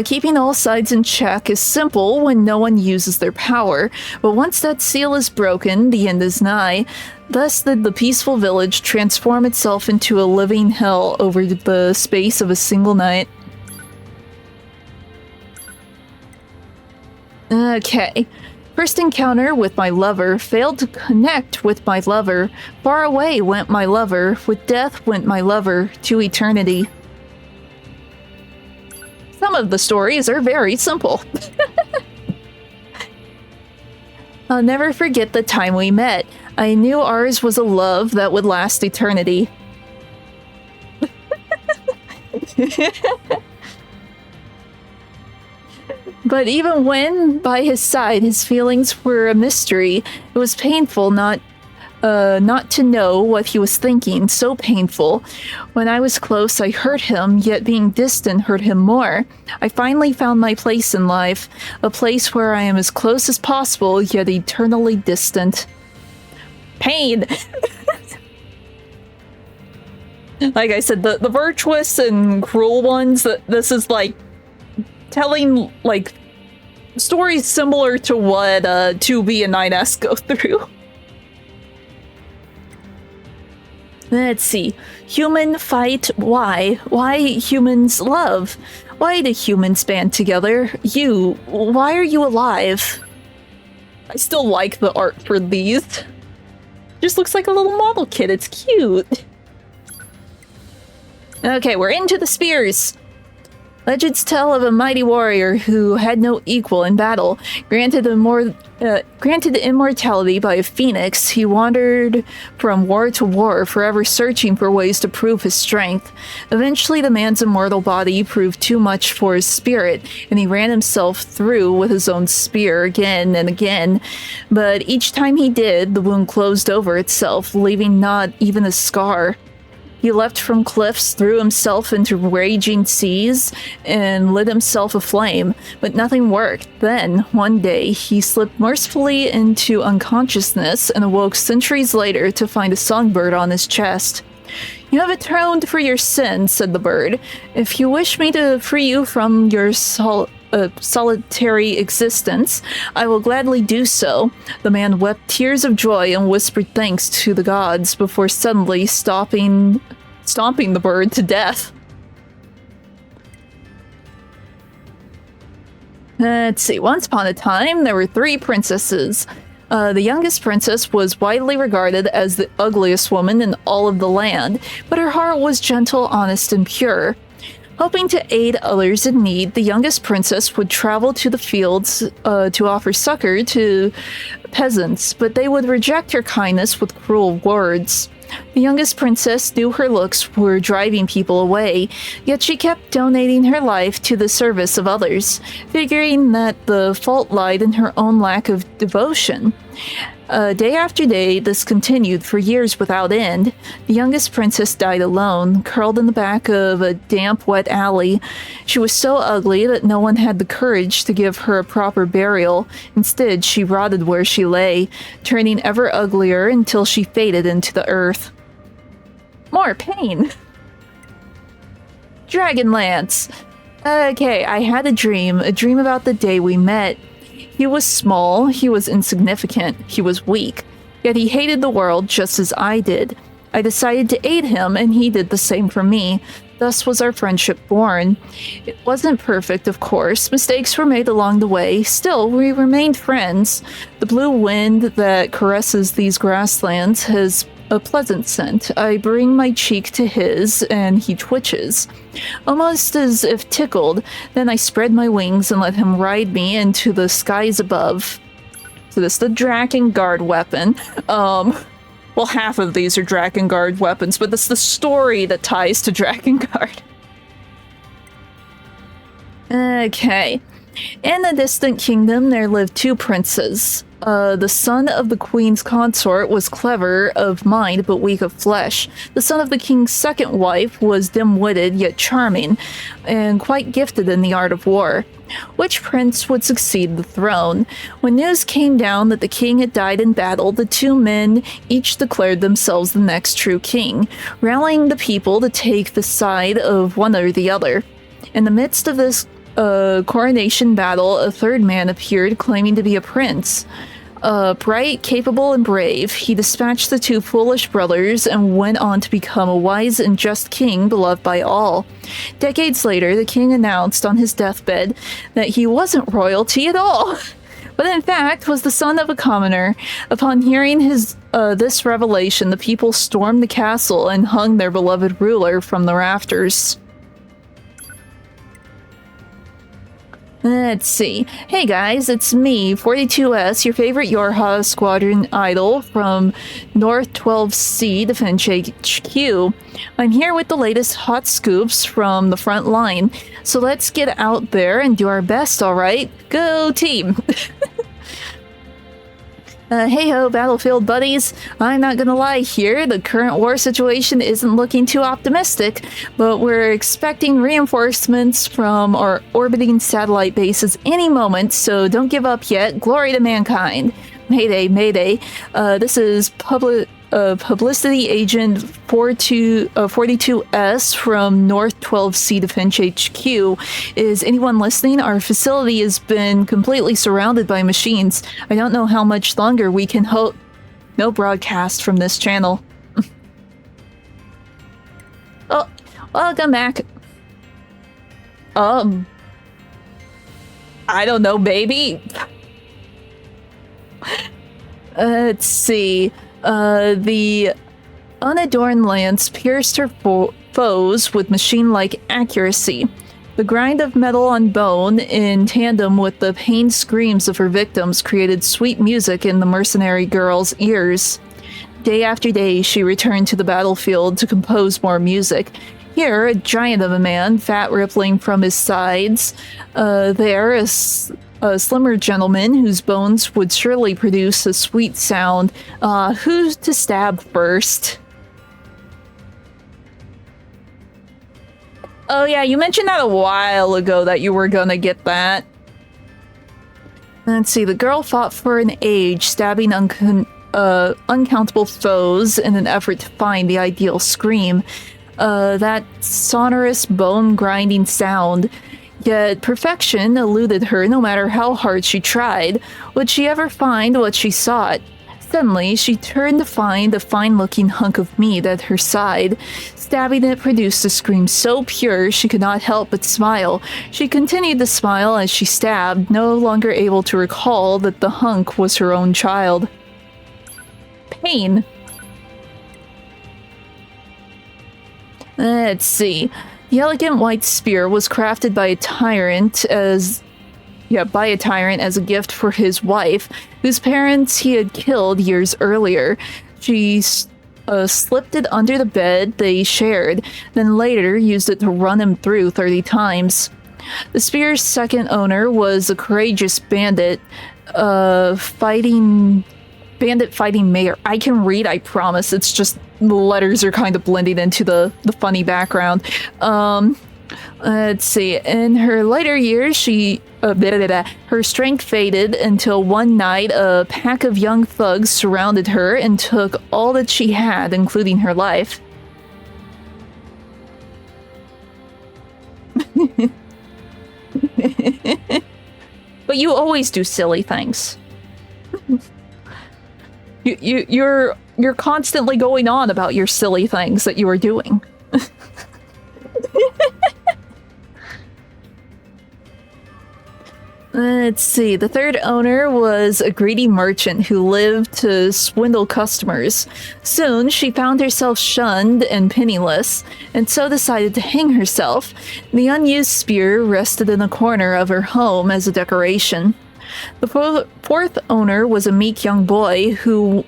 Keeping all sides in check is simple when no one uses their power, but once that seal is broken, the end is nigh. Thus did the peaceful village transform itself into a living hell over the space of a single night. Okay. First encounter with my lover, failed to connect with my lover. Far away went my lover, with death went my lover to eternity. Some of the stories are very simple. I'll never forget the time we met. I knew ours was a love that would last eternity. But even when by his side, his feelings were a mystery. It was painful not to know what he was thinking, so painful. When I was close, I hurt him, yet being distant hurt him more. I finally found my place in life, a place where I am as close as possible, yet eternally distant. Pain! Like I said, the virtuous and cruel ones, this is like telling like stories similar to what 2B and 9S go through. Let's see. Human fight. Why? Why humans love? Why do humans band together? You. Why are you alive? I still like the art for these. Just looks like a little model kit. It's cute. Okay, we're into the spears. Legends tell of a mighty warrior who had no equal in battle. Granted immortality by a phoenix, he wandered from war to war, forever searching for ways to prove his strength. Eventually, the man's immortal body proved too much for his spirit, and he ran himself through with his own spear again and again. But each time he did, the wound closed over itself, leaving not even a scar. He leapt from cliffs, threw himself into raging seas, and lit himself aflame, but nothing worked. Then, one day, he slipped mercifully into unconsciousness and awoke centuries later to find a songbird on his chest. "You have atoned for your sins," said the bird. "If you wish me to free you from your solitary existence, I will gladly do so." The man wept tears of joy and whispered thanks to the gods before suddenly stomping the bird to death. Let's see. Once upon a time, there were 3 princesses. The youngest princess was widely regarded as the ugliest woman in all of the land, but her heart was gentle, honest, and pure. Hoping to aid others in need, the youngest princess would travel to the fields to offer succor to peasants, but they would reject her kindness with cruel words. The youngest princess knew her looks were driving people away, yet she kept donating her life to the service of others, figuring that the fault lied in her own lack of devotion. Day after day, this continued for years without end. The youngest princess died alone, curled in the back of a damp, wet alley. She was so ugly that no one had the courage to give her a proper burial. Instead, she rotted where she lay, turning ever uglier until she faded into the earth. More pain. Dragonlance. Okay, I had a dream about the day we met. He was small, he was insignificant, he was weak, yet he hated the world just as I did. I decided to aid him, and he did the same for me. Thus was our friendship born. It wasn't perfect, of course. Mistakes were made along the way. Still, we remained friends. The blue wind that caresses these grasslands has a pleasant scent. I bring my cheek to his, and he twitches, almost as if tickled. Then I spread my wings and let him ride me into the skies above. So this is the Drakengard weapon. Well, half of these are Drakengard weapons, but it's the story that ties to Drakengard. Okay. In a distant kingdom, there lived 2 princes. The son of the queen's consort was clever of mind but weak of flesh. The son of the king's second wife was dim-witted yet charming, and quite gifted in the art of war. Which prince would succeed the throne? When news came down that the king had died in battle, the 2 men each declared themselves the next true king, rallying the people to take the side of one or the other. In the midst of this coronation battle, a 3rd man appeared, claiming to be a prince. Bright, capable, and brave, he dispatched the 2 foolish brothers and went on to become a wise and just king beloved by all. Decades later, the king announced on his deathbed that he wasn't royalty at all. but in fact was the son of a commoner. Upon hearing this revelation, the people stormed the castle and hung their beloved ruler from the rafters. Let's see. Hey guys, it's me, 42S, your favorite Yorha Squadron idol from North 12C Defense HQ. I'm here with the latest hot scoops from the front line. So let's get out there and do our best, alright? Go team! Hey ho, Battlefield buddies. I'm not gonna lie here, the current war situation isn't looking too optimistic, but we're expecting reinforcements from our orbiting satellite bases any moment, so don't give up yet. Glory to mankind. Mayday, mayday. This is Publicity Agent 42S from North 12C Defense HQ. Is anyone listening? Our facility has been completely surrounded by machines. I don't know how much longer we can hope. No broadcast from this channel. Oh, welcome back. I don't know, baby. Let's see. The unadorned lance pierced her foes with machine-like accuracy. The grind of metal on bone, in tandem with the pained screams of her victims, created sweet music in the mercenary girl's ears. Day after day, she returned to the battlefield to compose more music. Here, a giant of a man, fat rippling from his sides. There, a slimmer gentleman whose bones would surely produce a sweet sound. Who's to stab first? Oh yeah, you mentioned that a while ago that you were gonna get that. Let's see, the girl fought for an age, stabbing uncountable foes in an effort to find the ideal scream. That sonorous, bone-grinding sound. Yet perfection eluded her no matter how hard she tried. Would she ever find what she sought? Suddenly, she turned to find a fine-looking hunk of meat at her side. Stabbing it produced a scream so pure she could not help but smile. She continued to smile as she stabbed, no longer able to recall that the hunk was her own child. Pain. Let's see. The elegant white spear was crafted by a tyrant as a gift for his wife, whose parents he had killed years earlier. She slipped it under the bed they shared, then later used it to run him through 30 times. The spear's second owner was a courageous bandit, fighting mayor. I can read, I promise. It's just the letters are kind of blending into the funny background. Let's see. In her later years, her strength faded until one night a pack of young thugs surrounded her and took all that she had, including her life. But you always do silly things. You're constantly going on about your silly things that you are doing. Let's see. The third owner was a greedy merchant who lived to swindle customers. Soon, she found herself shunned and penniless, and so decided to hang herself. The unused spear rested in a corner of her home as a decoration. The fourth owner was a meek young boy who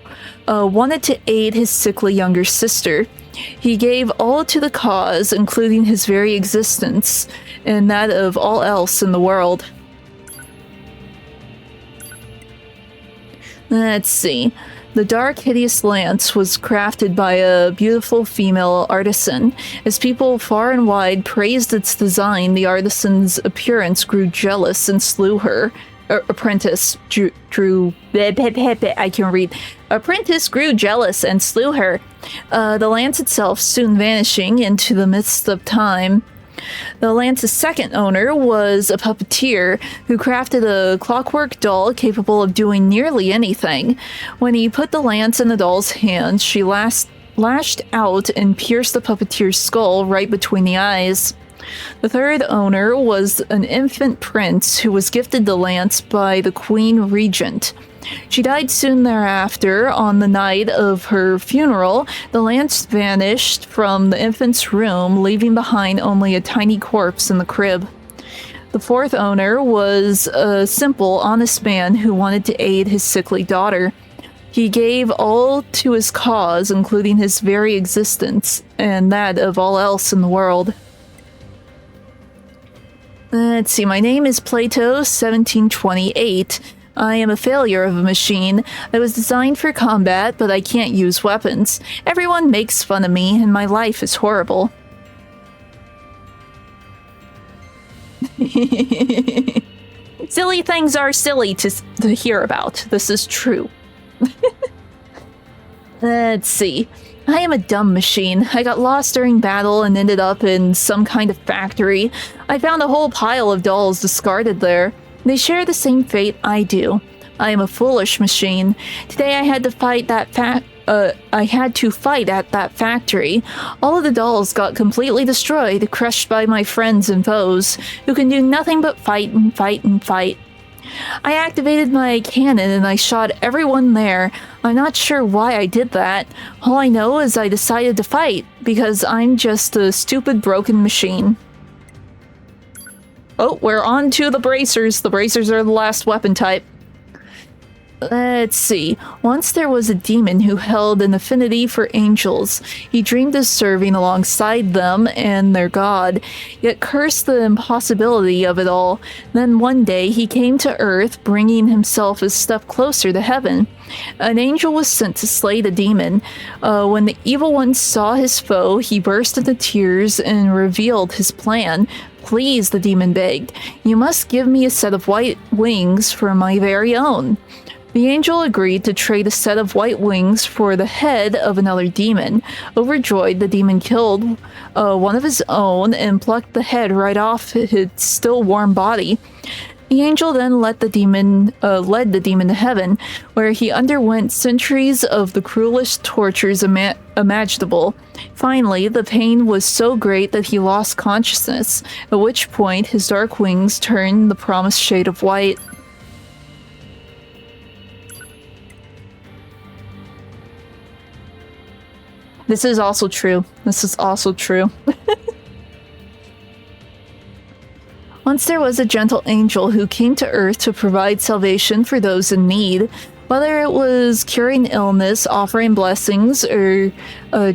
wanted to aid his sickly younger sister. He gave all to the cause, including his very existence, and that of all else in the world. Let's see. The dark, hideous lance was crafted by a beautiful female artisan. As people far and wide praised its design, the artisan's appearance grew jealous and slew her. Apprentice grew jealous and slew her. The lance itself soon vanishing into the midst of time. The lance's second owner was a puppeteer who crafted a clockwork doll capable of doing nearly anything. When he put the lance in the doll's hands, she lashed out and pierced the puppeteer's skull right between the eyes. The third owner was an infant prince who was gifted the lance by the Queen Regent. She died soon thereafter. On the night of her funeral, the lance vanished from the infant's room, leaving behind only a tiny corpse in the crib. The fourth owner was a simple, honest man who wanted to aid his sickly daughter. He gave all to his cause, including his very existence, and that of all else in the world. Let's see, my name is Plato 1728. I am a failure of a machine. I was designed for combat, but I can't use weapons. Everyone makes fun of me, and my life is horrible. Silly things are silly to hear about. This is true. Let's see. I am a dumb machine. I got lost during battle and ended up in some kind of factory. I found a whole pile of dolls discarded there. They share the same fate I do. I am a foolish machine. Today I had to fight at that factory. All of the dolls got completely destroyed, crushed by my friends and foes, who can do nothing but fight and fight and fight. I activated my cannon and I shot everyone there. I'm not sure why I did that. All I know is I decided to fight, because I'm just a stupid broken machine. Oh, we're on to the bracers. The bracers are the last weapon type. Let's see. Once there was a demon who held an affinity for angels. He dreamed of serving alongside them and their god, yet cursed the impossibility of it all. Then one day he came to Earth, bringing himself a step closer to heaven. An angel was sent to slay the demon. When the evil one saw his foe, he burst into tears and revealed his plan. Please, the demon begged, you must give me a set of white wings for my very own. The angel agreed to trade a set of white wings for the head of another demon. Overjoyed, the demon killed one of his own and plucked the head right off his still warm body. The angel then led the demon to heaven, where he underwent centuries of the cruelest tortures imaginable. Finally, the pain was so great that he lost consciousness, at which point his dark wings turned the promised shade of white. This is also true. This is also true. Once there was a gentle angel who came to Earth to provide salvation for those in need. Whether it was curing illness, offering blessings, or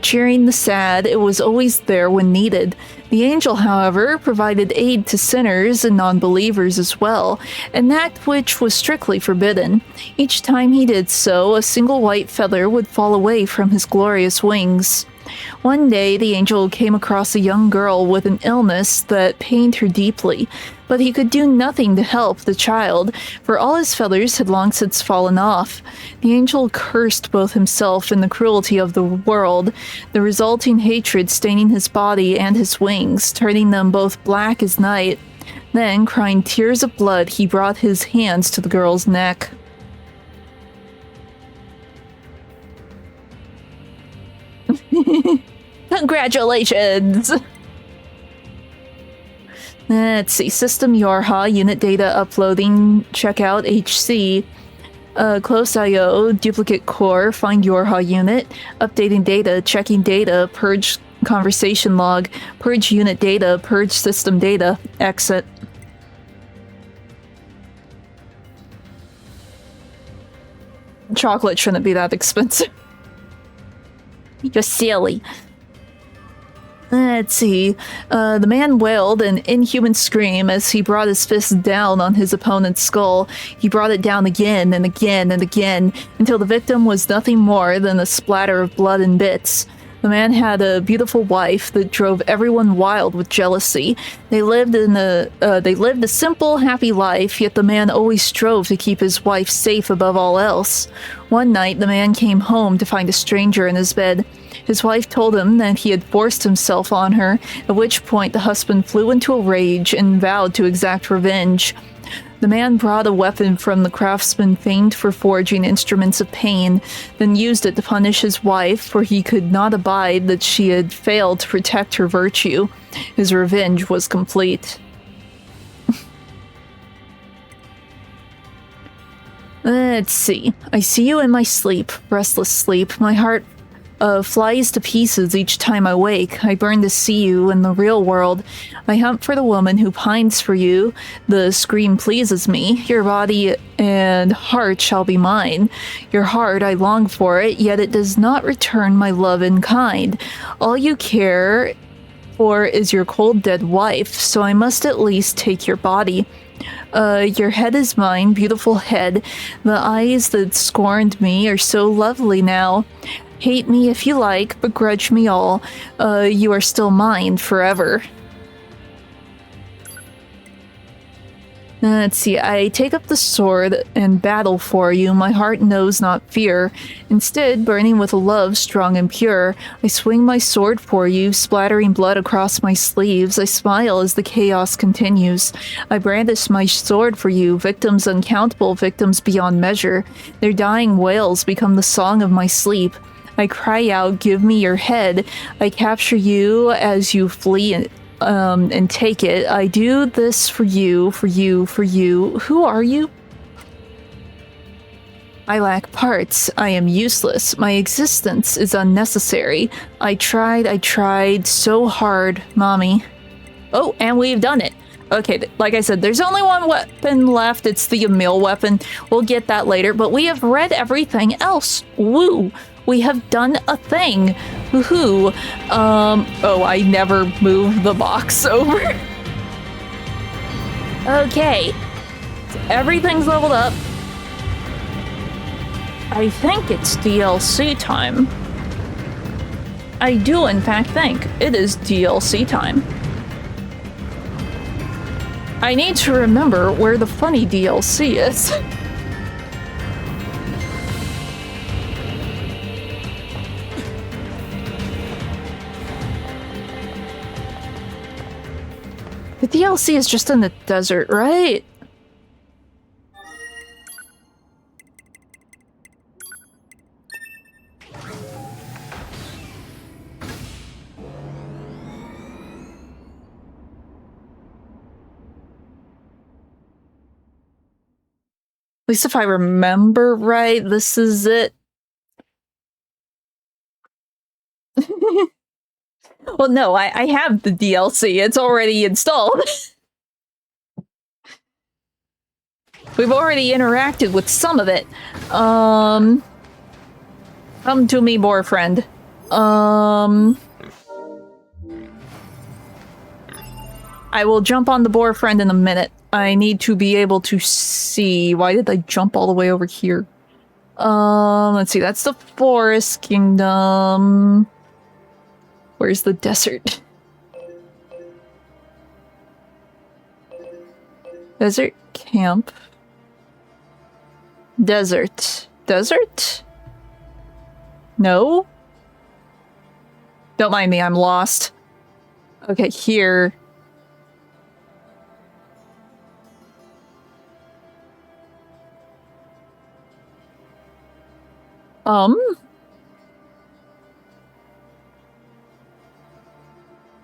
cheering the sad, it was always there when needed. The angel, however, provided aid to sinners and non-believers as well, an act which was strictly forbidden. Each time he did so, a single white feather would fall away from his glorious wings. One day, the angel came across a young girl with an illness that pained her deeply, but he could do nothing to help the child, for all his feathers had long since fallen off. The angel cursed both himself and the cruelty of the world, the resulting hatred staining his body and his wings, turning them both black as night. Then, crying tears of blood, he brought his hands to the girl's neck. Congratulations! Let's see. System Yorha, unit data uploading, checkout HC, close IO, duplicate core, find Yorha unit, updating data, checking data, purge conversation log, purge unit data, purge system data, exit. Chocolate shouldn't be that expensive. You're silly. Let's see. The man wailed an inhuman scream as he brought his fist down on his opponent's skull. He brought it down again and again and again, until the victim was nothing more than a splatter of blood and bits. The man had a beautiful wife that drove everyone wild with jealousy. They lived a simple, happy life, yet the man always strove to keep his wife safe above all else. One night, the man came home to find a stranger in his bed. His wife told him that he had forced himself on her, at which point the husband flew into a rage and vowed to exact revenge. The man brought a weapon from the craftsman famed for forging instruments of pain, then used it to punish his wife, for he could not abide that she had failed to protect her virtue. His revenge was complete. Let's see. I see you in my sleep, restless sleep. My heart flies to pieces each time I wake. I burn to see you in the real world. I hunt for the woman who pines for you. The scream pleases me. Your body and heart shall be mine. Your heart, I long for it, yet it does not return my love in kind. All you care for is your cold dead wife, so I must at least take your body. Your head is mine, beautiful head. The eyes that scorned me are so lovely now. Hate me if you like, begrudge me all. You are still mine forever. Let's see, I take up the sword and battle for you. My heart knows not fear. Instead, burning with a love strong and pure, I swing my sword for you, splattering blood across my sleeves. I smile as the chaos continues. I brandish my sword for you, victims uncountable, victims beyond measure. Their dying wails become the song of my sleep. I cry out, give me your head. I capture you as you flee and take it. I do this for you, for you, for you. Who are you? I lack parts. I am useless. My existence is unnecessary. I tried so hard, mommy. Oh, and we've done it. Okay, like I said, there's only one weapon left. It's the Emil weapon. We'll get that later, but we have read everything else. Woo! We have done a thing. Woohoo. Oh, I never moved the box over. Okay. So everything's leveled up. I think it's DLC time. I do, in fact, think it is DLC time. I need to remember where the funny DLC is. The DLC is just in the desert, right? At least if I remember right, this is it. Well, no, I have the DLC. It's already installed. We've already interacted with some of it. Come to me, boyfriend. I will jump on the boyfriend in a minute. I need to be able to see. Why did I jump all the way over here? Let's see. That's the Forest Kingdom. Where's the desert? Desert camp. Desert. Desert? No? Don't mind me, I'm lost. Okay, here.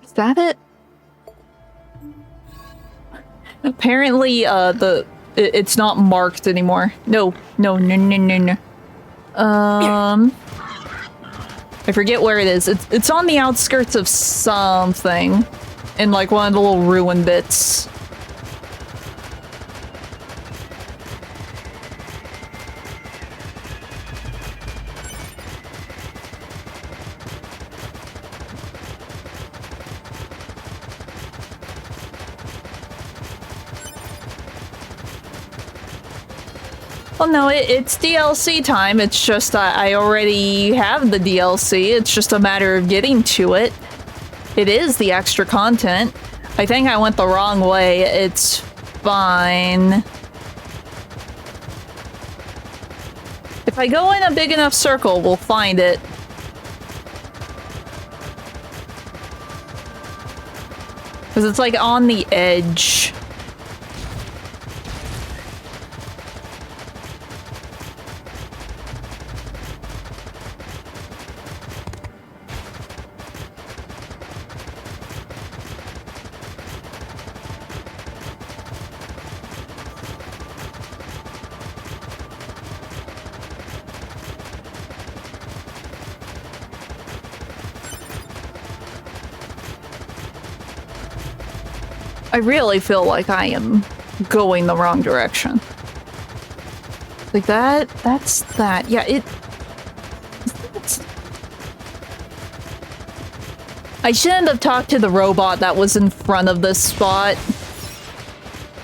Is that it? Apparently, it's not marked anymore. No. I forget where it is. It's on the outskirts of something. In like one of the little ruin bits. Well, no, it's DLC time. It's just I already have the DLC. It's just a matter of getting to it. It is the extra content. I think I went the wrong way. It's fine. If I go in a big enough circle, we'll find it. Because it's like on the edge. I really feel like I am going the wrong direction. Like that's that. Yeah, I shouldn't have talked to the robot that was in front of this spot.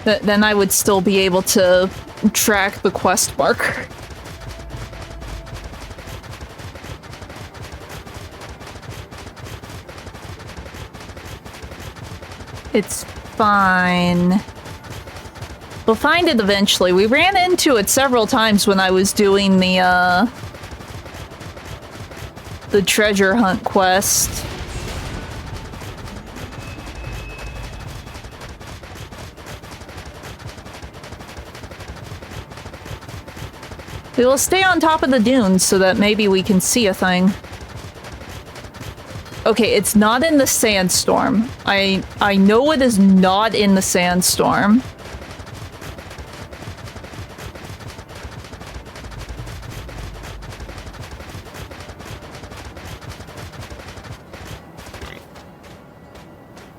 Then I would still be able to track the quest marker. It's fine. We'll find it eventually. We ran into it several times when I was doing the treasure hunt quest. We will stay on top of the dunes so that maybe we can see a thing. Okay, it's not in the sandstorm. I know it is not in the sandstorm.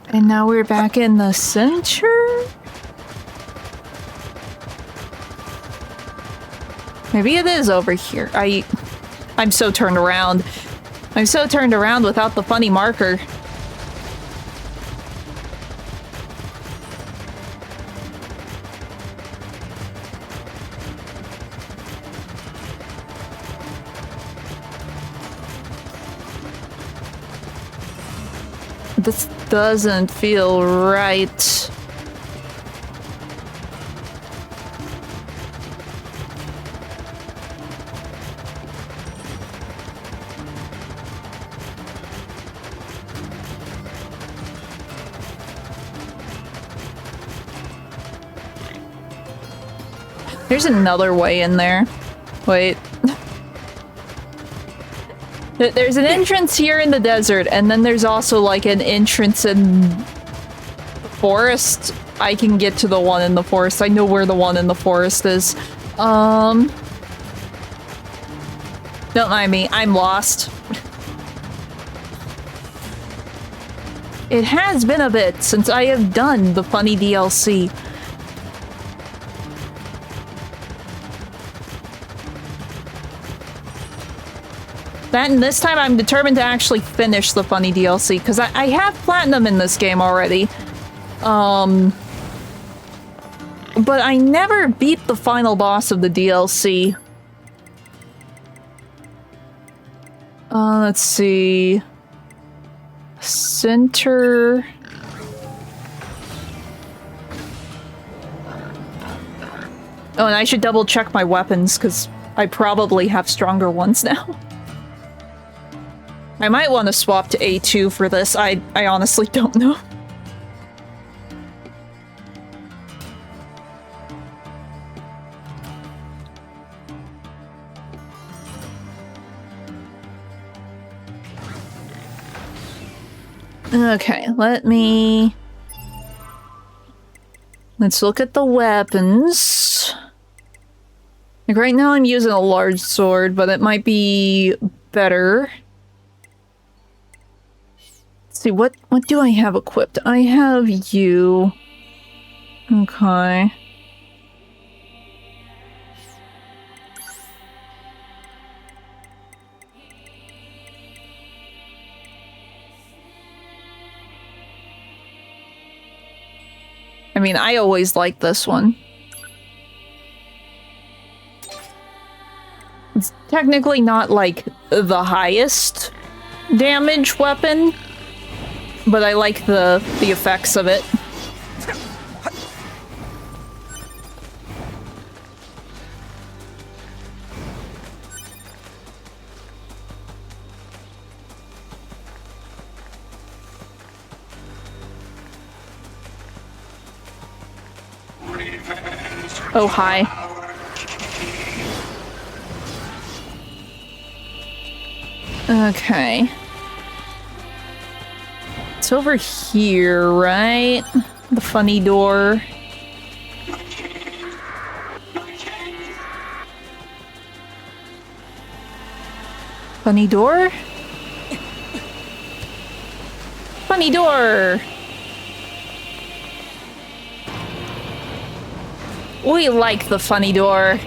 And now we're back in the center? Maybe it is over here. I'm so turned around. I'm so turned around without the funny marker. This doesn't feel right. There's another way in there. Wait. There's an entrance here in the desert, and then there's also like an entrance in the forest. I can get to the one in the forest. I know where the one in the forest is. Don't mind me. I'm lost. It has been a bit since I have done the funny DLC. And this time I'm determined to actually finish the funny DLC, because I have platinum in this game already. But I never beat the final boss of the DLC. Let's see. Center. Oh, and I should double check my weapons, because I probably have stronger ones now. I might want to swap to A2 for this. I honestly don't know. Okay, let's look at the weapons. Like right now I'm using a large sword, but it might be better. See, what do I have equipped? I have you. Okay. I mean, I always like this one. It's technically not like the highest damage weapon, but I like the effects of it. Oh, hi. Okay. It's over here, right? The funny door. Funny door? Funny door! We like the funny door.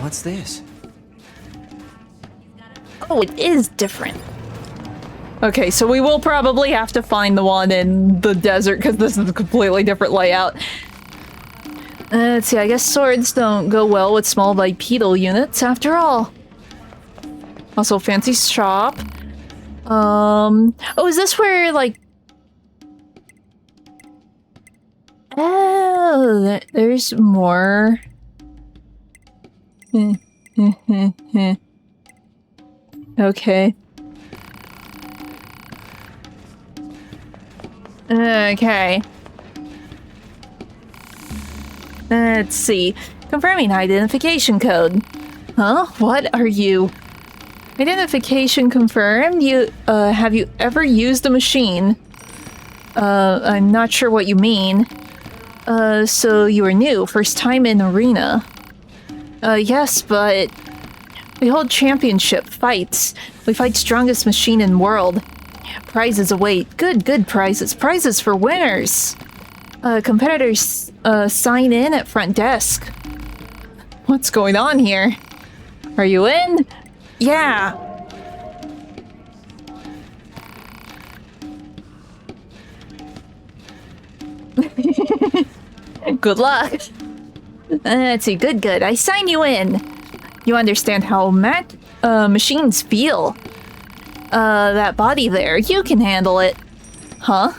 What's this? Oh, it is different. Okay, so we will probably have to find the one in the desert because this is a completely different layout. Let's see, I guess swords don't go well with small bipedal units after all. Also, fancy shop. Oh, is this where, like... Oh, there's more. Okay. Okay. Let's see. Confirming identification code. Huh? What are you? Identification confirmed. Have you ever used a machine? I'm not sure what you mean. So you are new, first time in arena. Yes, but we hold championship fights. We fight strongest machine in world. Prizes await. Good prizes. Prizes for winners. Competitors, sign in at front desk. What's going on here? Are you in? Yeah. Good luck. Let's see. Good. I sign you in. You understand how machines feel. That body there, you can handle it. Huh?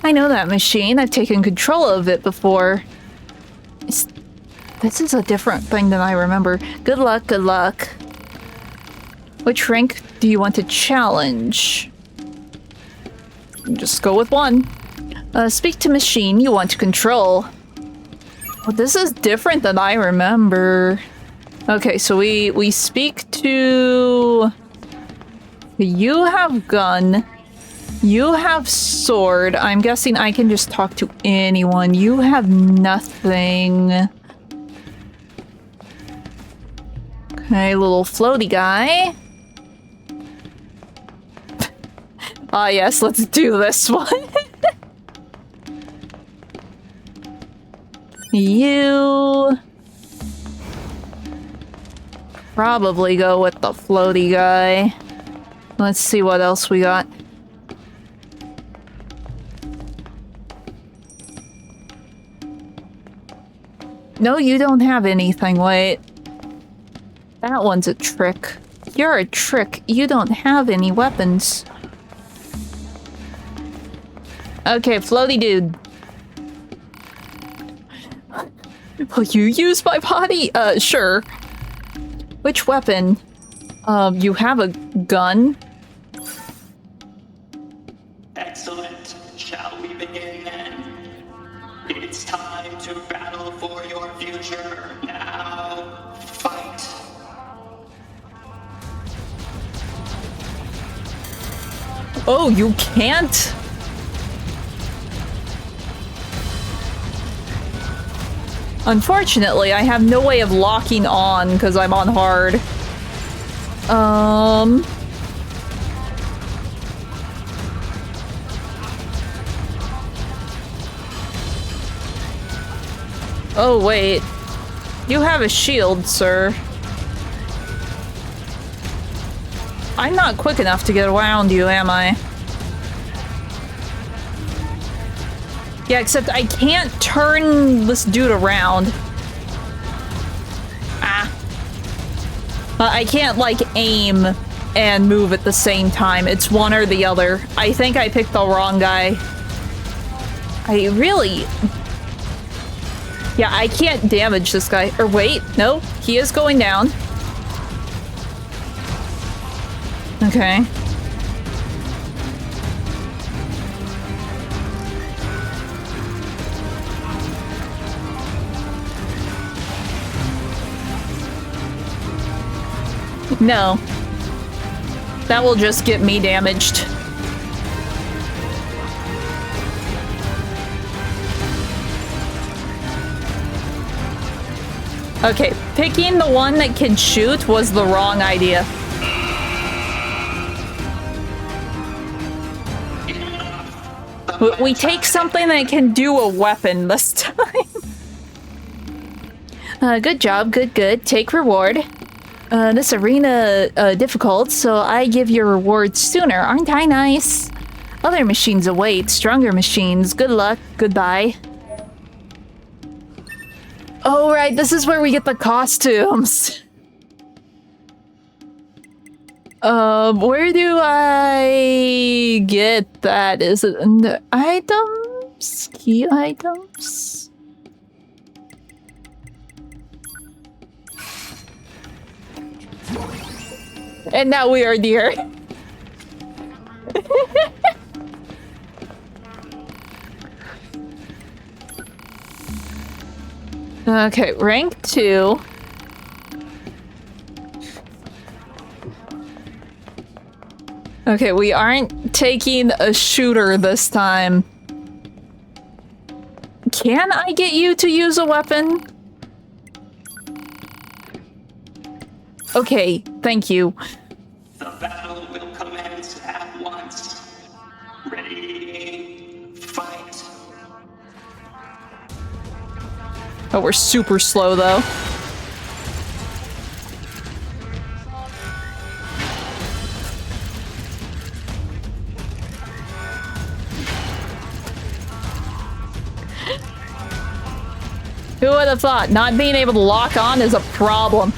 I know that machine. I've taken control of it before. This is a different thing than I remember. Good luck. Which rank do you want to challenge? Just go with one. Speak to machine you want to control. Well, this is different than I remember. Okay, so we speak to... You have gun. You have sword. I'm guessing I can just talk to anyone. You have nothing. Okay, little floaty guy. Ah, yes, let's do this one. You... Probably go with the floaty guy. Let's see what else we got. No, you don't have anything. Wait. That one's a trick. You're a trick. You don't have any weapons. Okay, floaty dude. Will you use my body? Sure. Which weapon? You have a gun? Excellent. Shall we begin then? It's time to battle for your future. Now, fight. Oh, you can't? Unfortunately, I have no way of locking on because I'm on hard. Oh, wait. You have a shield, sir. I'm not quick enough to get around you, am I? Yeah, except I can't turn this dude around. Ah. I can't, like, aim and move at the same time. It's one or the other. I think I picked the wrong guy. I really... Yeah, I can't damage this guy. Or wait, no, he is going down. Okay. No. That will just get me damaged. Okay, picking the one that can shoot was the wrong idea. We take something that can do a weapon this time. Good job, good. Take reward. This arena difficult, so I give your reward sooner. Aren't I nice? Other machines await, stronger machines. Good luck, goodbye. Oh, right, this is where we get the costumes. Where do I get that? Is it in the items? Key items? And now we are dear. Okay, rank 2. Okay, we aren't taking a shooter this time. Can I get you to use a weapon? Okay, thank you. The battle will commence at once. Ready, fight. Oh, we're super slow though. Who would have thought? Not being able to lock on is a problem.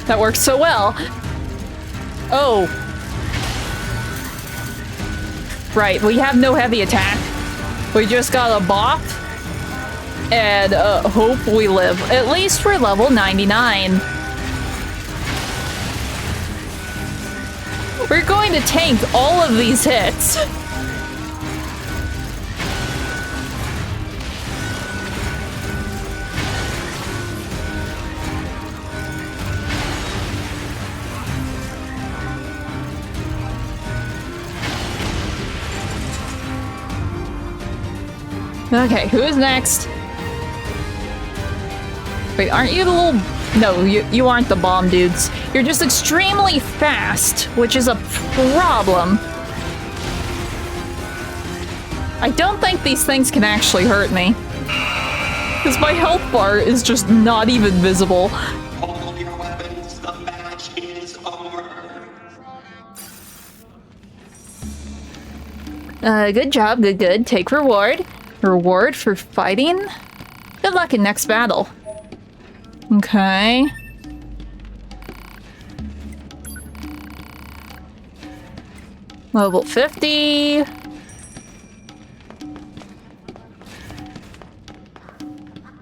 That works so well. Oh. Right, we have no heavy attack. We just got a bop and hope we live. At least we're level 99. We're going to tank all of these hits. Okay, who is next? Wait, aren't you the little... No, you aren't the bomb dudes. You're just extremely fast, which is a problem. I don't think these things can actually hurt me. Because my health bar is just not even visible. Hold your weapons, the match is over. Good job, good. Take reward. Reward for fighting? Good luck in next battle. Okay. Level 50.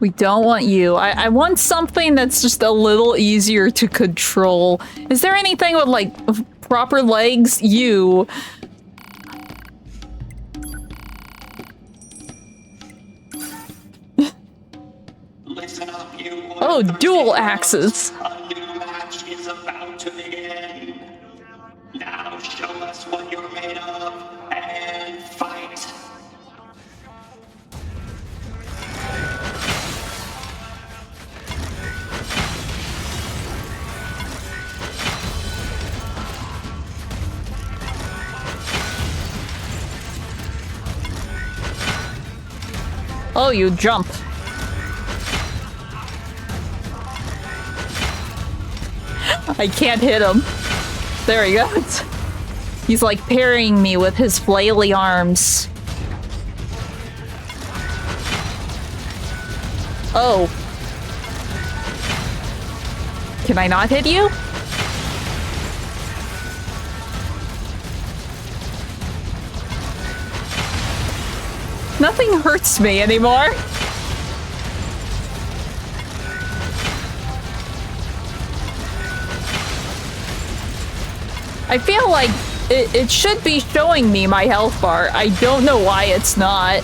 We don't want you. I want something that's just a little easier to control. Is there anything with, like, proper legs? You. Listen up, you. Oh, dual axes. A new match is about to begin. Now show us what you're made of and fight. Oh, you jump. I can't hit him. There he goes. He's like parrying me with his flaily arms. Oh. Can I not hit you? Nothing hurts me anymore. I feel like it should be showing me my health bar. I don't know why it's not.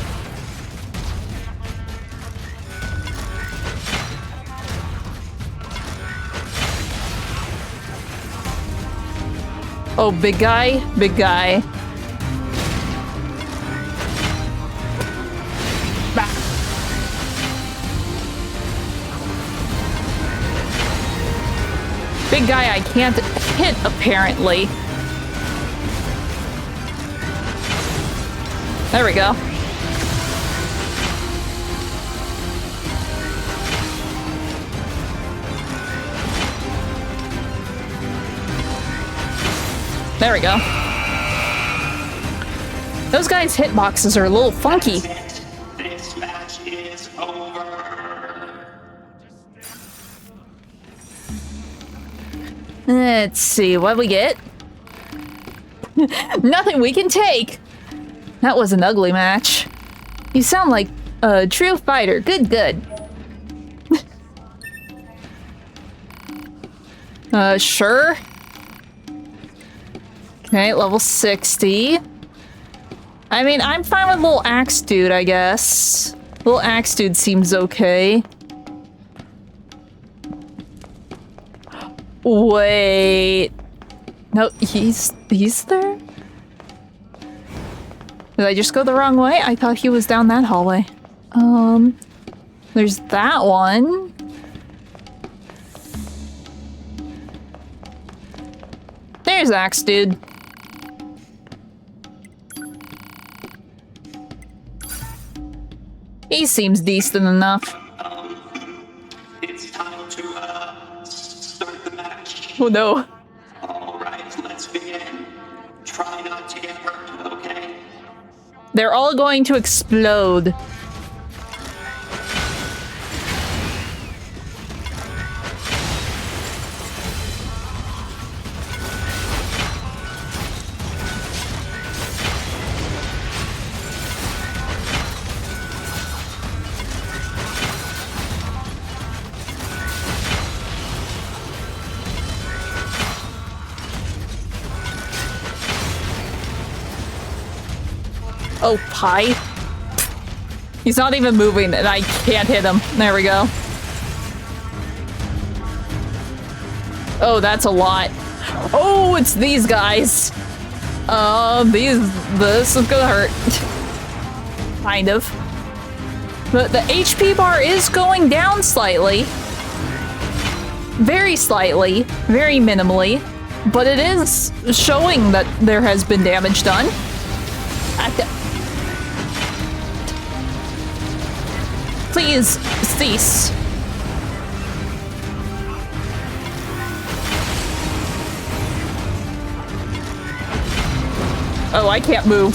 Oh, big guy? Big guy. Bah. Big guy I can't hit, apparently. There we go. There we go. Those guys' hitboxes are a little funky. This match is over. Let's see, what we get? Nothing we can take! That was an ugly match. You sound like a true fighter. Good, good. Sure. Okay, level 60. I mean, I'm fine with little axe dude, I guess. Little axe dude seems okay. Wait. No, he's there? Did I just go the wrong way? I thought he was down that hallway. There's that one. There's axe dude. He seems decent enough. It's time to start the match. Oh no. All right, let's begin. Try not to get hurt, okay? They're all going to explode. Oh, pie. He's not even moving and I can't hit him. There we go. Oh, that's a lot. Oh, it's these guys. This is gonna hurt. Kind of. But the HP bar is going down slightly. Very slightly. Very minimally. But it is showing that there has been damage done. Please cease. Oh, I can't move.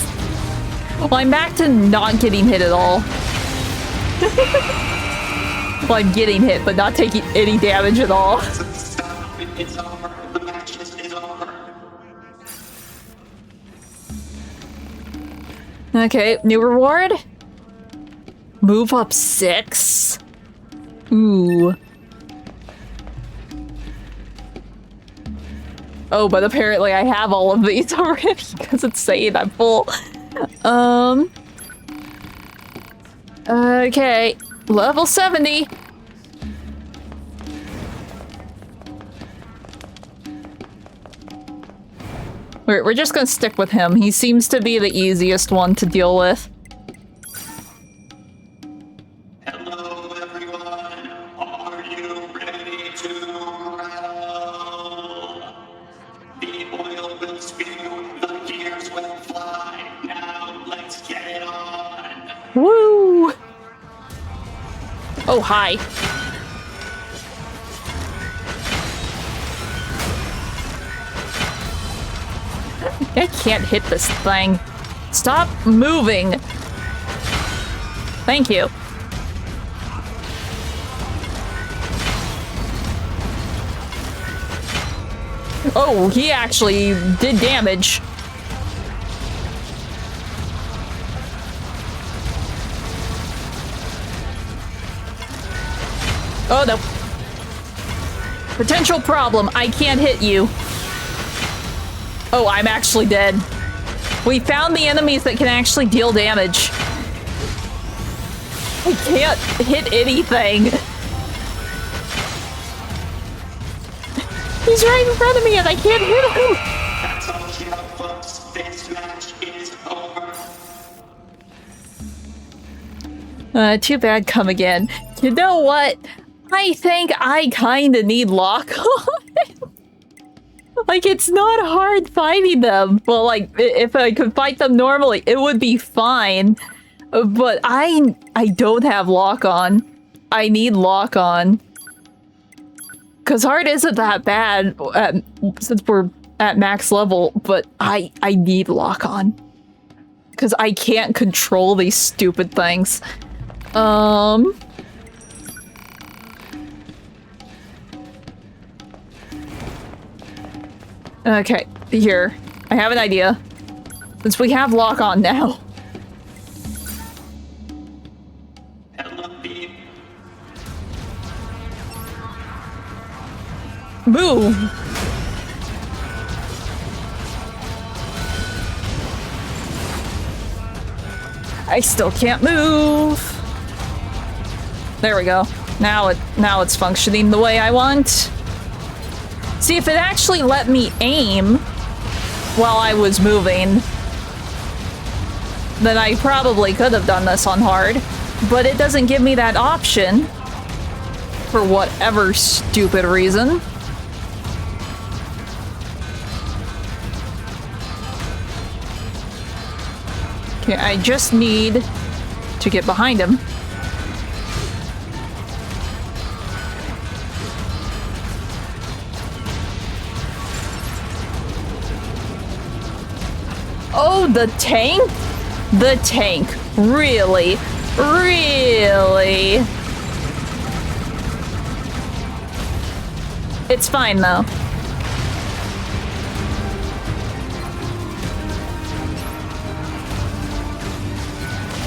Well, I'm back to not getting hit at all. Well, I'm getting hit, but not taking any damage at all. Stop. It's over. The match is over. Okay, new reward? Move up 6? Ooh. Oh, but apparently I have all of these already because it's saying I'm full. Okay, level 70. We're just gonna stick with him. He seems to be the easiest one to deal with. Hello, everyone. Are you ready to rattle? The oil will spew, the gears will fly. Now let's get it on. Woo! Oh, hi. I can't hit this thing. Stop moving. Thank you. Oh, he actually did damage. Oh no. Potential problem. I can't hit you. Oh, I'm actually dead. We found the enemies that can actually deal damage. I can't hit anything. He's right in front of me and I can't hit him. That's Too bad, come again. You know what? I think I kinda need lock on. Like, it's not hard fighting them. Well, like, if I could fight them normally, it would be fine. But I don't have lock on. I need lock on. Because hard isn't that bad since we're at max level, but I need lock on. Because I can't control these stupid things. Okay, here. I have an idea. Since we have lock on now. Move! I still can't move. There we go. Now it's functioning the way I want. See, if it actually let me aim while I was moving, then I probably could have done this on hard. But it doesn't give me that option for whatever stupid reason. Okay, I just need to get behind him. Oh, the tank? The tank. Really? Really? It's fine, though.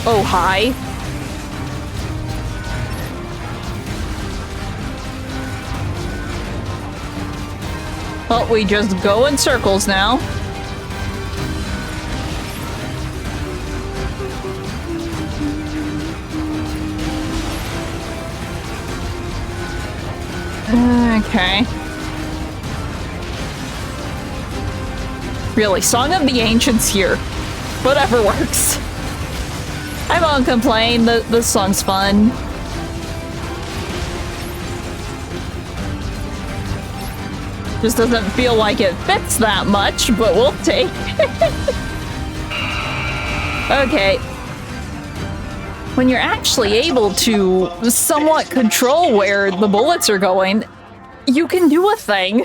Oh, hi. Well, we just go in circles now. Okay. Really, Song of the Ancients here. Whatever works. I won't complain, the song's fun. Just doesn't feel like it fits that much, but we'll take it. Okay. When you're actually able to somewhat control where the bullets are going, you can do a thing.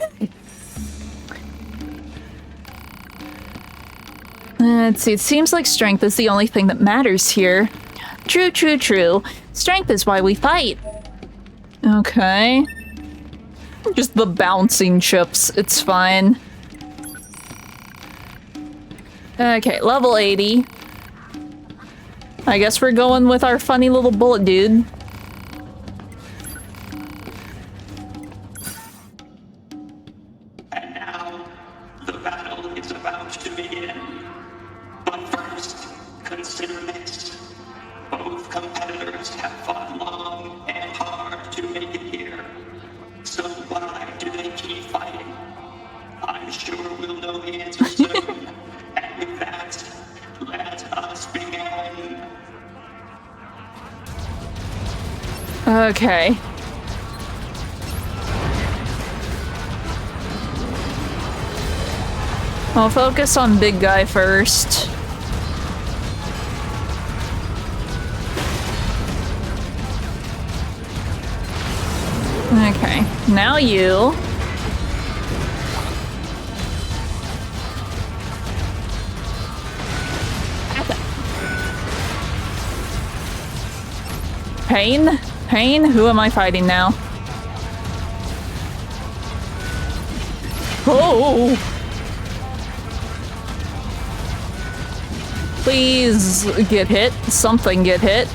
Let's see, it seems like strength is the only thing that matters here. True, true, true. Strength is why we fight. Okay. Just the bouncing chips, it's fine. Okay, level 80. I guess we're going with our funny little bullet dude. And now, the battle is about to begin. But first, consider this. Both competitors have fought long and hard to make it here. So why do they keep fighting? I'm sure we'll know the answer soon. And with that, let us begin. Okay. I'll focus on big guy first. Okay, now you. Pain? Pain? Who am I fighting now? Oh! Please get hit. Something get hit.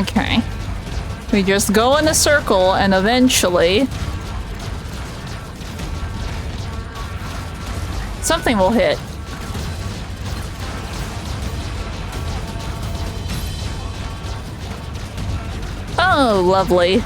Okay. We just go in a circle and eventually... Something will hit. Oh, lovely.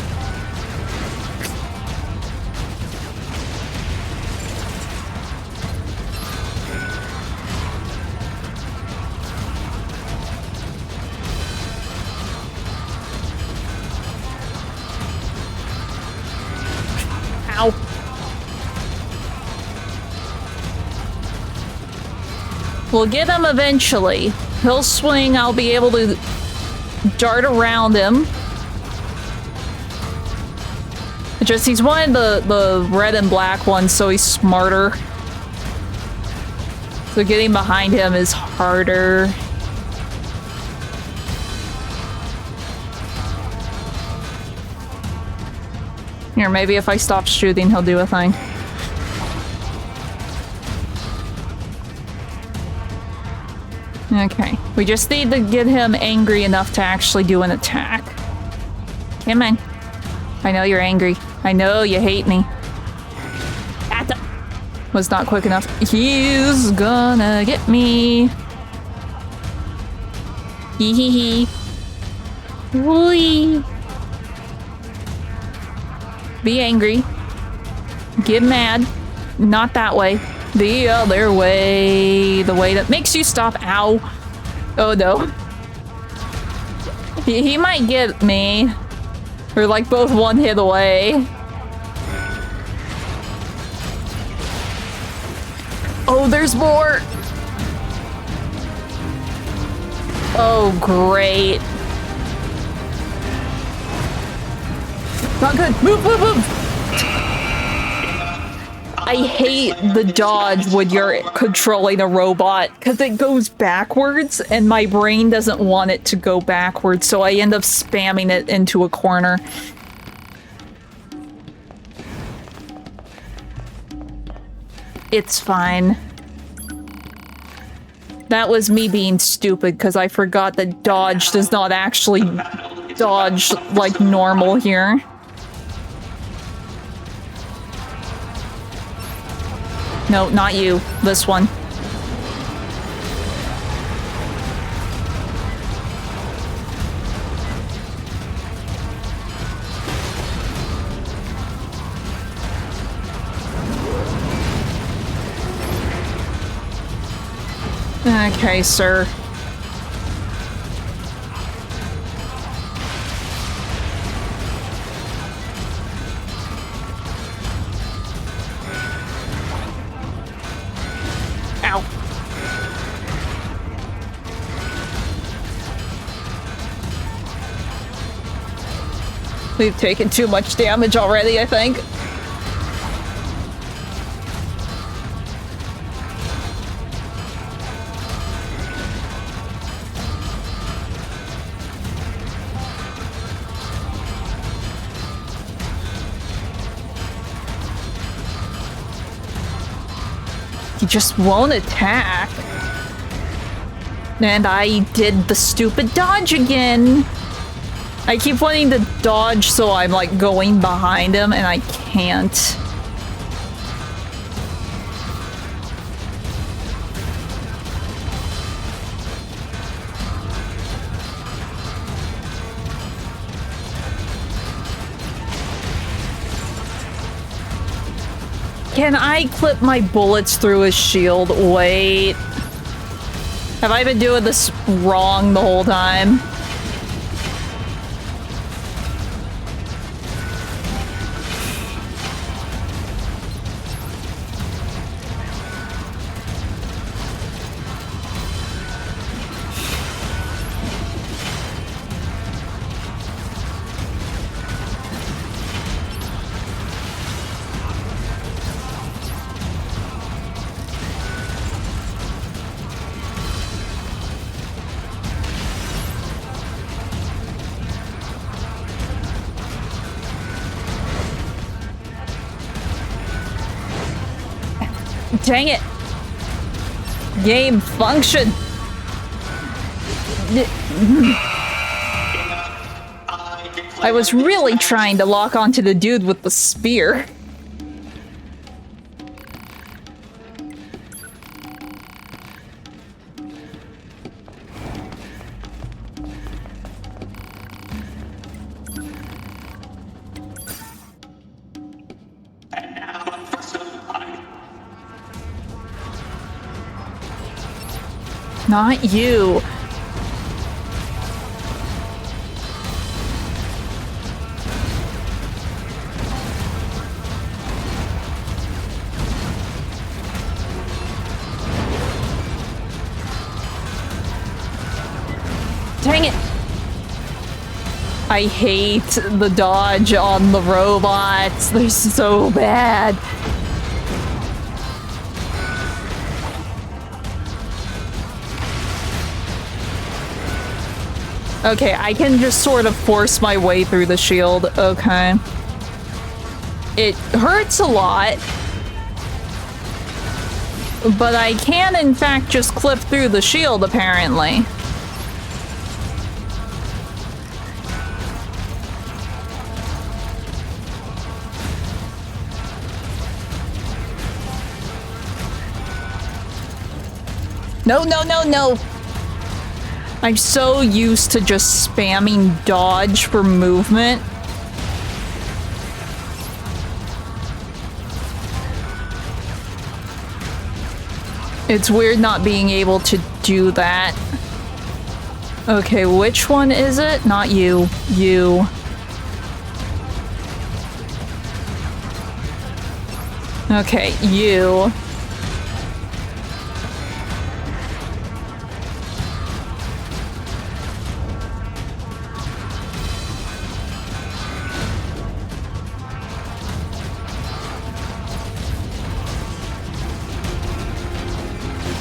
Ow. We'll get him eventually. He'll swing, I'll be able to dart around him. Just, he's one of the red and black ones, so he's smarter. So getting behind him is harder. Here, maybe if I stop shooting, he'll do a thing. Okay, we just need to get him angry enough to actually do an attack. Come on. I know you're angry. I know you hate me. That was not quick enough. He's gonna get me. Hee hee hee. Wee. Be angry. Get mad. Not that way. The other way. The way that makes you stop. Ow. Oh no. He might get me. We're like both one hit away. Oh, there's more. Oh, great. Not good. Move, move, move. I hate the dodge when you're controlling a robot because it goes backwards and my brain doesn't want it to go backwards, so I end up spamming it into a corner. It's fine. That was me being stupid because I forgot that dodge does not actually dodge like normal here. No, not you. This one. Okay, sir. Ow. We've taken too much damage already, I think. He just won't attack. And I did the stupid dodge again. I keep wanting to dodge so I'm like going behind him and I can't. Can I clip my bullets through his shield? Wait. Have I been doing this wrong the whole time? Dang it! Game function! I was really trying to lock onto the dude with the spear. Not you. Dang it! I hate the dodge on the robots. They're so bad. Okay, I can just sort of force my way through the shield. Okay. It hurts a lot. But I can, in fact, just clip through the shield, apparently. No, no, no, no! I'm so used to just spamming dodge for movement. It's weird not being able to do that. Okay, which one is it? Not you. You. Okay, you.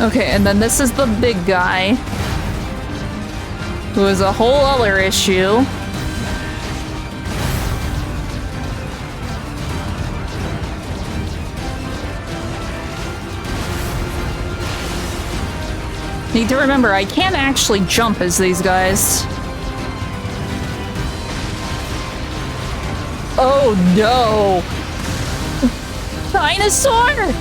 Okay, and then this is the big guy, who is a whole other issue. Need to remember, I can't actually jump as these guys. Oh no! Dinosaur!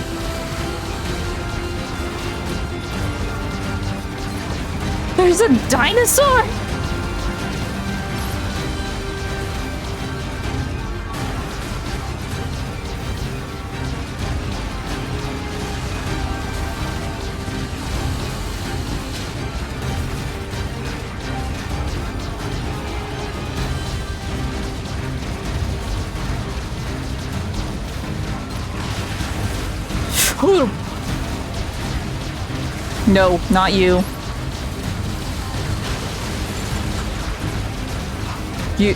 There's a dinosaur! No, not you.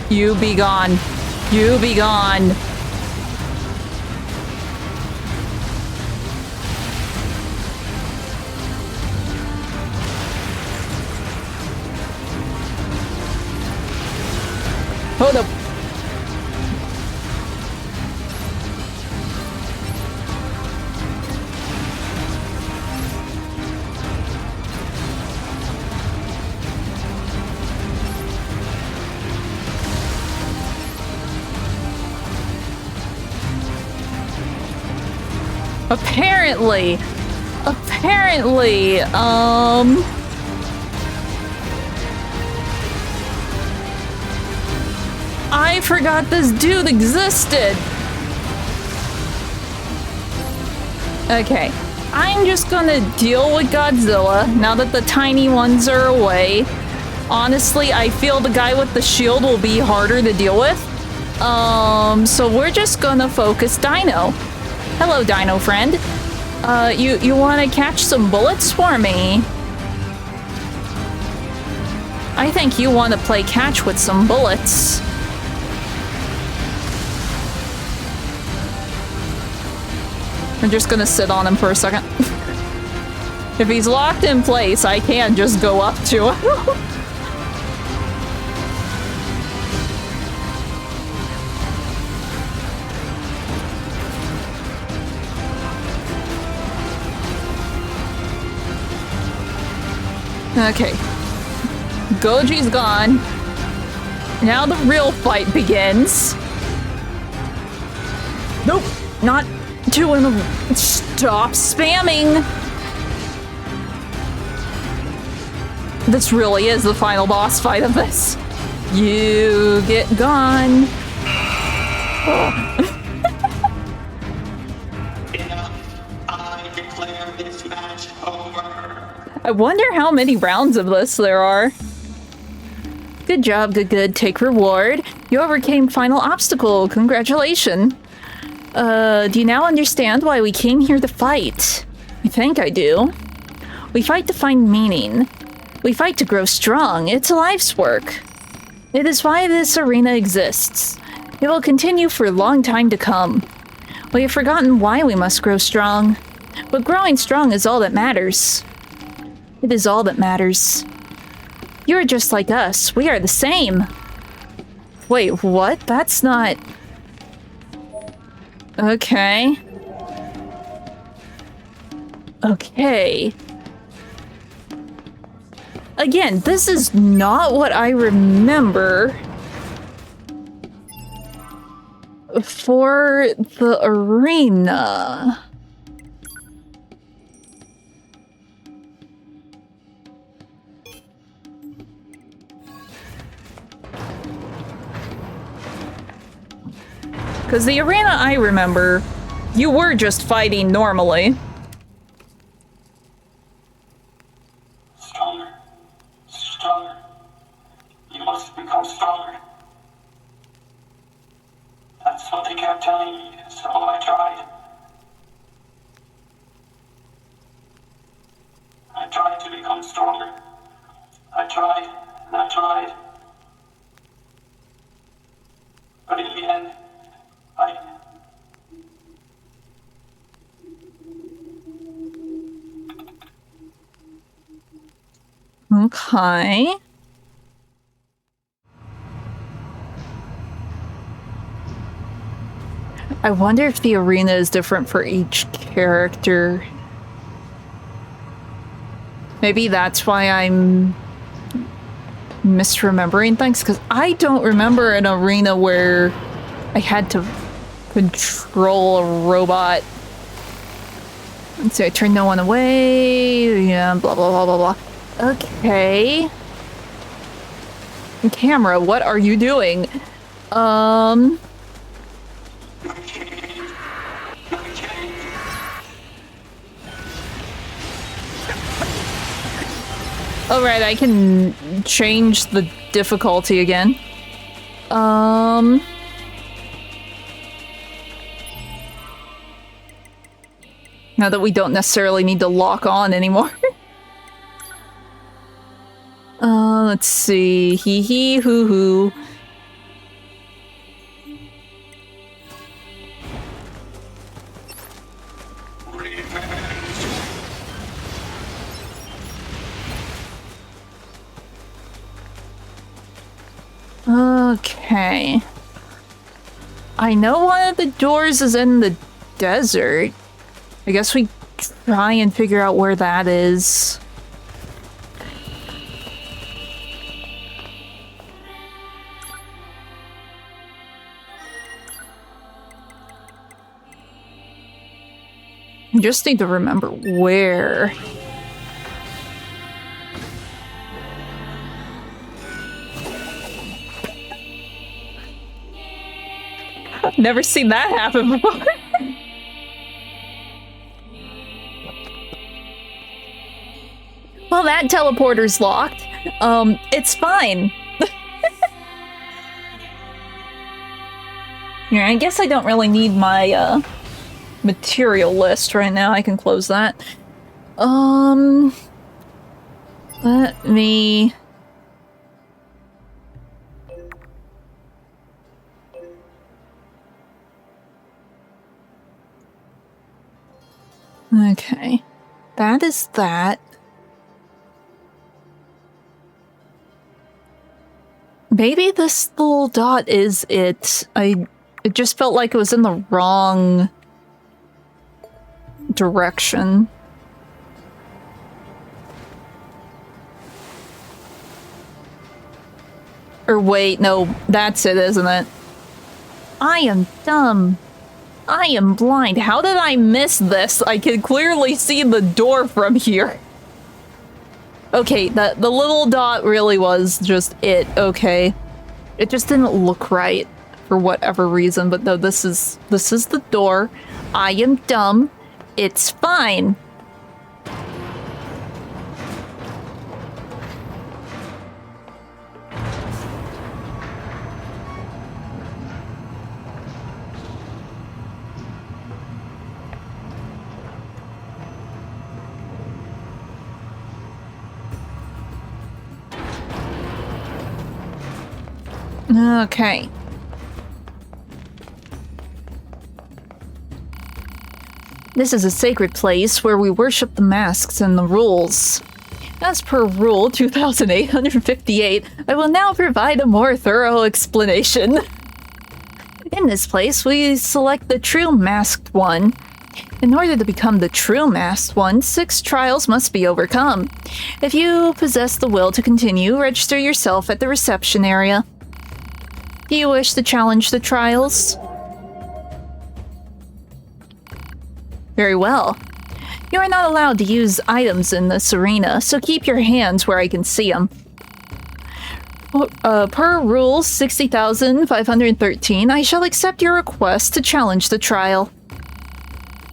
You be gone. You be gone. Hold up. Apparently, I forgot this dude existed. Okay, I'm just gonna deal with Godzilla now that the tiny ones are away. Honestly, I feel the guy with the shield will be harder to deal with. So we're just gonna focus Dino. Hello, Dino friend. You wanna catch some bullets for me? I think you wanna play catch with some bullets. I'm just gonna sit on him for a second. If he's locked in place, I can just go up to him. Okay. Goji's gone. Now the real fight begins. Nope, not doing the... Stop spamming! This really is the final boss fight of this. You get gone. Oh. Enough. I declare this match over. I wonder how many rounds of this there are. Good job, good. Take reward. You overcame final obstacle. Congratulations. Do you now understand why we came here to fight? I think I do. We fight to find meaning. We fight to grow strong. It's a life's work. It is why this arena exists. It will continue for a long time to come. We have forgotten why we must grow strong. But growing strong is all that matters. It is all that matters. You're just like us. We are the same. Wait, what? That's not... Okay. Okay. Again, this is not what I remember for the arena. Because the arena I remember, you were just fighting normally. Stronger. Stronger. You must become stronger. That's what they kept telling me, so I tried. I tried to become stronger. I tried, and I tried. But in the end, Okay. I wonder if the arena is different for each character. Maybe that's why I'm misremembering things, because I don't remember an arena where I had to control a robot. Let's see, I turned no one away. Yeah, blah, blah, blah, blah, blah. Okay. Camera, what are you doing? Oh, right, I can change the difficulty again. Now that we don't necessarily need to lock on anymore. Let's see. Hee hee hoo hoo. Okay. I know one of the doors is in the desert. I guess we try and figure out where that is. I just need to remember where. I've never seen that happen before. Well, that teleporter's locked. It's fine. Yeah, I guess I don't really need my, material list right now. I can close that. Let me... Okay. That is that. Maybe this little dot is it. It just felt like it was in the wrong direction. Or wait, no, that's it, isn't it? I am dumb. I am blind. How did I miss this? I can clearly see the door from here. Okay, the little dot really was just it, okay. It just didn't look right for whatever reason, but no, this is the door. I am dumb. It's fine. Okay. This is a sacred place where we worship the masks and the rules. As per Rule 2858, I will now provide a more thorough explanation. In this place, we select the true masked one. In order to become the true masked one, 6 trials must be overcome. If you possess the will to continue, register yourself at the reception area. Do you wish to challenge the trials? Very well. You are not allowed to use items in this arena, so keep your hands where I can see them. Per Rule 60,513, I shall accept your request to challenge the trial.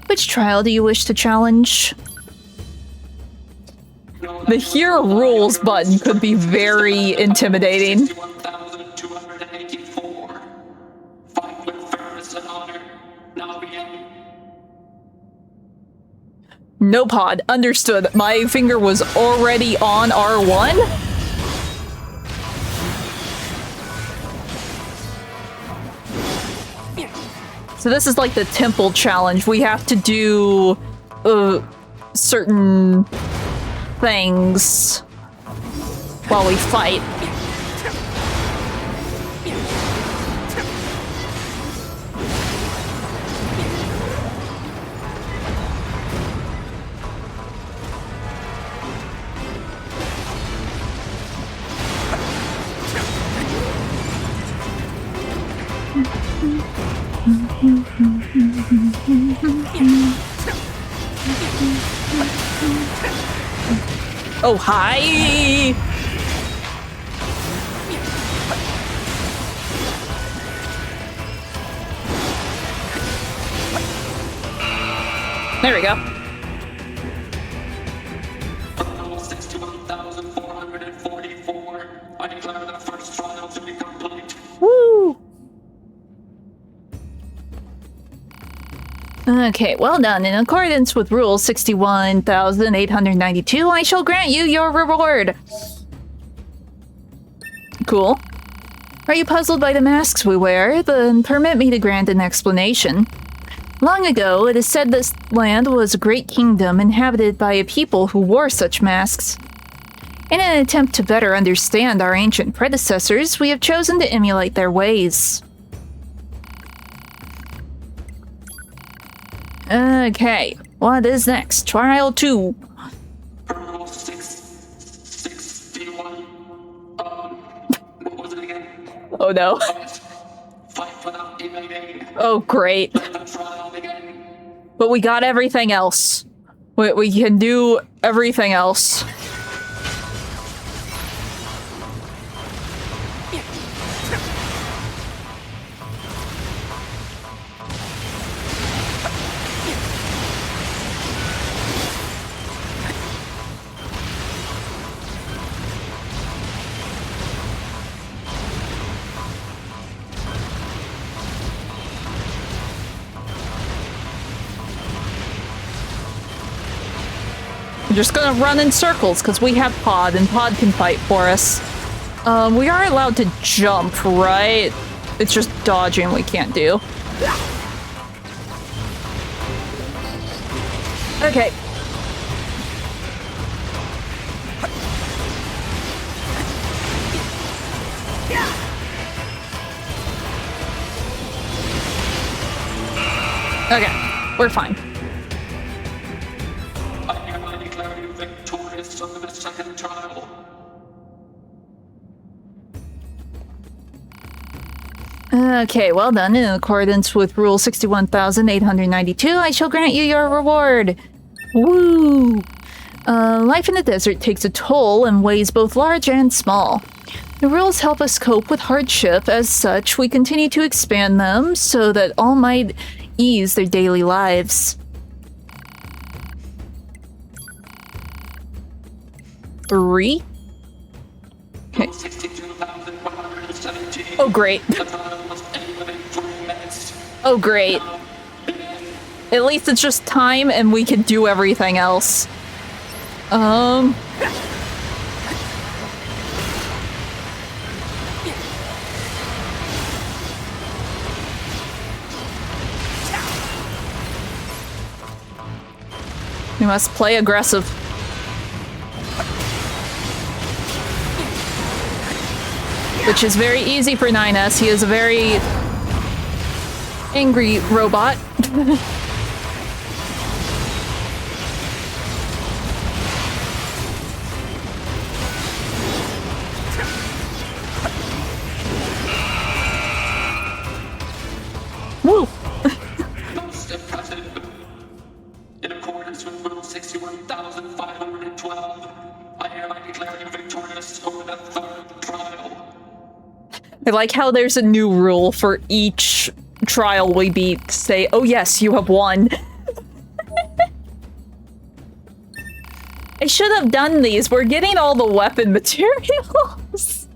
Which trial do you wish to challenge? The Here Rules button could be very intimidating. 61,284. Fight with fairness and honor. Now begin. No pod. Understood. My finger was already on R1. So this is like the temple challenge. We have to do certain things while we fight. Oh, hi! There we go. 61,444. I declare the first trial to be complete. Woo! Okay, well done. In accordance with Rule 61,892, I shall grant you your reward. Cool. Are you puzzled by the masks we wear? Then permit me to grant an explanation. Long ago, it is said this land was a great kingdom inhabited by a people who wore such masks. In an attempt to better understand our ancient predecessors, we have chosen to emulate their ways. Okay, what is next? Trial 2. Rule 661. What was it again? Oh no. Fight without evading. Oh great. Let the trial begin. But we got everything else. We can do everything else. We're just gonna run in circles because we have Pod and Pod can fight for us. We are allowed to jump, right? It's just dodging we can't do. Okay. Okay, we're fine. I hereby declare you victorious of the second trial. Okay, well done. In accordance with Rule 61,892, I shall grant you your reward. Woo! Life in the desert takes a toll and weighs both large and small. The rules help us cope with hardship. As such, we continue to expand them so that all might ease their daily lives. 3. Okay. 62,117. Oh, great. The trial must end within 3 minutes. Oh, great. At least it's just time and we can do everything else. We must play aggressive. Which is very easy for 9S. He is a very angry robot. Woo! Most impressive. In accordance with Rule 61,512, I hereby declare you victorious over the third trial. I like how there's a new rule for each trial we beat. Say, oh yes, you have won. I should have done these. We're getting all the weapon materials.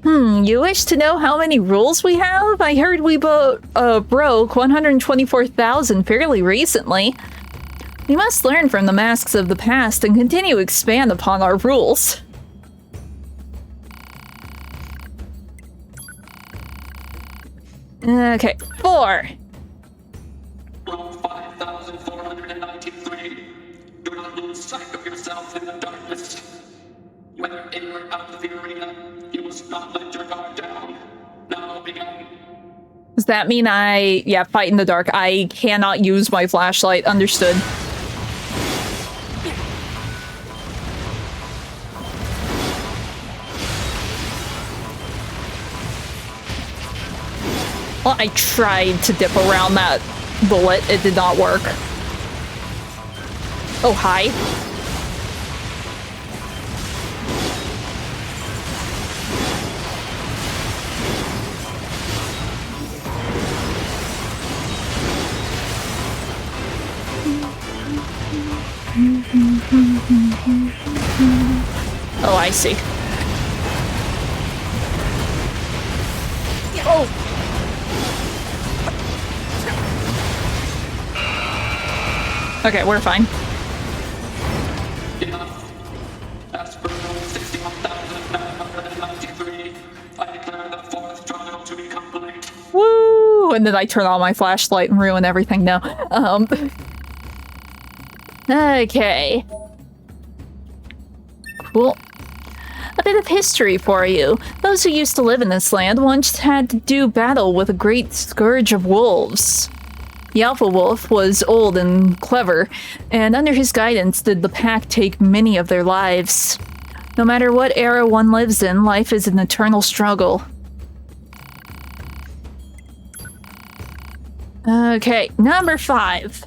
You wish to know how many rules we have? I heard we broke 124,000 fairly recently. We must learn from the masks of the past and continue to expand upon our rules. Okay, 4. Roll 5,493. Do not lose sight of yourself in the darkness. Whether in or out of the arena, you must not let your guard down. Now begin. Does that mean fight in the dark? I cannot use my flashlight. Understood. Well, I tried to dip around that bullet. It did not work. Oh, hi. Oh, I see. Oh! Okay, we're fine. Enough. As per Rule 61,993, I declare the fourth trial to be complete. Woo! And then I turn on my flashlight and ruin everything now. Okay. Cool. A bit of history for you. Those who used to live in this land once had to do battle with a great scourge of wolves. The Alpha Wolf was old and clever, and under his guidance did the pack take many of their lives. No matter what era one lives in, life is an eternal struggle. Okay, number 5.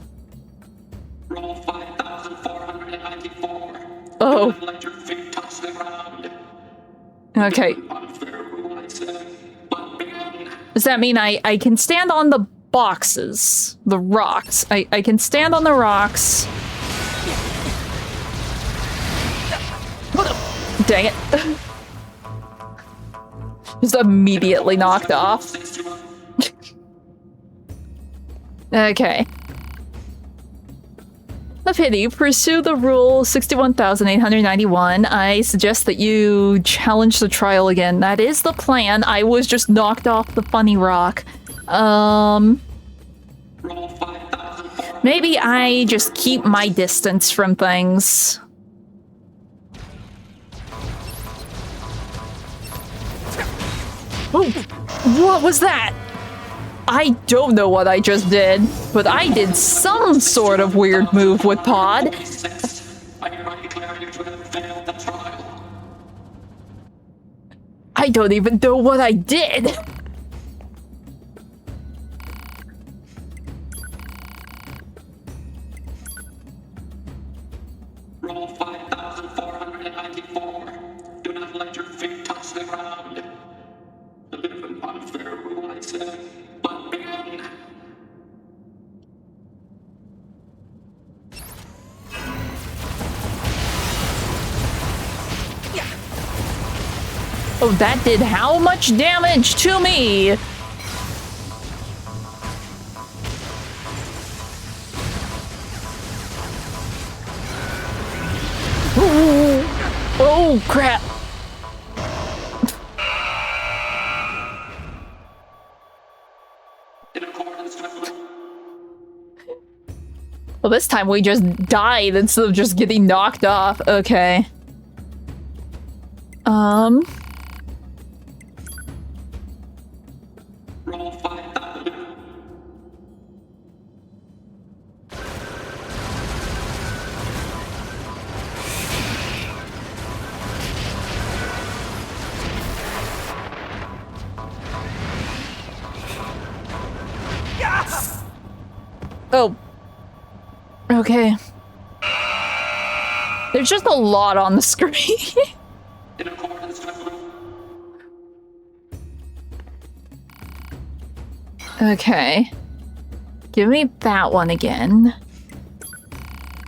Roll 5,494. Oh. Do not let your feet touch the ground. Okay. Unfair rule, I say, but begin. Does that mean I can stand on the boxes? The rocks. I can stand on the rocks. Dang it. Just immediately knocked off. Okay. A pity. Pursue the rule 61,891. I suggest that you challenge the trial again. That is the plan. I was just knocked off the funny rock. Maybe I just keep my distance from things. Oh, what was that? I don't know what I just did, but I did some sort of weird move with Pod. I don't even know what I did. Roll 5,494. Do not let your feet touch the ground. A bit of an unfair rule, I say, but begin. Oh, that did how much damage to me? Ooh. Oh, crap. In accordance with Well, this time we just died instead of just getting knocked off. Okay. Roll 5,000. Oh. Okay. There's just a lot on the screen. In accordance with rule. Okay. Give me that one again.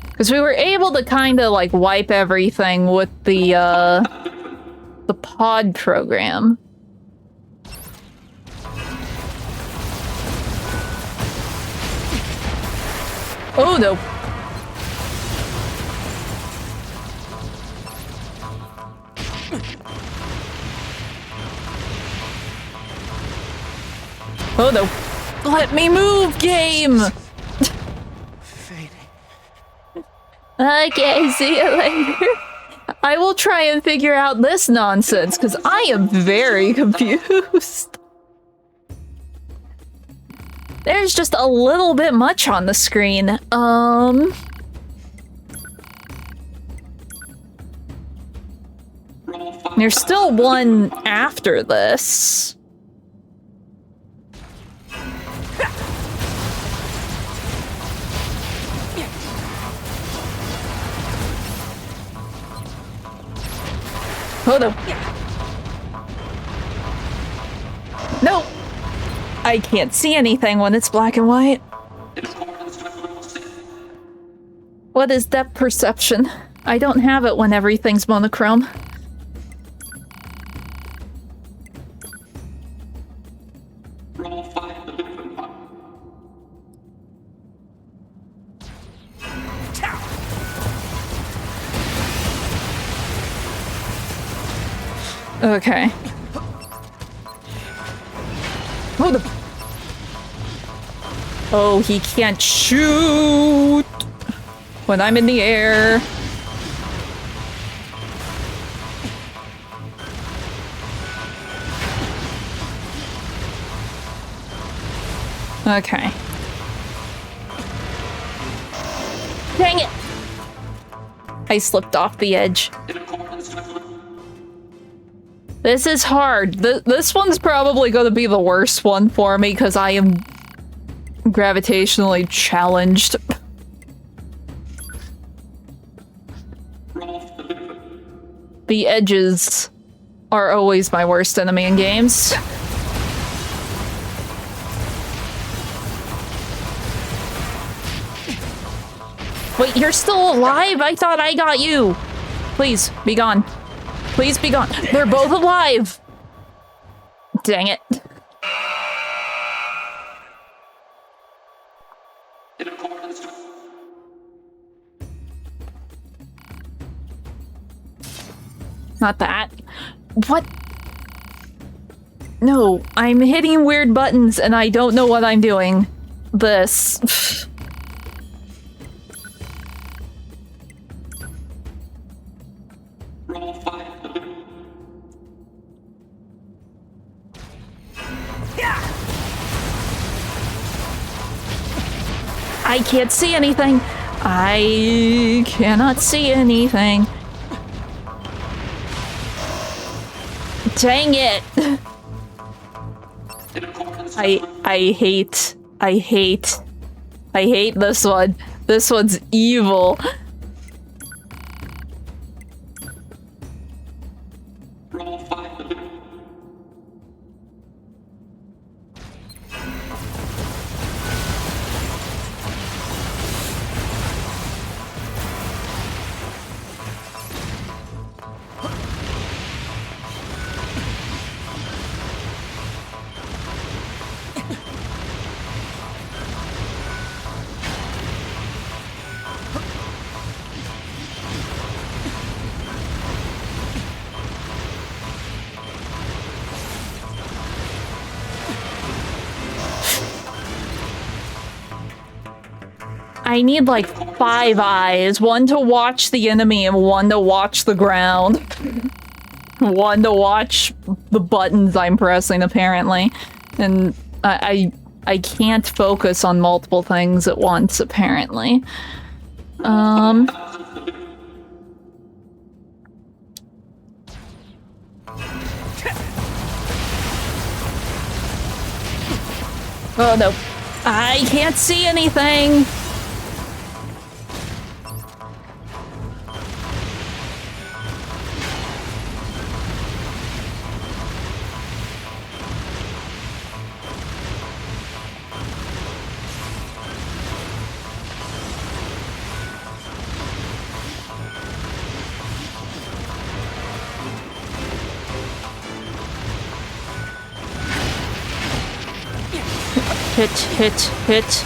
Because we were able to kind of like wipe everything with the pod program. Oh no. Oh no. Let me move, game! Okay, see you later. I will try and figure out this nonsense, because I am very confused. There's just a little bit much on the screen. There's still one after this. Oh no. No! I can't see anything when it's black and white. What is depth perception? I don't have it when everything's monochrome. Roll 5,000. Okay. Oh, the... Oh, he can't shoot when I'm in the air. Okay. Dang it! I slipped off the edge. In accordance with rule. This is hard. This one's probably going to be the worst one for me because I am gravitationally challenged. The edges are always my worst enemy in games. Wait, you're still alive? I thought I got you. Please, be gone. Please be gone. They're both alive. Dang it. In accordance with Not that. What? No, I'm hitting weird buttons and I don't know what I'm doing. This. roll 5,000. I can't see anything. I cannot see anything. Dang it. In accordance with rule. I hate this one. This one's evil. Roll 5,000. I need like 5 eyes. 1 to watch the enemy and 1 to watch the ground. 1 to watch the buttons I'm pressing, apparently. And I can't focus on multiple things at once, apparently. Oh no. I can't see anything! Hit, hit, hit.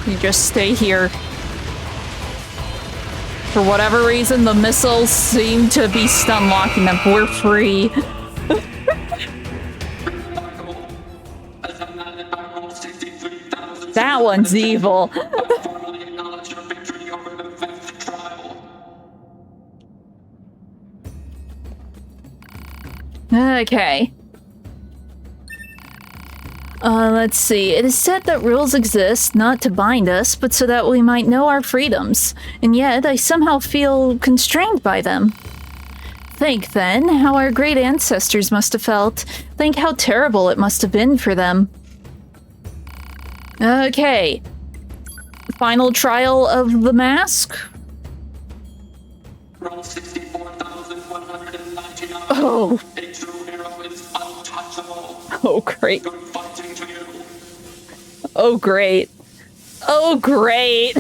You just stay here. For whatever reason, the missiles seem to be stun locking them. We're free. That one's evil. Okay. Let's see. It is said that rules exist not to bind us, but so that we might know our freedoms. And yet, I somehow feel constrained by them. Think, then, how our great ancestors must have felt. Think how terrible it must have been for them. Okay. Final trial of the mask? Roll 64,199. Oh. A true hero is untouchable. Oh, great. Good fighting to you. Oh, great. Oh, great.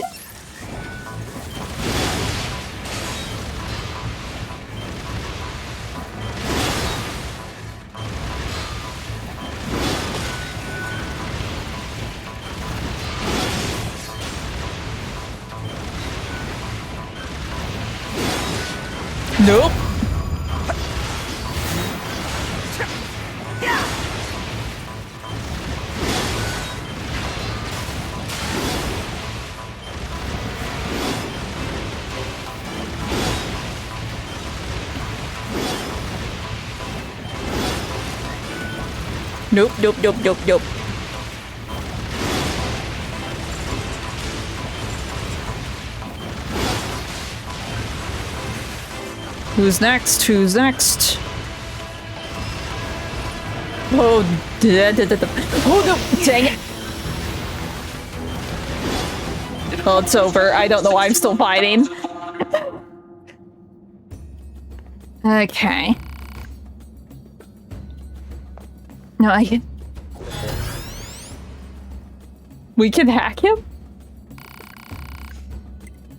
Nope. Nope, nope, nope, nope, nope. Who's next? Who's next? Oh, oh no, dang it. Oh, it's over. I don't know why I'm still fighting. Okay. No, I can... We can hack him?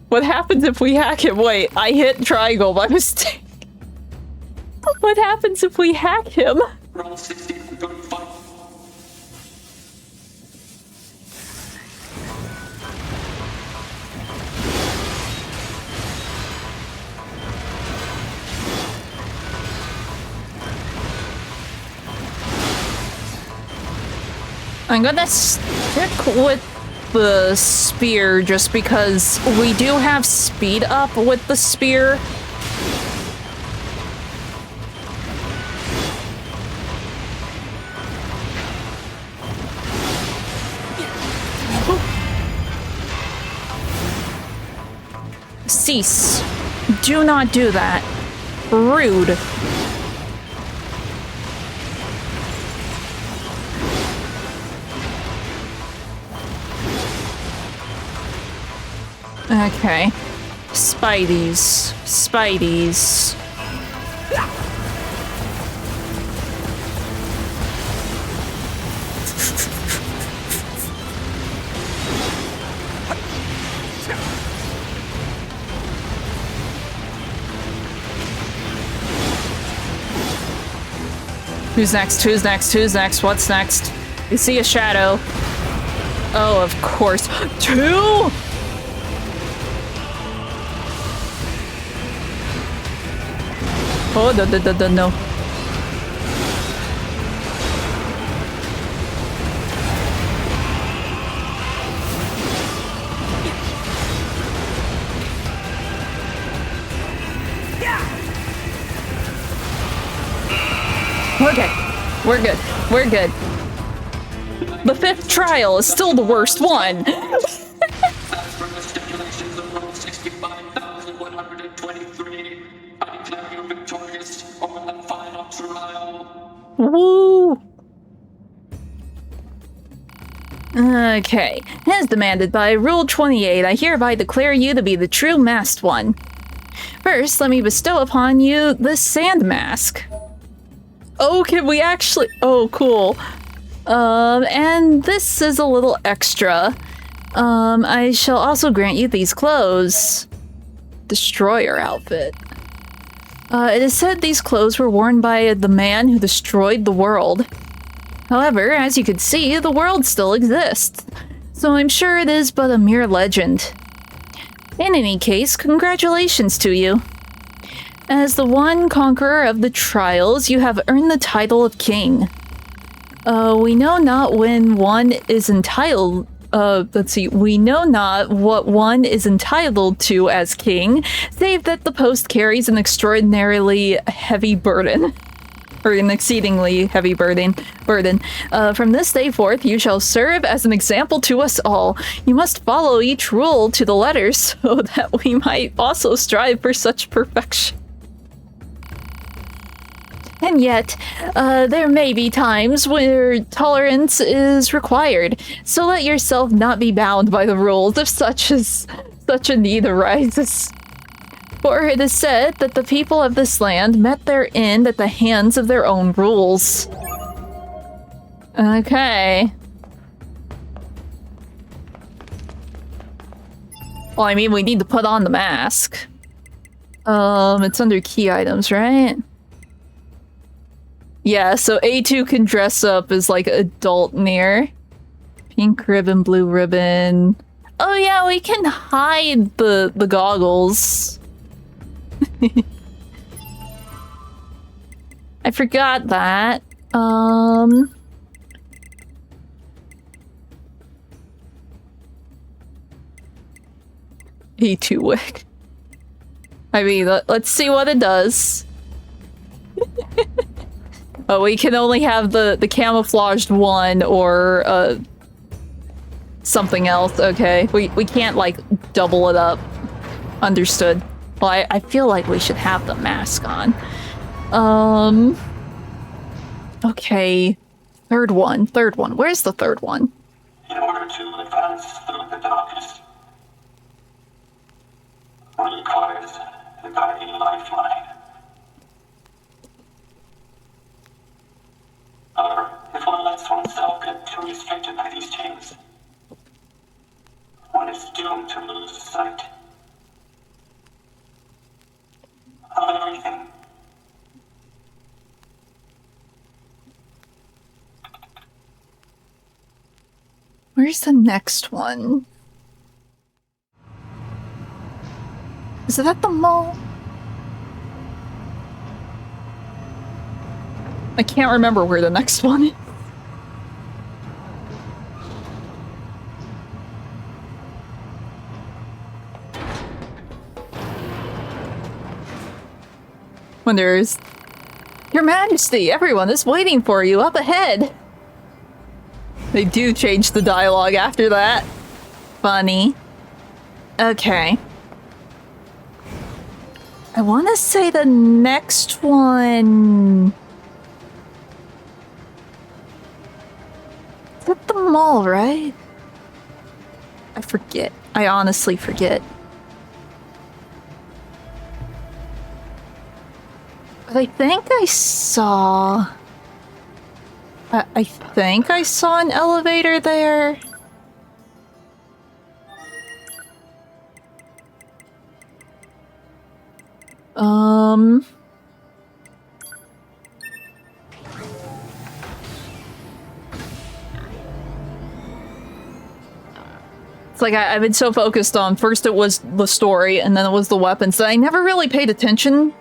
What happens if we hack him? Wait, I hit triangle by mistake. What happens if we hack him? Roll 60. Good fight. I'm gonna stick with the spear just because we do have speed up with the spear. Cease. Do not do that. Rude. Okay. Spideys. Spideys. Who's next? Who's next? Who's next? What's next? We see a shadow. Oh, of course. 2? Oh, no. Okay, we're good. We're good. The 5th trial is still the worst one. As per the stipulations of Rule 65,123, I declare you victorious over the final trial. Woo! Okay, as demanded by Rule 28, I hereby declare you to be the true masked one. First, let me bestow upon you this sand mask. Oh, can we actually? Oh, cool. And this is a little extra. I shall also grant you these clothes. Destroyer outfit. It is said these clothes were worn by the man who destroyed the world. However, as you can see, the world still exists. So I'm sure it is but a mere legend. In any case, congratulations to you. As the one conqueror of the trials, you have earned the title of king. We know not when one is entitled. We know not what one is entitled to as king, save that the post carries an extraordinarily heavy burden. Or an exceedingly heavy burden. From this day forth, you shall serve as an example to us all. You must follow each rule to the letter so that we might also strive for such perfection. And yet, there may be times where tolerance is required, so let yourself not be bound by the rules if such a need arises. For it is said that the people of this land met their end at the hands of their own rules. Okay. Well, I mean, we need to put on the mask. It's under key items, right? Yeah, so A2 can dress up as like adult Nier. Pink ribbon, blue ribbon. Oh yeah, we can hide the goggles. I forgot that. A2 wig. I mean, let's see what it does. Oh, we can only have the camouflaged one or something else. Okay, we can't like double it up. Understood. Well, I feel like we should have the mask on. Okay. Third one. Where's the third one? In order to advance through the darkness, one requires the guiding lifeline. However, if one lets oneself get too restricted by these chains, one is doomed to lose sight of everything. Where's the next one? Is it at the mall? I can't remember where the next one is. When there's... Your Majesty, everyone is waiting for you up ahead. They do change the dialogue after that. Funny. Okay. I want to say the next one... It's at the mall, right? I forget. I honestly forget. But I think I saw... I think I saw an elevator there. It's like I've been so focused on, first it was the story and then it was the weapons that I never really paid attention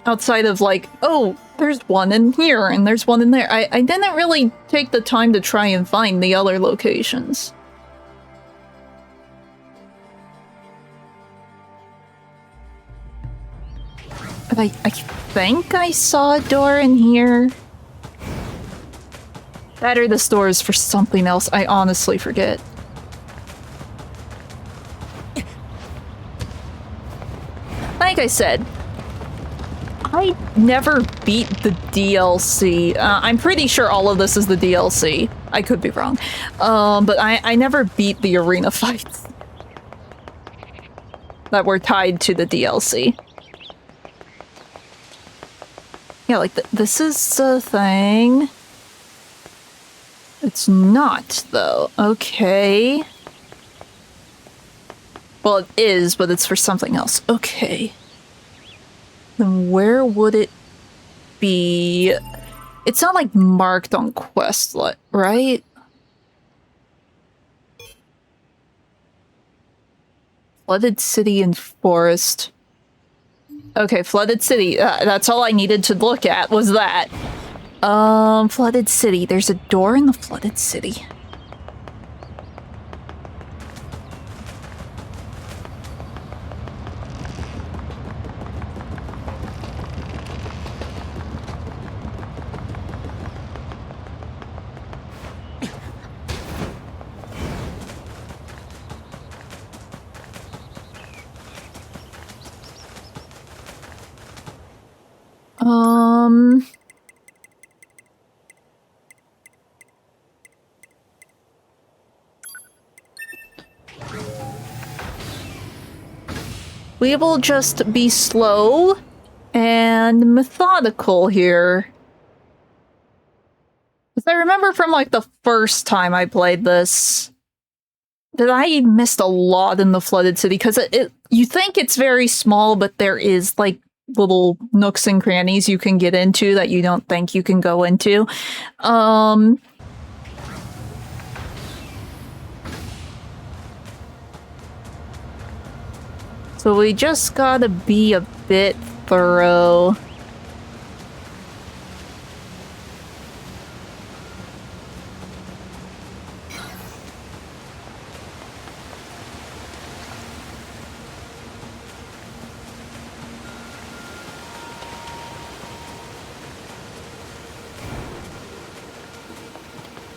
Outside of like, oh, there's one in here and there's one in there. I didn't really take the time to try and find the other locations. But I think I saw a door in here. That or this door is for something else. I honestly forget. Like I said, I never beat the DLC. I'm pretty sure all of this is the DLC. I could be wrong. But I never beat the arena fights that were tied to the DLC. Yeah, like this is a thing. It's not, though. Okay. Well, it is, but it's for something else. Okay. Then where would it be? It's not like marked on Questlet, right? Flooded City and Forest. Okay, Flooded City. That's all I needed to look at was that. Flooded City. There's a door in the Flooded City. We will just be slow and methodical here. Because I remember from like the first time I played this that I missed a lot in the Flooded City because you think it's very small, but there is like little nooks and crannies you can get into that you don't think you can go into. So we just gotta be a bit thorough.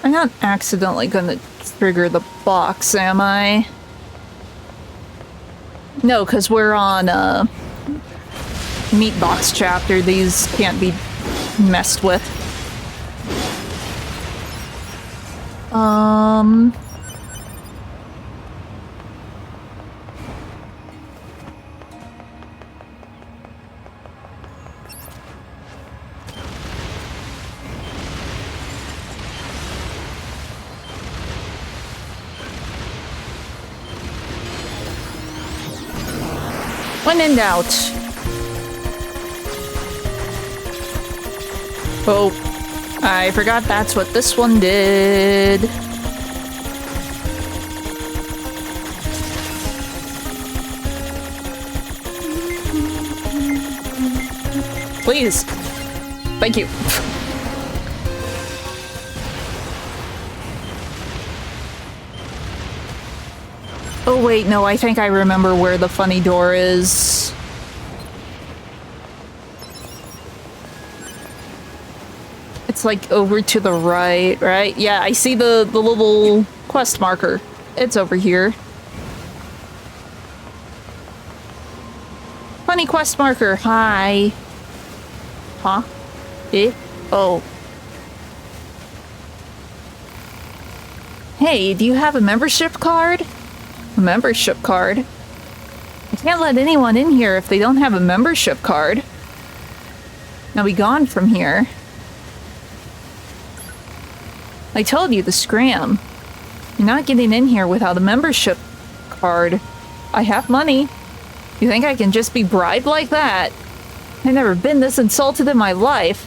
I'm not accidentally gonna trigger the box, am I? No, because we're on meat box chapter. These can't be messed with. When in doubt. Oh, I forgot that's what this one did. Please. Thank you. Oh wait, no, I think I remember where the funny door is. It's like over to the right, right? Yeah, I see the little quest marker. It's over here. Funny quest marker, hi. Huh? Eh? Oh. Hey, do you have a membership card? A membership card? I can't let anyone in here if they don't have a membership card. Now be gone from here. I told you, the scram. You're not getting in here without a membership card. I have money. You think I can just be bribed like that? I've never been this insulted in my life.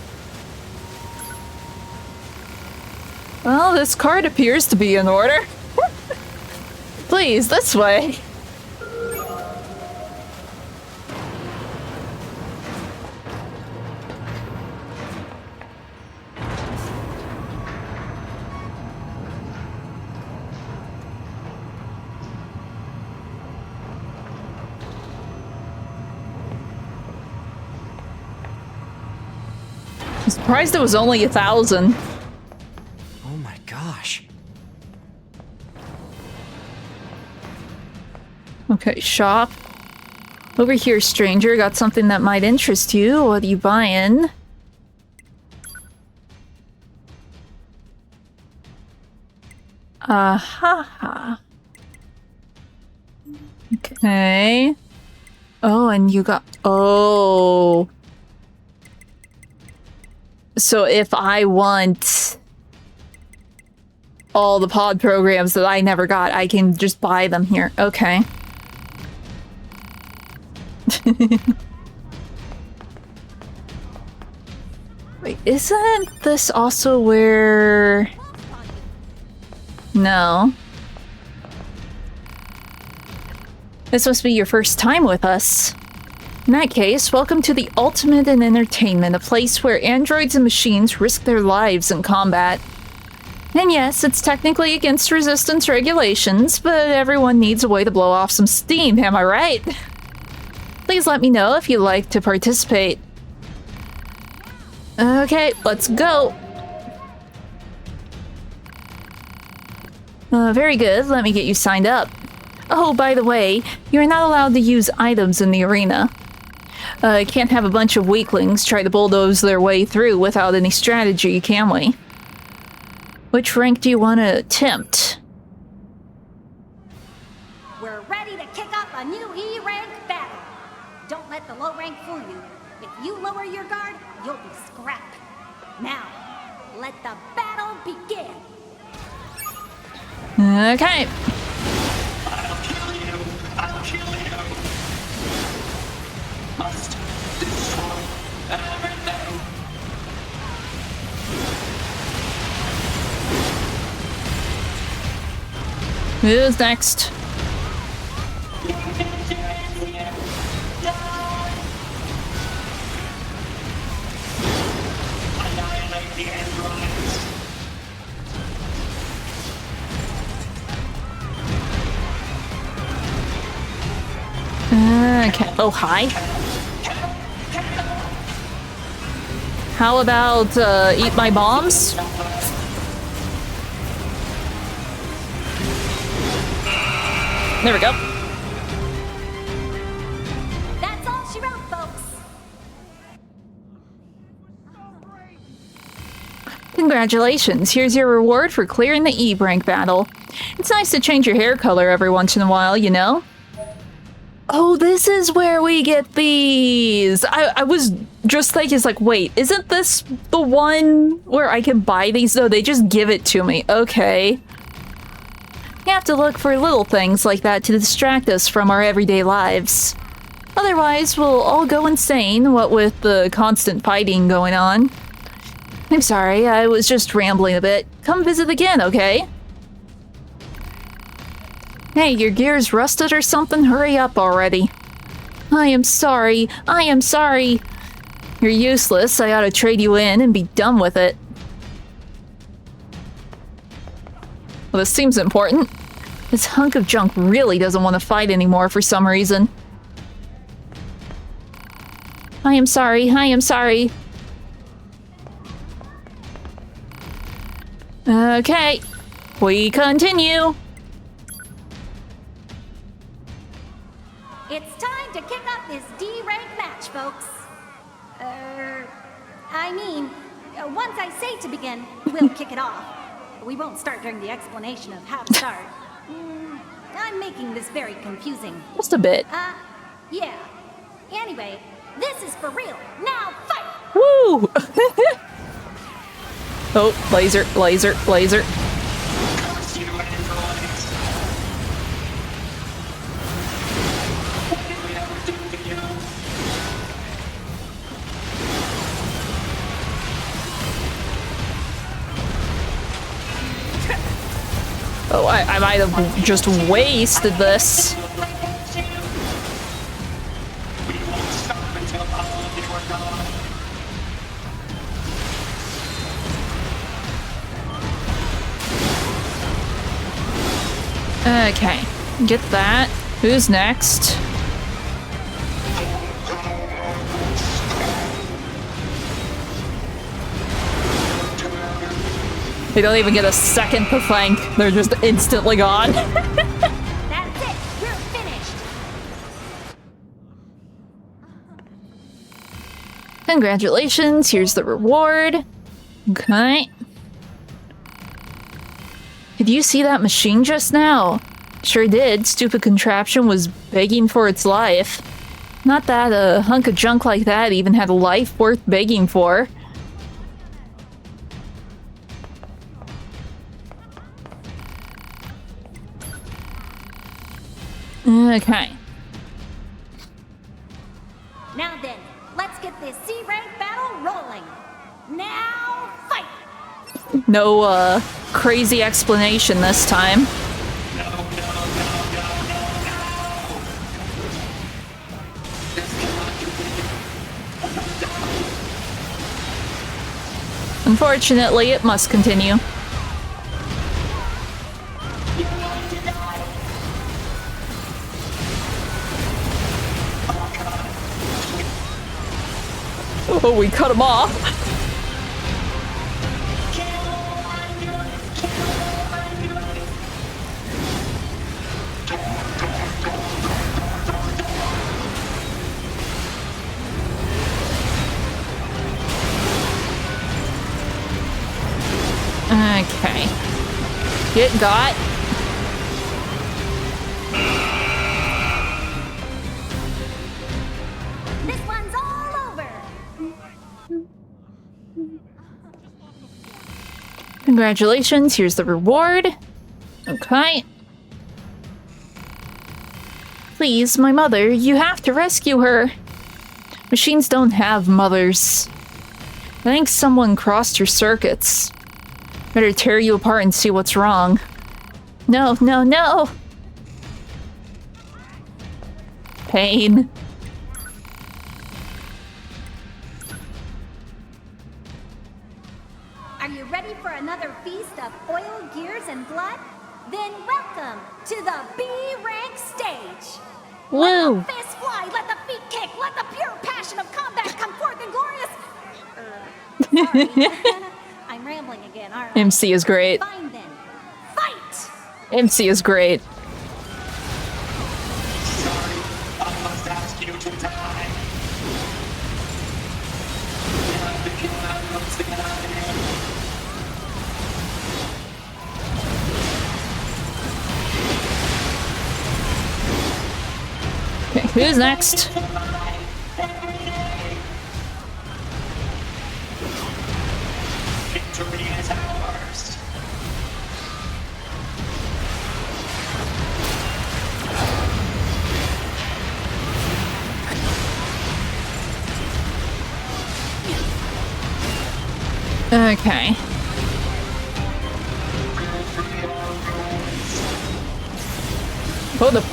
Well, this card appears to be in order. Please, this way. I'm surprised it was only 1,000. Oh my gosh. Okay, shop. Over here, stranger. Got something that might interest you. What are you buying? Ha. Okay. Oh, and you got... Oh. So if I want all the pod programs that I never got, I can just buy them here. Okay. Wait, isn't this also where... No. This must be your first time with us. In that case, welcome to the Ultimate in Entertainment, a place where androids and machines risk their lives in combat. And yes, it's technically against resistance regulations, but everyone needs a way to blow off some steam, am I right? Please let me know if you'd like to participate. Okay, let's go. Very good, let me get you signed up. Oh, by the way, you're not allowed to use items in the arena. Can't have a bunch of weaklings try to bulldoze their way through without any strategy, can we? Which rank do you want to attempt? We're ready to kick up a new E-rank battle. Don't let the low rank fool you. If you lower your guard, you'll be scrap. Now, let the battle begin. Okay. I'll kill you! I'll kill you! Must destroy everything! Who's next? Annihilate the androids! Okay. Oh, hi. How about, eat my bombs? There we go. That's all she wrote, folks. Congratulations, here's your reward for clearing the E-rank battle. It's nice to change your hair color every once in a while, you know? Oh, this is where we get these! I was just thinking, it's like, wait, isn't this the one where I can buy these? No, they just give it to me. Okay. You have to look for little things like that to distract us from our everyday lives. Otherwise, we'll all go insane, what with the constant fighting going on. I'm sorry, I was just rambling a bit. Come visit again, okay? Hey, your gear's rusted or something? Hurry up already. I am sorry. I am sorry. You're useless. I ought to trade you in and be done with it. Well, this seems important. This hunk of junk really doesn't want to fight anymore for some reason. I am sorry. I am sorry. Okay. We continue. It's time to kick up this D-rank match, folks. I mean, once I say to begin, we'll kick it off. We won't start during the explanation of how to start. I'm making this very confusing. Just a bit. Yeah. Anyway, this is for real. Now fight! Woo! Oh, laser, laser, laser. Curse you, androids! What did we ever do to you? Oh, I might have just wasted this. We won't stop until all of you are gone. Okay, get that. Who's next? They don't even get a second to think. They're just instantly gone. That's it. We're finished. Congratulations, here's the reward. Okay. Did you see that machine just now? Sure did. Stupid contraption was begging for its life. Not that a hunk of junk like that even had a life worth begging for. Okay. Now then, let's get this C rank battle rolling. Now, fight! No, crazy explanation this time. Unfortunately, it must continue. Oh, we cut him off. Okay. Get got. This one's all over. Congratulations, here's the reward. Okay. Please, my mother, you have to rescue her. Machines don't have mothers. I think someone crossed your circuits. Better tear you apart and see what's wrong. No, no, no! Pain. Are you ready for another feast of oil, gears, and blood? Then welcome to the B rank stage. Woo! Let the fists fly, let the feet kick, let the pure passion of combat come forth in glorious. Sorry. I'm rambling again, aren't I? MC is great. Fine then. Fight! MC is great. Sorry, I must ask you to die. You have to kill that once to get out of here. Okay, who's next? Victory is ours. Okay. Oh, the...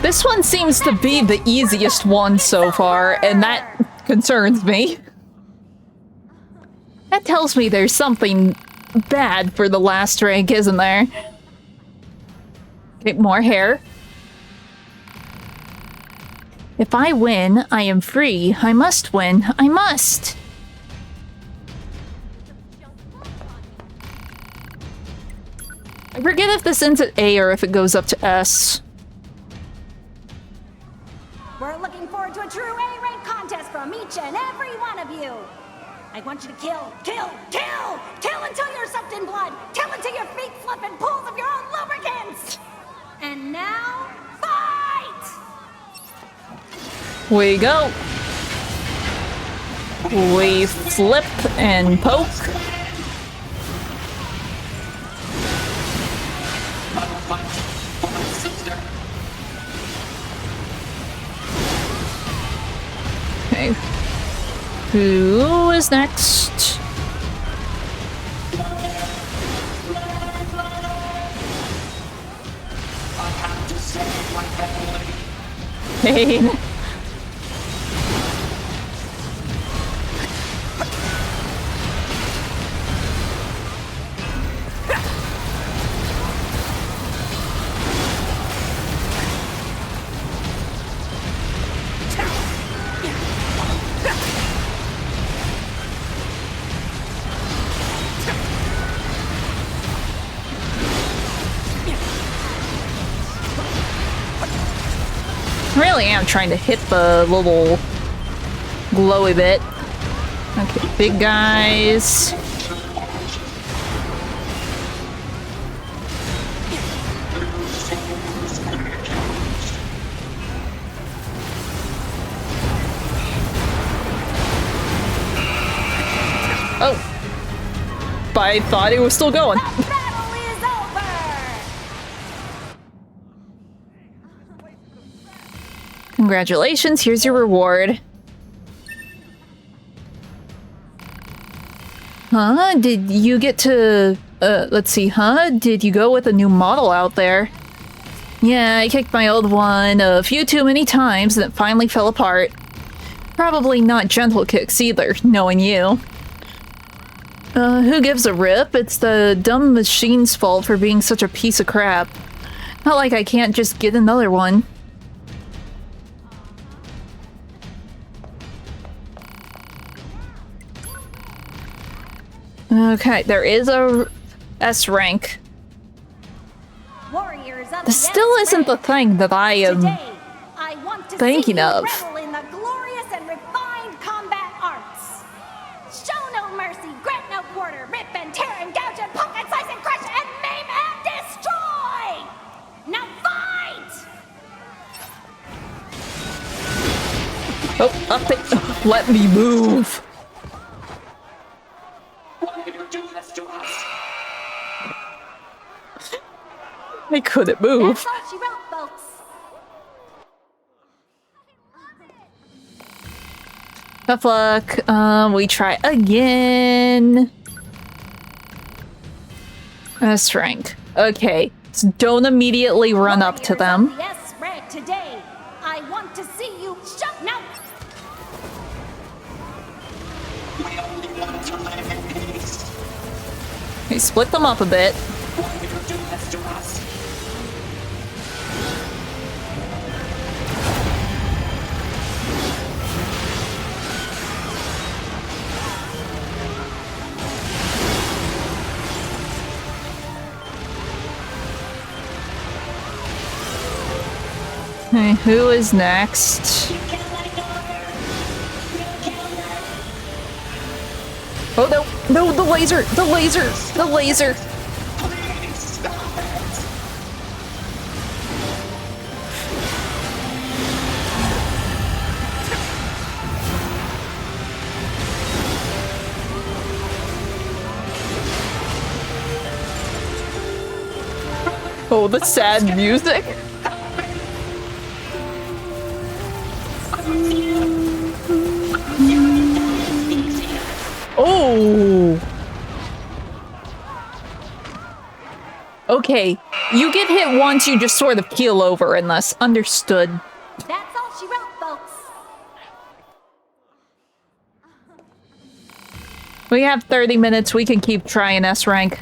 This one seems to be the easiest one so far, and that concerns me. That tells me there's something bad for the last rank, isn't there? Okay, more hair. If I win, I am free. I must win. I must! I forget if this ends at A or if it goes up to S. We're looking forward to a true A-rank contest from each and every one of you. I want you to kill, kill, kill! Kill until you're soaked in blood! Kill until your feet flip in pools of your own lubricants! And now, fight! We go. We flip and poke. Okay. Who is next? Pain. really am trying to hit the little glowy bit. Okay, big guys. Oh. But I thought it was still going. The battle is over! Congratulations, here's your reward. Huh? Did you get to... let's see, huh? Did you go with a new model out there? Yeah, I kicked my old one a few too many times and it finally fell apart. Probably not gentle kicks either, knowing you. Who gives a rip? It's the dumb machine's fault for being such a piece of crap. Not like I can't just get another one. Okay, there is a S rank. Warriors of This the still isn't the S-rank. thing that I am Today, I want to thinking see you of. revel in the glorious and refined combat arts. Show no mercy, grant no quarter, rip and tear and gouge and poke and slice and crush and maim and destroy! Now fight! Oh, up it. Let me move. Why did you do this to us? I couldn't move. That's all she wrote, folks. Tough luck. We try again. S rank. Okay, so don't immediately run up to Warriors of them. the S-rank today, I want to see you show no. We only want to live in peace. Okay, split them up a bit. Why did you do this to us? Okay, who is next? Oh no, no, the laser, the laser, the laser. Please stop it. Oh, the sad music. Oh. Okay, you get hit once, you just sort of keel over in this. Understood. That's all she wrote, folks. We have 30 minutes, we can keep trying S rank.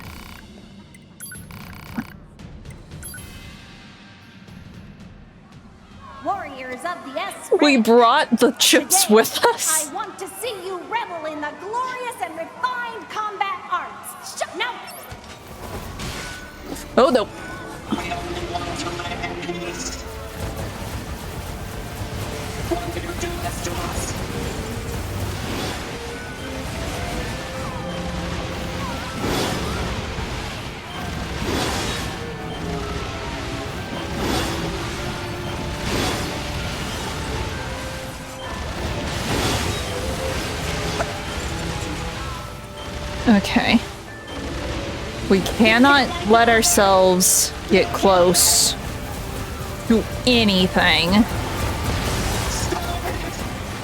Warriors of the S-rank. We brought the chips Today, with us. I want to see you revel in the glorious and refined combat arts. No! Oh no. We only want to live in peace. Why did you do this to us? Okay. We cannot let ourselves get close to anything.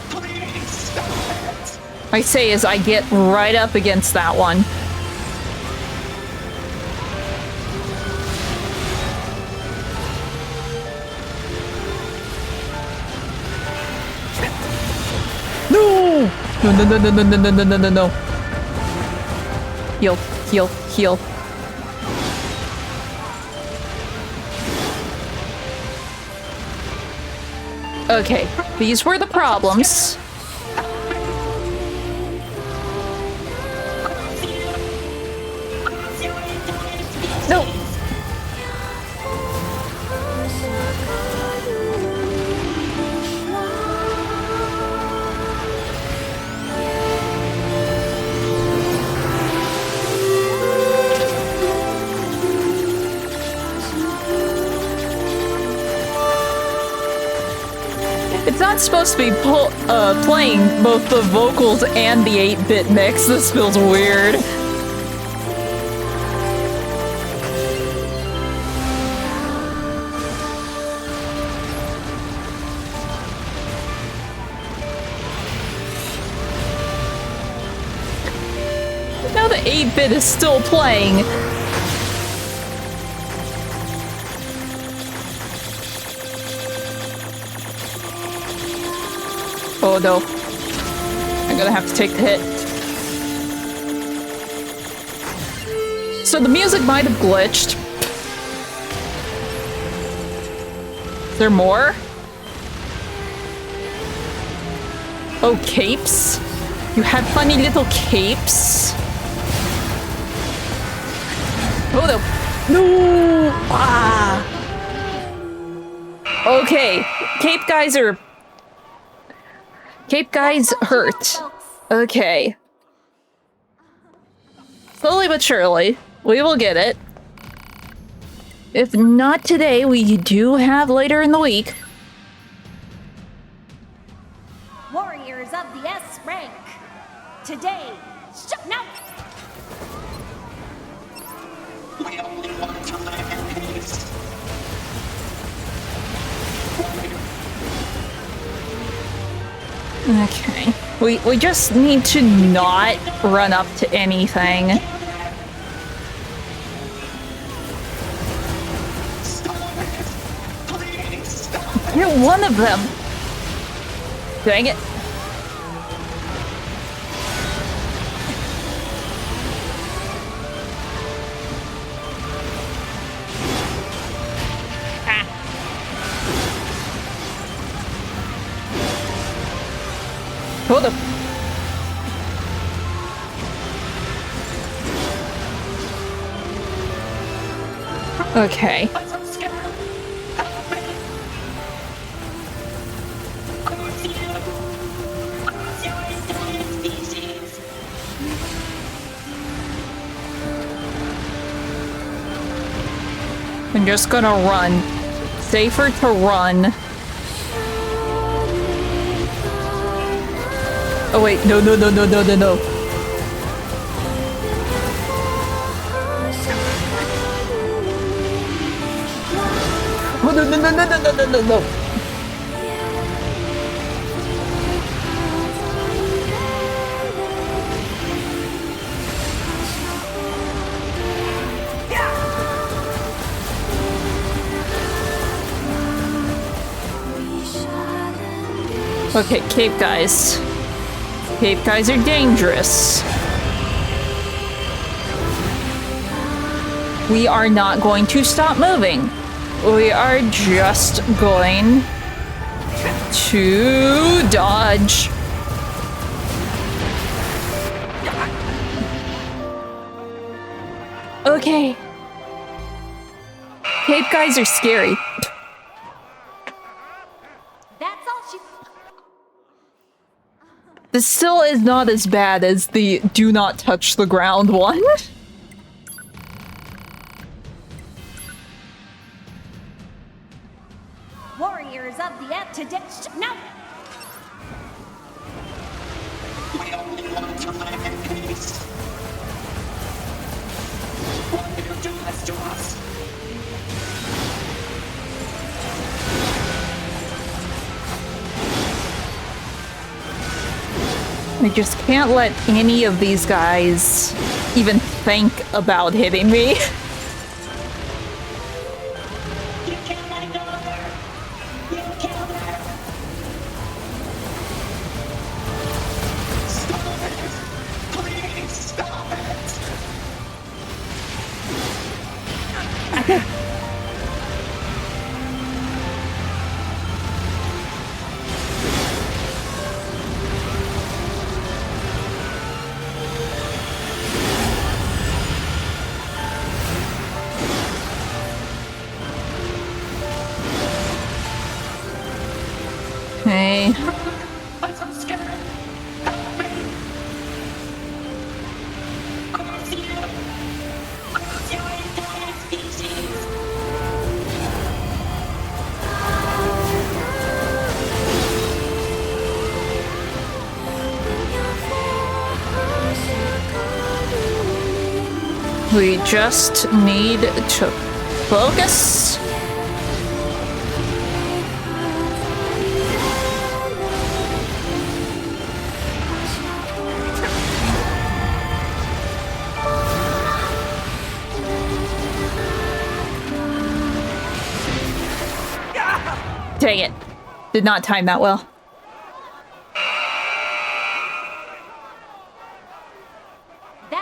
Please stop it. I say as I get right up against that one. No! No, no, no, no, no, no, no, no, no, no, no. Heal, heal, heal. Okay, these were the problems. No! not supposed to be playing both the vocals and the 8-bit mix. This feels weird. Now the 8-bit is still playing. Oh no. I'm gonna have to take the hit. So the music might have glitched. Is there more? Oh, capes? You had funny little capes? Oh no. No! Ah! Okay. Cape guys hurt. Okay. Slowly but surely, we will get it. If not today, we do have later in the week. Warriors of the S rank. Today, no! We only want to live in peace. Okay. We just need to not run up to anything. You're one of them. Dang it. Hold up. Okay. I'm just gonna run. Safer to run. Oh wait, no. Oh no. Okay, cape guys. Cape guys are dangerous. We are not going to stop moving. We are just going to dodge. Okay. Cape guys are scary. That's all she... This still is not as bad as the do not touch the ground one. Warriors of the F today... No! We only want to live in peace. Why did you do this to us? I just can't let any of these guys even think about hitting me. You killed my daughter. You killed her. Stop it. Please stop it. We just need to focus. Dang it. Did not time that well.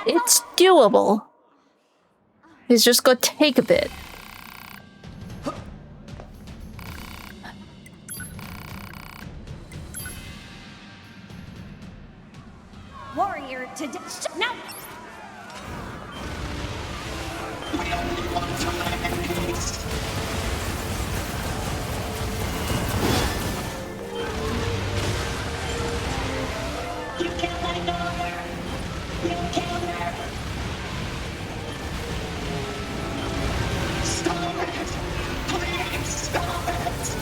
It's doable. It's just gonna take a bit. Warrior to no. We only want to remain peace. You can't let go of her. You'll kill her. Stop it. Please stop it.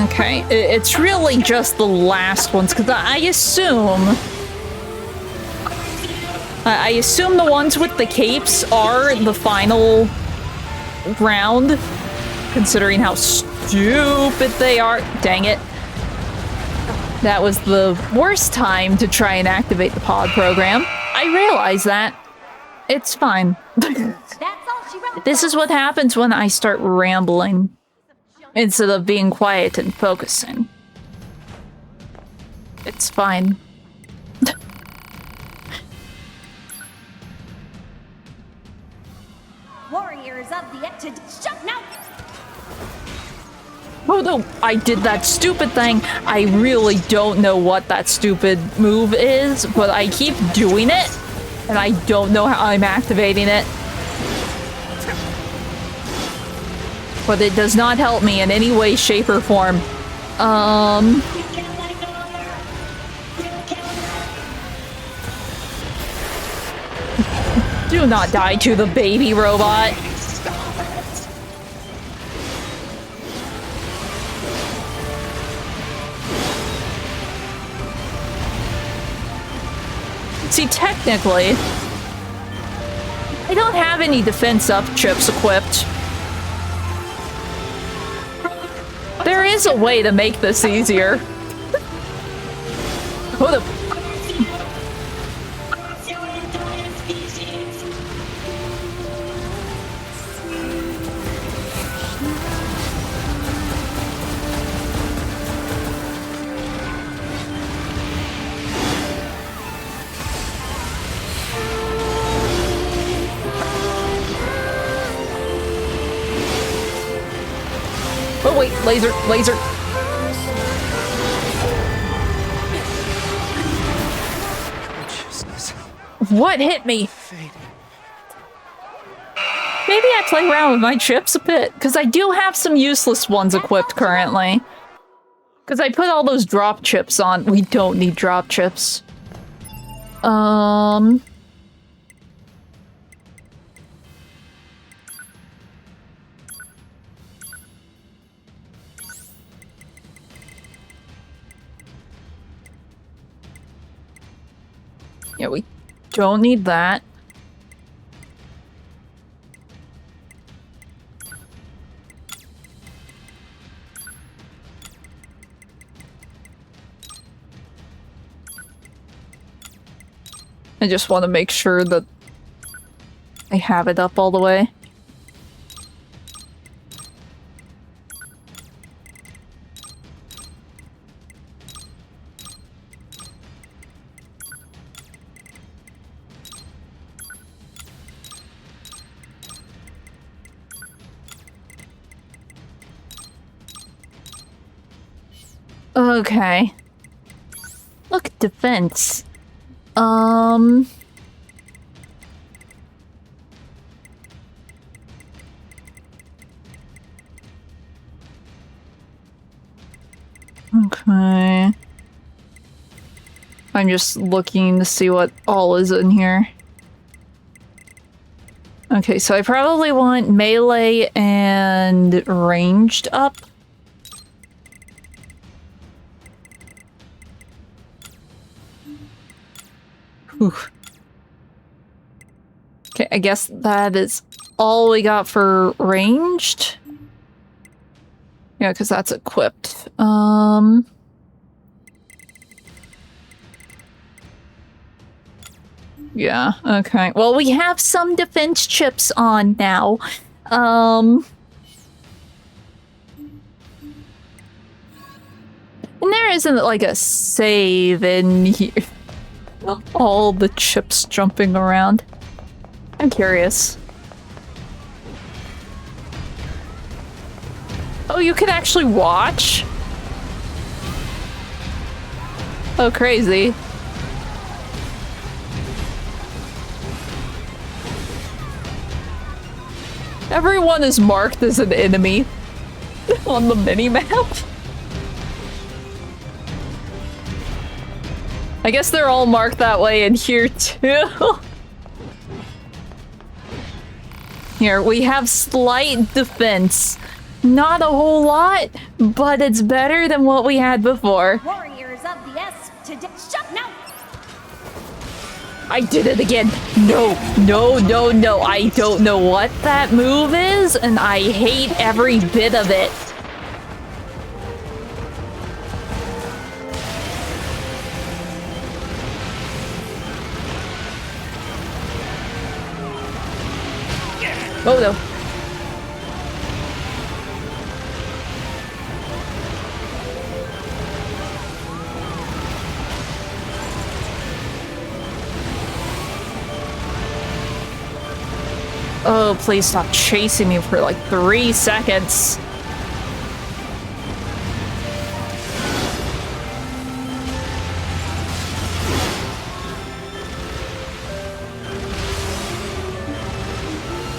Okay, it's really just the last ones, because I assume the ones with the capes are the final round, considering how stupid they are. Dang it. That was the worst time to try and activate the pod program. I realize that. It's fine. That's all she wrote. This is what happens when I start rambling instead of being quiet and focusing. It's fine. Warriors of the shut now. Oh no, I did that stupid thing. I really don't know what that stupid move is, but I keep doing it, and I don't know how I'm activating it. But it does not help me in any way, shape, or form. Do not die to the baby robot. See, technically, I don't have any defense up chips equipped. There is a way to make this easier. Hold up. Oh wait, laser. What hit me? Maybe I play around with my chips a bit, because I do have some useless ones equipped currently. Because I put all those drop chips on. We don't need drop chips. Yeah, we don't need that. I just want to make sure that I have it up all the way. Okay. Look, defense. Okay. I'm just looking to see what all is in here. Okay, so I probably want melee and ranged up. Whew. Okay, I guess that is all we got for ranged. Yeah, because that's equipped. Yeah, okay. Well, we have some defense chips on now. And there isn't like a save in here. All the chips jumping around. I'm curious. Oh, you can actually watch? Oh, crazy. Everyone is marked as an enemy on the minimap. I guess they're all marked that way in here too. Here, we have slight defense. Not a whole lot, but it's better than what we had before. Warriors of the S today. Shut no! I did it again. No, no, no, no. I don't know what that move is, and I hate every bit of it. Oh no. Oh, please stop chasing me for like 3 seconds.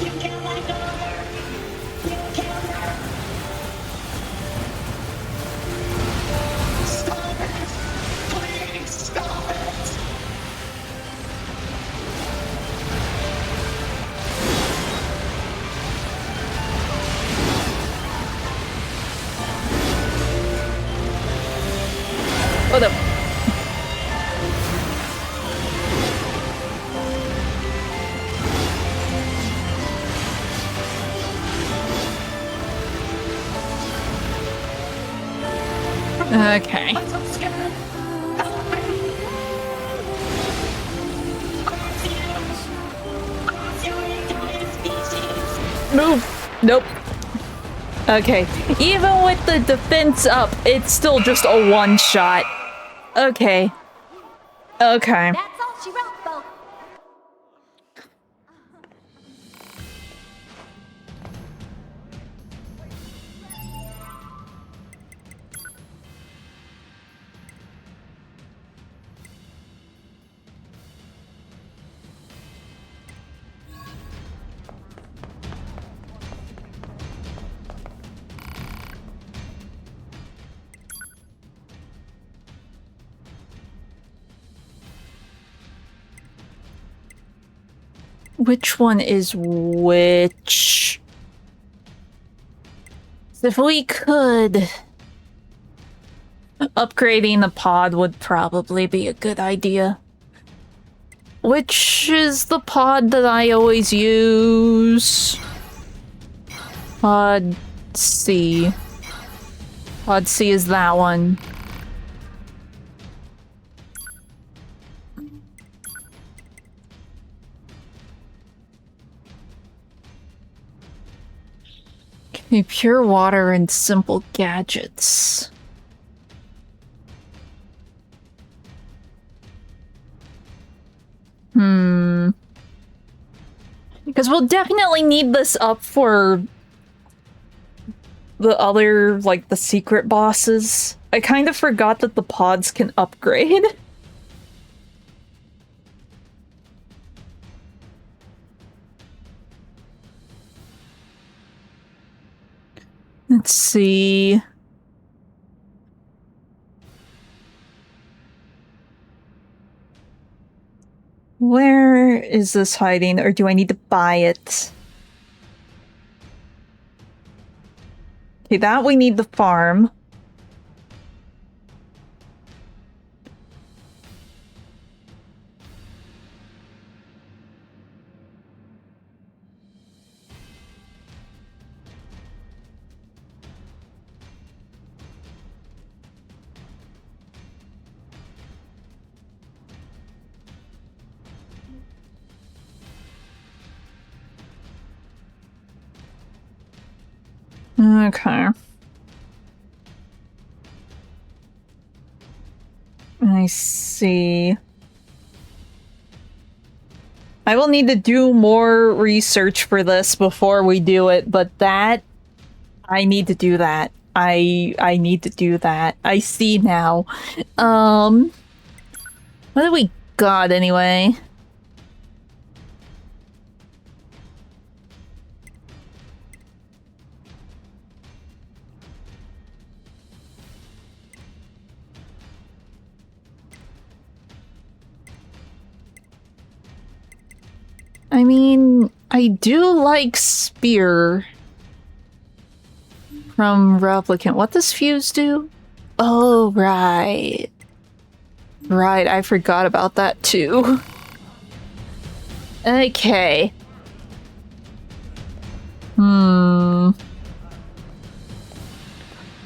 You killed my daughter! You killed her! Stop it! Please stop it! Oh no. Okay. I'm so scared! Help me! I'm you alien species! Move. Nope. Okay. Even with the defense up, it's still just a one-shot. Okay. Okay. That's all she wrote, folks. Which one is which? If we could... Upgrading the pod would probably be a good idea. Which is the pod that I always use? Pod C. Pod C is that one. Okay, pure water and simple gadgets. Because we'll definitely need this up for the other, like, the secret bosses. I kind of forgot that the pods can upgrade. Let's see. Where is this hiding, or do I need to buy it? Okay, that we need the farm. Okay. I see. I will need to do more research for this before we do it, but that I need to do that. I need to do that. I see now. What do we got anyway? I mean, I do like Spear from Replicant. What does Fuse do? Oh, right. Right, I forgot about that too. Okay.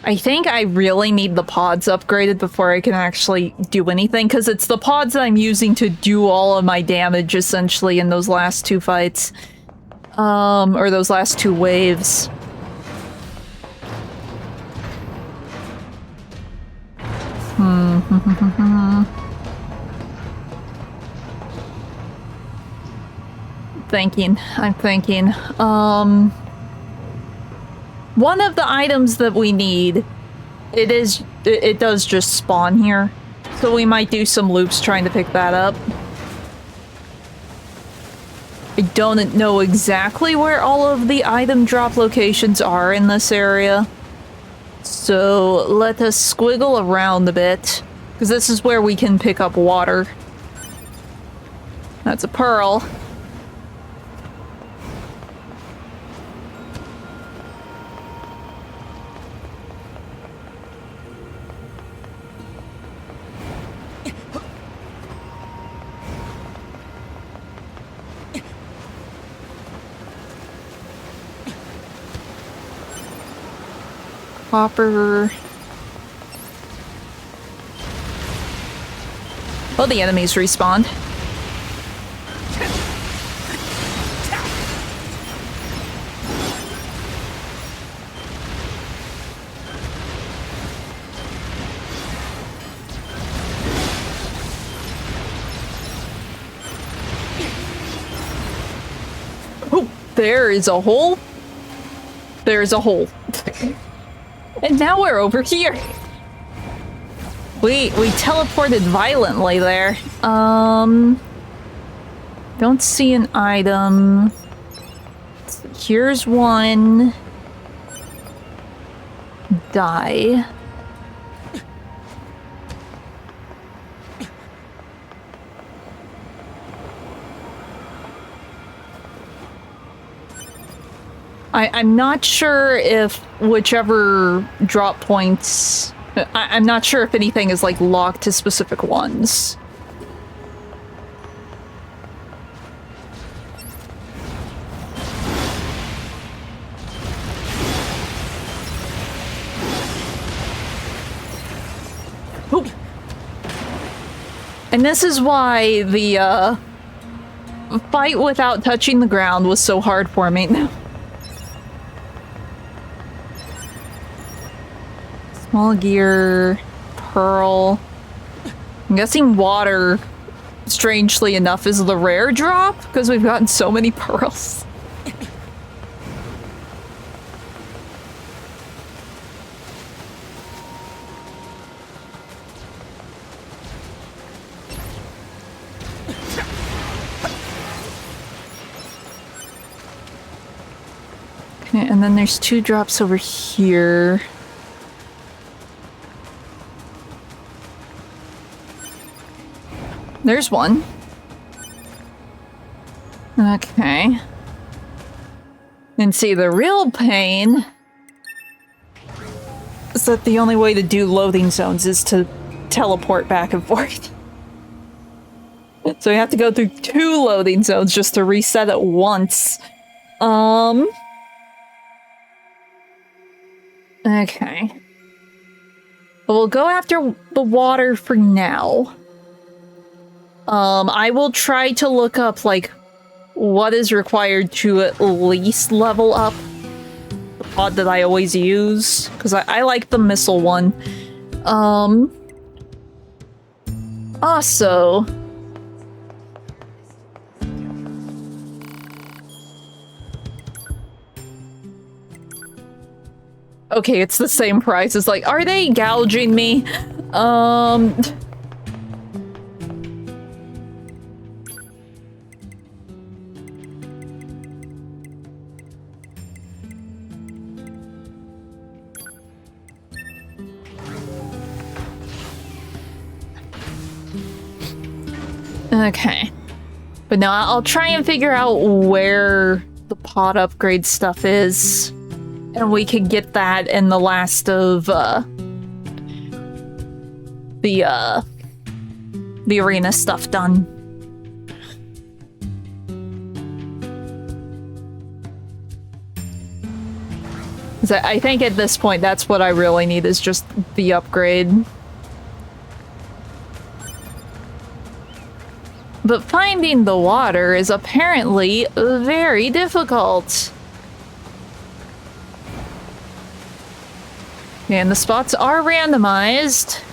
I think I really need the pods upgraded before I can actually do anything, because it's the pods that I'm using to do all of my damage, essentially, in those last two fights. Or those last two waves. I'm thinking. One of the items that we need, it does just spawn here. So we might do some loops trying to pick that up. I don't know exactly where all of the item drop locations are in this area. So let us squiggle around a bit, because this is where we can pick up water. That's a pearl. Hopper. Oh, the enemies respawned. Oh, there is a hole. There's a hole. And now we're over here. We teleported violently there. Don't see an item. Here's one. Die. I'm not sure if whichever drop points... I'm not sure if anything is, like, locked to specific ones. Oop. And this is why the, fight without touching the ground was so hard for me. Small gear, pearl. I'm guessing water, strangely enough, is the rare drop, because we've gotten so many pearls. Okay, and then there's two drops over here. There's one. Okay. And see, the real pain is that the only way to do loading zones is to teleport back and forth. So we have to go through 2 loading zones just to reset it once. Okay. We'll go after the water for now. I will try to look up, like, what is required to at least level up the pod that I always use, because I like the missile one. Also... Okay, it's the same price. It's like, are they gouging me? Okay. But no, I'll try and figure out where the pod upgrade stuff is. And we can get that in the last of, the arena stuff done. So I think at this point, that's what I really need, is just the upgrade. But finding the water is apparently very difficult. And the spots are randomized.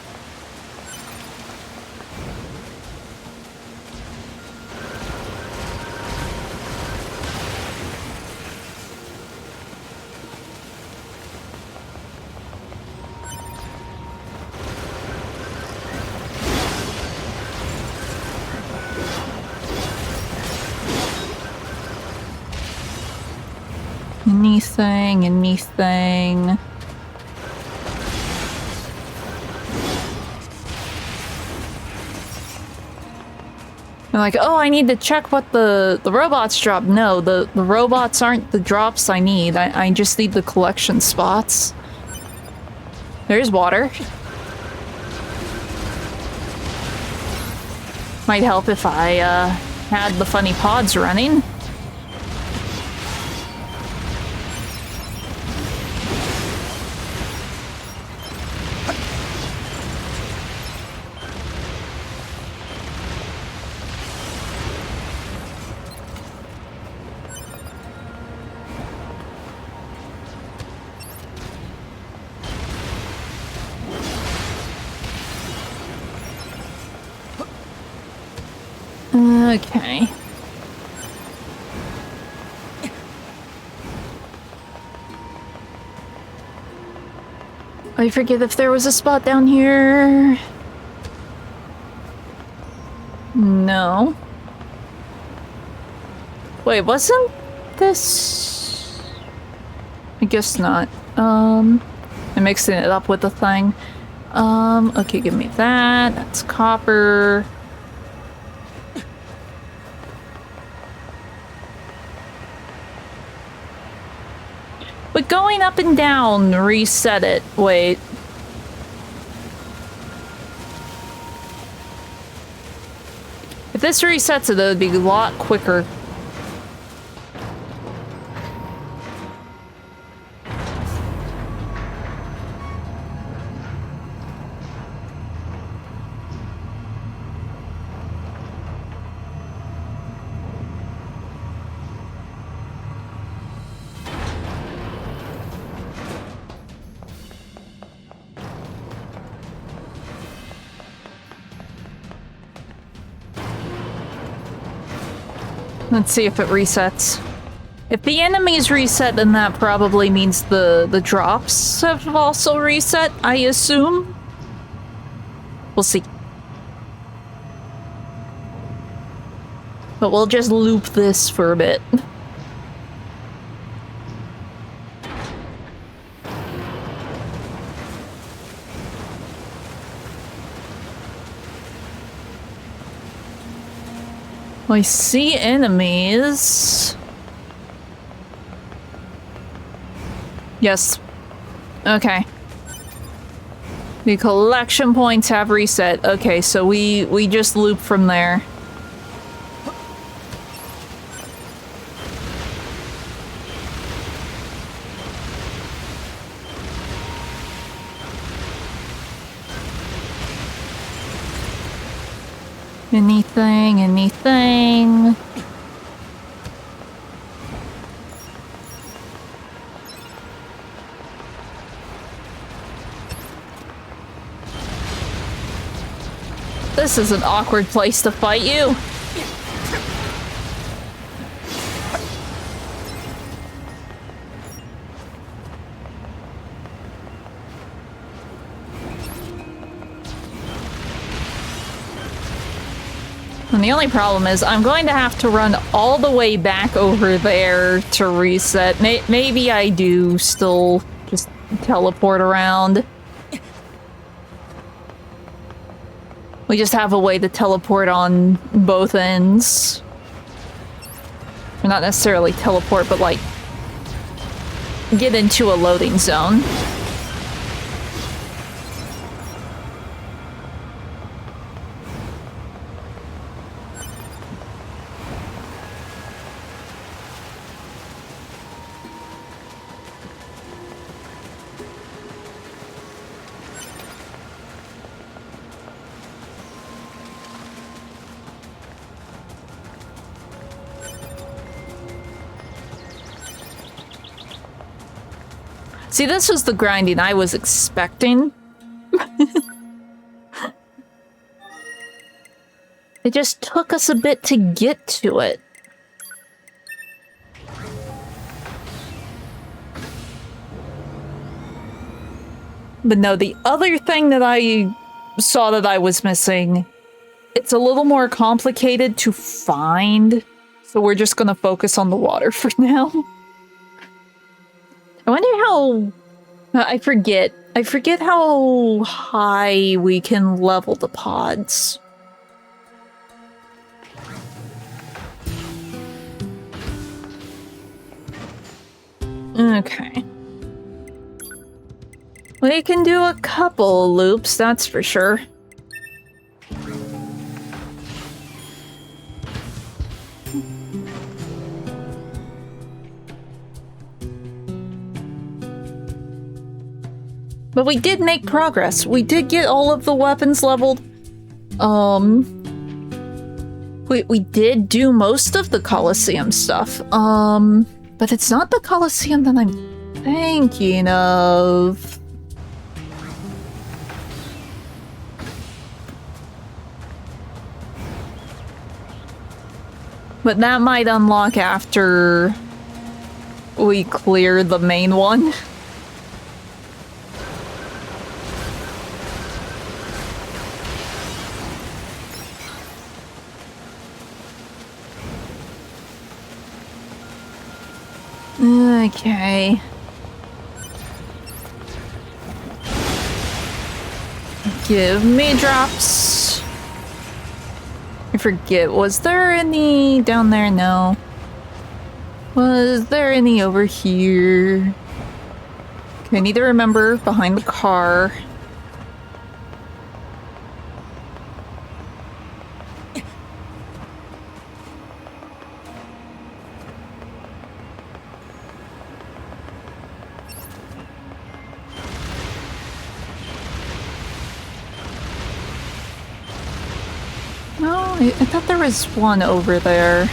Anything. I'm like, oh, I need to check what the robots drop. No, the robots aren't the drops I need. I just need the collection spots. There's water. Might help if I had the funny pods running. Okay. I forget if there was a spot down here. No. Wait, wasn't this... I guess not. I'm mixing it up with the thing. Okay, give me that. That's copper. But going up and down, reset it. Wait. If this resets it, it would be a lot quicker. Let's see if it resets. If the enemies reset, then that probably means the drops have also reset, I assume. We'll see. But we'll just loop this for a bit. I see enemies. Yes. Okay. The collection points have reset. Okay, so we just loop from there. Anything. This is an awkward place to fight you. And the only problem is I'm going to have to run all the way back over there to reset. Maybe I do still just teleport around. We just have a way to teleport on both ends. Or not necessarily teleport, but like get into a loading zone. See, this was the grinding I was expecting. It just took us a bit to get to it. But no, the other thing that I saw that I was missing, it's a little more complicated to find. So we're just gonna focus on the water for now. I wonder how... I forget how high we can level the pods. Okay. We can do a couple loops, that's for sure. But we did make progress. We did get all of the weapons leveled. We did do most of the Colosseum stuff. But it's not the Colosseum that I'm thinking of. But that might unlock after we clear the main one. Okay. Give me drops. I forget, was there any down there? No. Was there any over here? Okay, I need to remember behind the car. I thought there was one over there.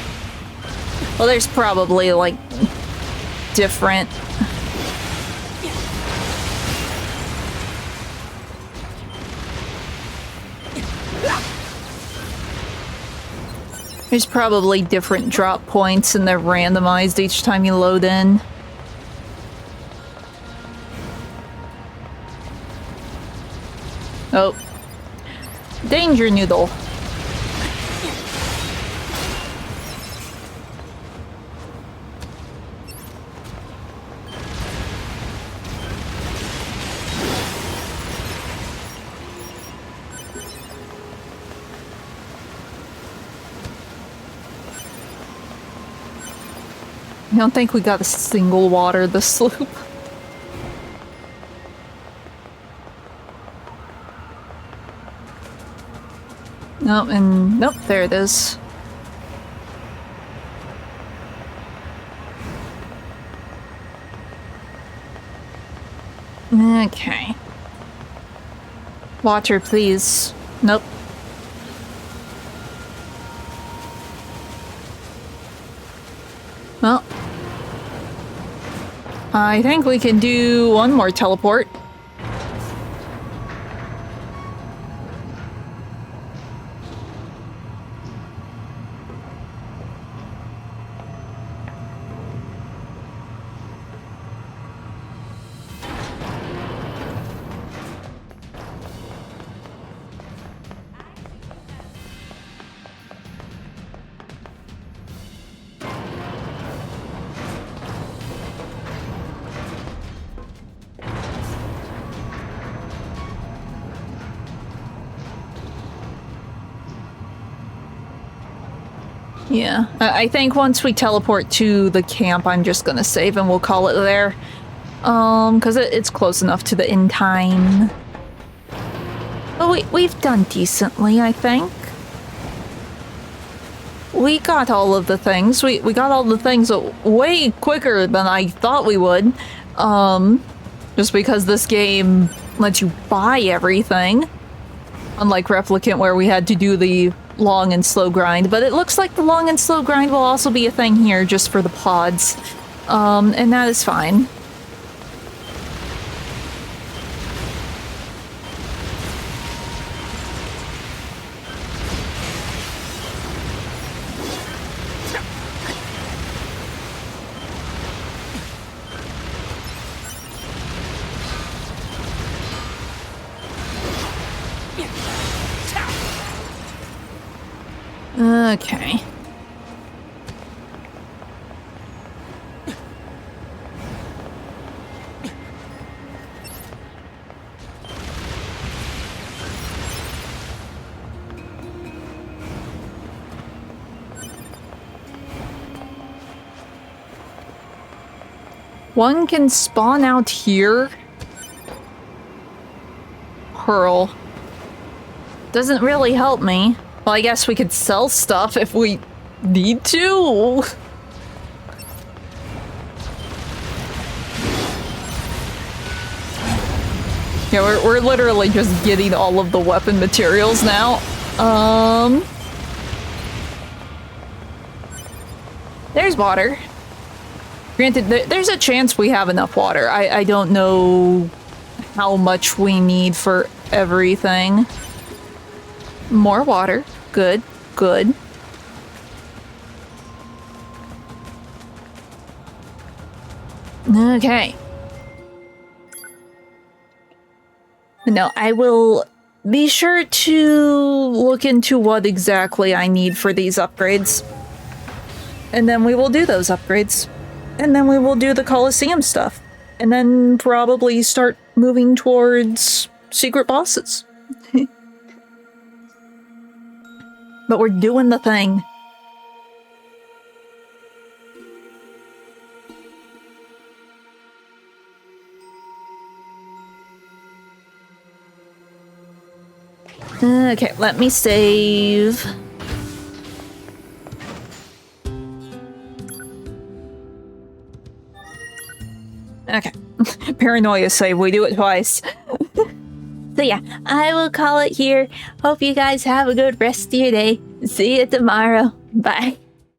Well, there's probably, like, different... There's probably different drop points and they're randomized each time you load in. Oh. Danger noodle. I don't think we got a single water this loop. Nope, and nope, there it is. Okay. Water, please. Nope. Well, I think we can do one more teleport. Yeah, I think once we teleport to the camp, I'm just gonna save and we'll call it there. Because it's close enough to the in time. But we've done decently, I think. We got all of the things. We got all the things way quicker than I thought we would. Just because this game lets you buy everything. Unlike Replicant, where we had to do the long and slow grind, but it looks like the long and slow grind will also be a thing here just for the pods. And that is fine. Okay. One can spawn out here. Pearl. Doesn't really help me. Well, I guess we could sell stuff if we need to. Yeah, we're literally just getting all of the weapon materials now. There's water. Granted, there's a chance we have enough water. I don't know how much we need for everything. More water. Good. Good. Okay. No, I will be sure to look into what exactly I need for these upgrades. And then we will do those upgrades. And then we will do the Colosseum stuff. And then probably start moving towards secret bosses. But we're doing the thing. Okay, let me save. Okay. Paranoia save, we do it twice. So yeah, I will call it here. Hope you guys have a good rest of your day. See you tomorrow. Bye.